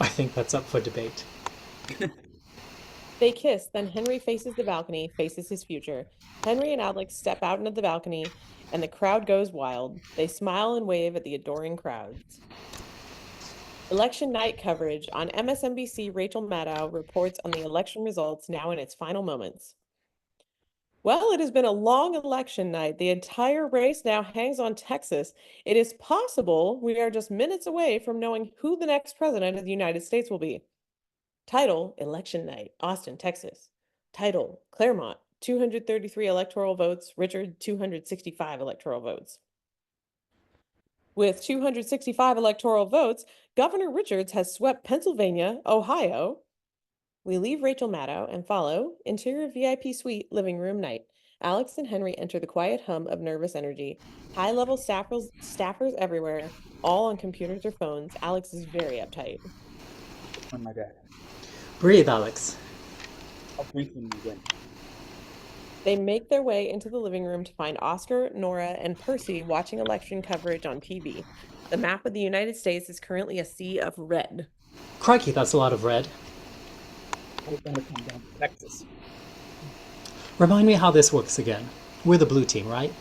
I think that's up for debate. They kiss, then Henry faces the balcony, faces his future. Henry and Alex step out into the balcony, and the crowd goes wild. They smile and wave at the adoring crowds. Election night coverage on MSNBC. Rachel Maddow reports on the election results now in its final moments. Well, it has been a long election night. The entire race now hangs on Texas. It is possible we are just minutes away from knowing who the next president of the United States will be. Title, Election Night, Austin, Texas. Title, Claremont, 233 electoral votes, Richard, 265 electoral votes. With 265 electoral votes, Governor Richards has swept Pennsylvania, Ohio. We leave Rachel Maddow and follow interior VIP suite living room night. Alex and Henry enter the quiet hum of nervous energy. High-level staffers everywhere, all on computers or phones. Alex is very uptight. On my dad. Breathe, Alex. I'll brief them again. They make their way into the living room to find Oscar, Nora, and Percy watching election coverage on TV. The map of the United States is currently a sea of red. Crikey, that's a lot of red. We're gonna come down to Texas. Remind me how this works again. We're the blue team, right?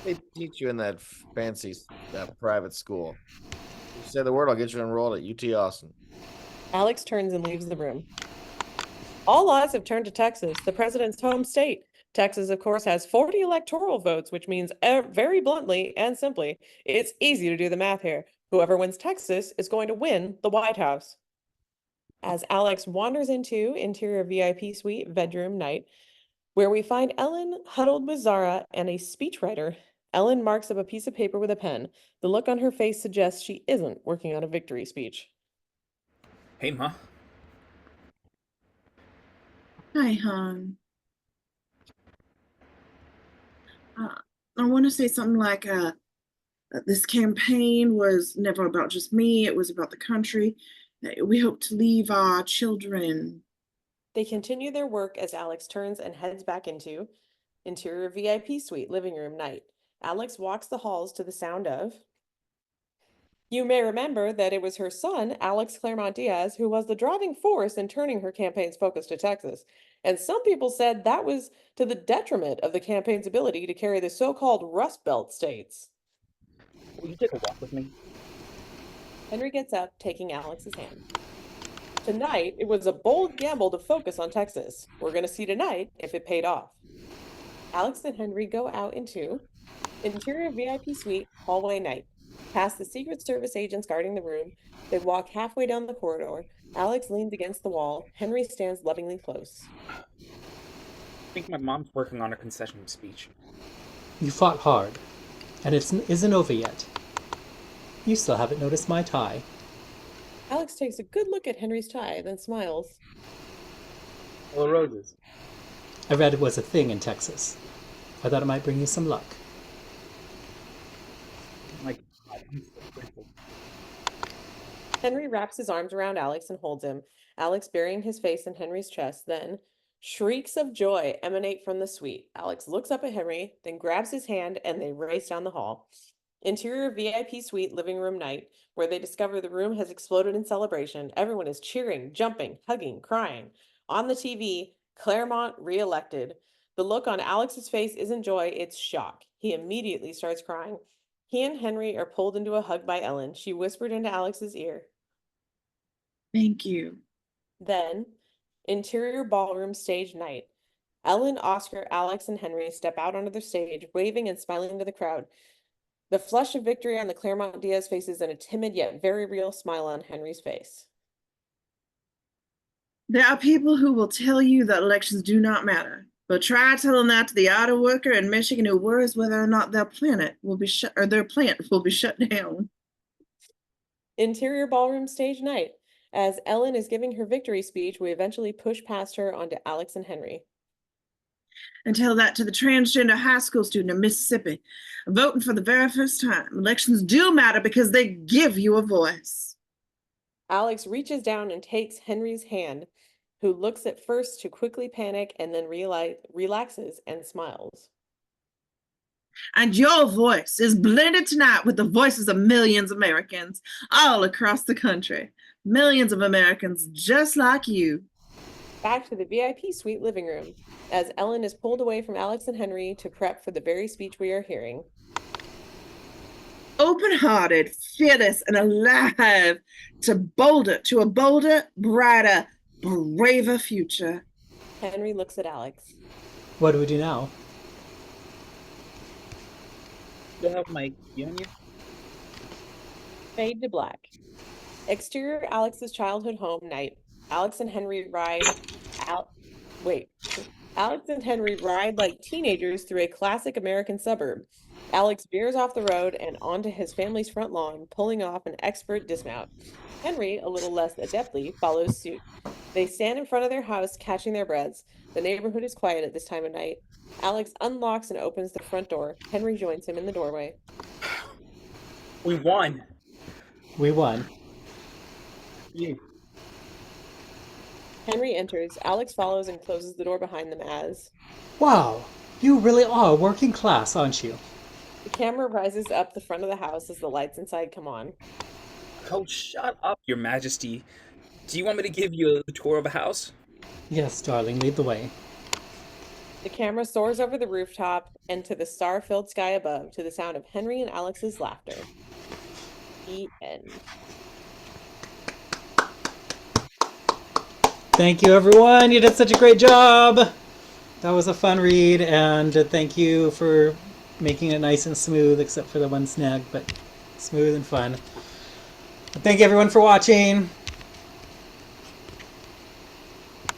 They teach you in that fancy, that private school. You say the word, I'll get you enrolled at UT Austin. Alex turns and leaves the room. All eyes have turned to Texas, the president's home state. Texas, of course, has 40 electoral votes, which means very bluntly and simply, it's easy to do the math here. Whoever wins Texas is going to win the White House. As Alex wanders into interior VIP suite bedroom night, where we find Ellen huddled with Zahra and a speechwriter. Ellen marks up a piece of paper with a pen. The look on her face suggests she isn't working on a victory speech. Hey, Ma. Hi, hon. I want to say something like, this campaign was never about just me, it was about the country. We hope to leave our children. They continue their work as Alex turns and heads back into interior VIP suite living room night. Alex walks the halls to the sound of. You may remember that it was her son, Alex Claremont-Diaz, who was the driving force in turning her campaign's focus to Texas. And some people said that was to the detriment of the campaign's ability to carry the so-called Rust Belt states. Will you take a walk with me? Henry gets up, taking Alex's hand. Tonight, it was a bold gamble to focus on Texas. We're going to see tonight if it paid off. Alex and Henry go out into interior VIP suite hallway night. Past the Secret Service agents guarding the room, they walk halfway down the corridor. Alex leans against the wall. Henry stands lovingly close. I think my mom's working on a concession speech. You fought hard, and it isn't over yet. You still haven't noticed my tie. Alex takes a good look at Henry's tie, then smiles. Hello, roses. I read it was a thing in Texas. I thought it might bring you some luck. My God, I'm so grateful. Henry wraps his arms around Alex and holds him, Alex burying his face in Henry's chest. Then shrieks of joy emanate from the suite. Alex looks up at Henry, then grabs his hand, and they race down the hall. Interior VIP suite living room night, where they discover the room has exploded in celebration. Everyone is cheering, jumping, hugging, crying. On the TV, Claremont re-elected. The look on Alex's face isn't joy, it's shock. He immediately starts crying. He and Henry are pulled into a hug by Ellen. She whispered into Alex's ear. Thank you. Then, interior ballroom stage night. Ellen, Oscar, Alex, and Henry step out onto the stage, waving and smiling to the crowd. The flush of victory on the Claremont-Diaz faces and a timid yet very real smile on Henry's face. There are people who will tell you that elections do not matter, but try telling that to the auto worker in Michigan who worries whether or not their planet will be shut or their plant will be shut down. Interior ballroom stage night. As Ellen is giving her victory speech, we eventually push past her onto Alex and Henry. And tell that to the transgender high school student in Mississippi, voting for the very first time. Elections do matter because they give you a voice. Alex reaches down and takes Henry's hand, who looks at first to quickly panic and then relaxes and smiles. And your voice is blended tonight with the voices of millions of Americans all across the country. Millions of Americans just like you. Back to the VIP suite living room, as Ellen is pulled away from Alex and Henry to prep for the very speech we are hearing. Open-hearted, fearless, and alive to a bolder, brighter, braver future. Henry looks at Alex. What do we do now? Still have my key on you? Fade to black. Exterior Alex's childhood home night. Alex and Henry ride like teenagers through a classic American suburb. Alex veers off the road and onto his family's front lawn, pulling off an expert dismount. Henry, a little less adeptly, follows suit. They stand in front of their house, catching their breaths. The neighborhood is quiet at this time of night. Alex unlocks and opens the front door. Henry joins him in the doorway. We won. We won. You. Henry enters. Alex follows and closes the door behind them as... Wow, you really are working class, aren't you? The camera rises up the front of the house as the lights inside come on. Oh, shut up, Your Majesty. Do you want me to give you a tour of the house? Yes, darling, lead the way. The camera soars over the rooftop and to the star-filled sky above to the sound of Henry and Alex's laughter. The end. Thank you, everyone. You did such a great job. That was a fun read, and thank you for making it nice and smooth, except for the one snag, but smooth and fun. Thank you, everyone, for watching.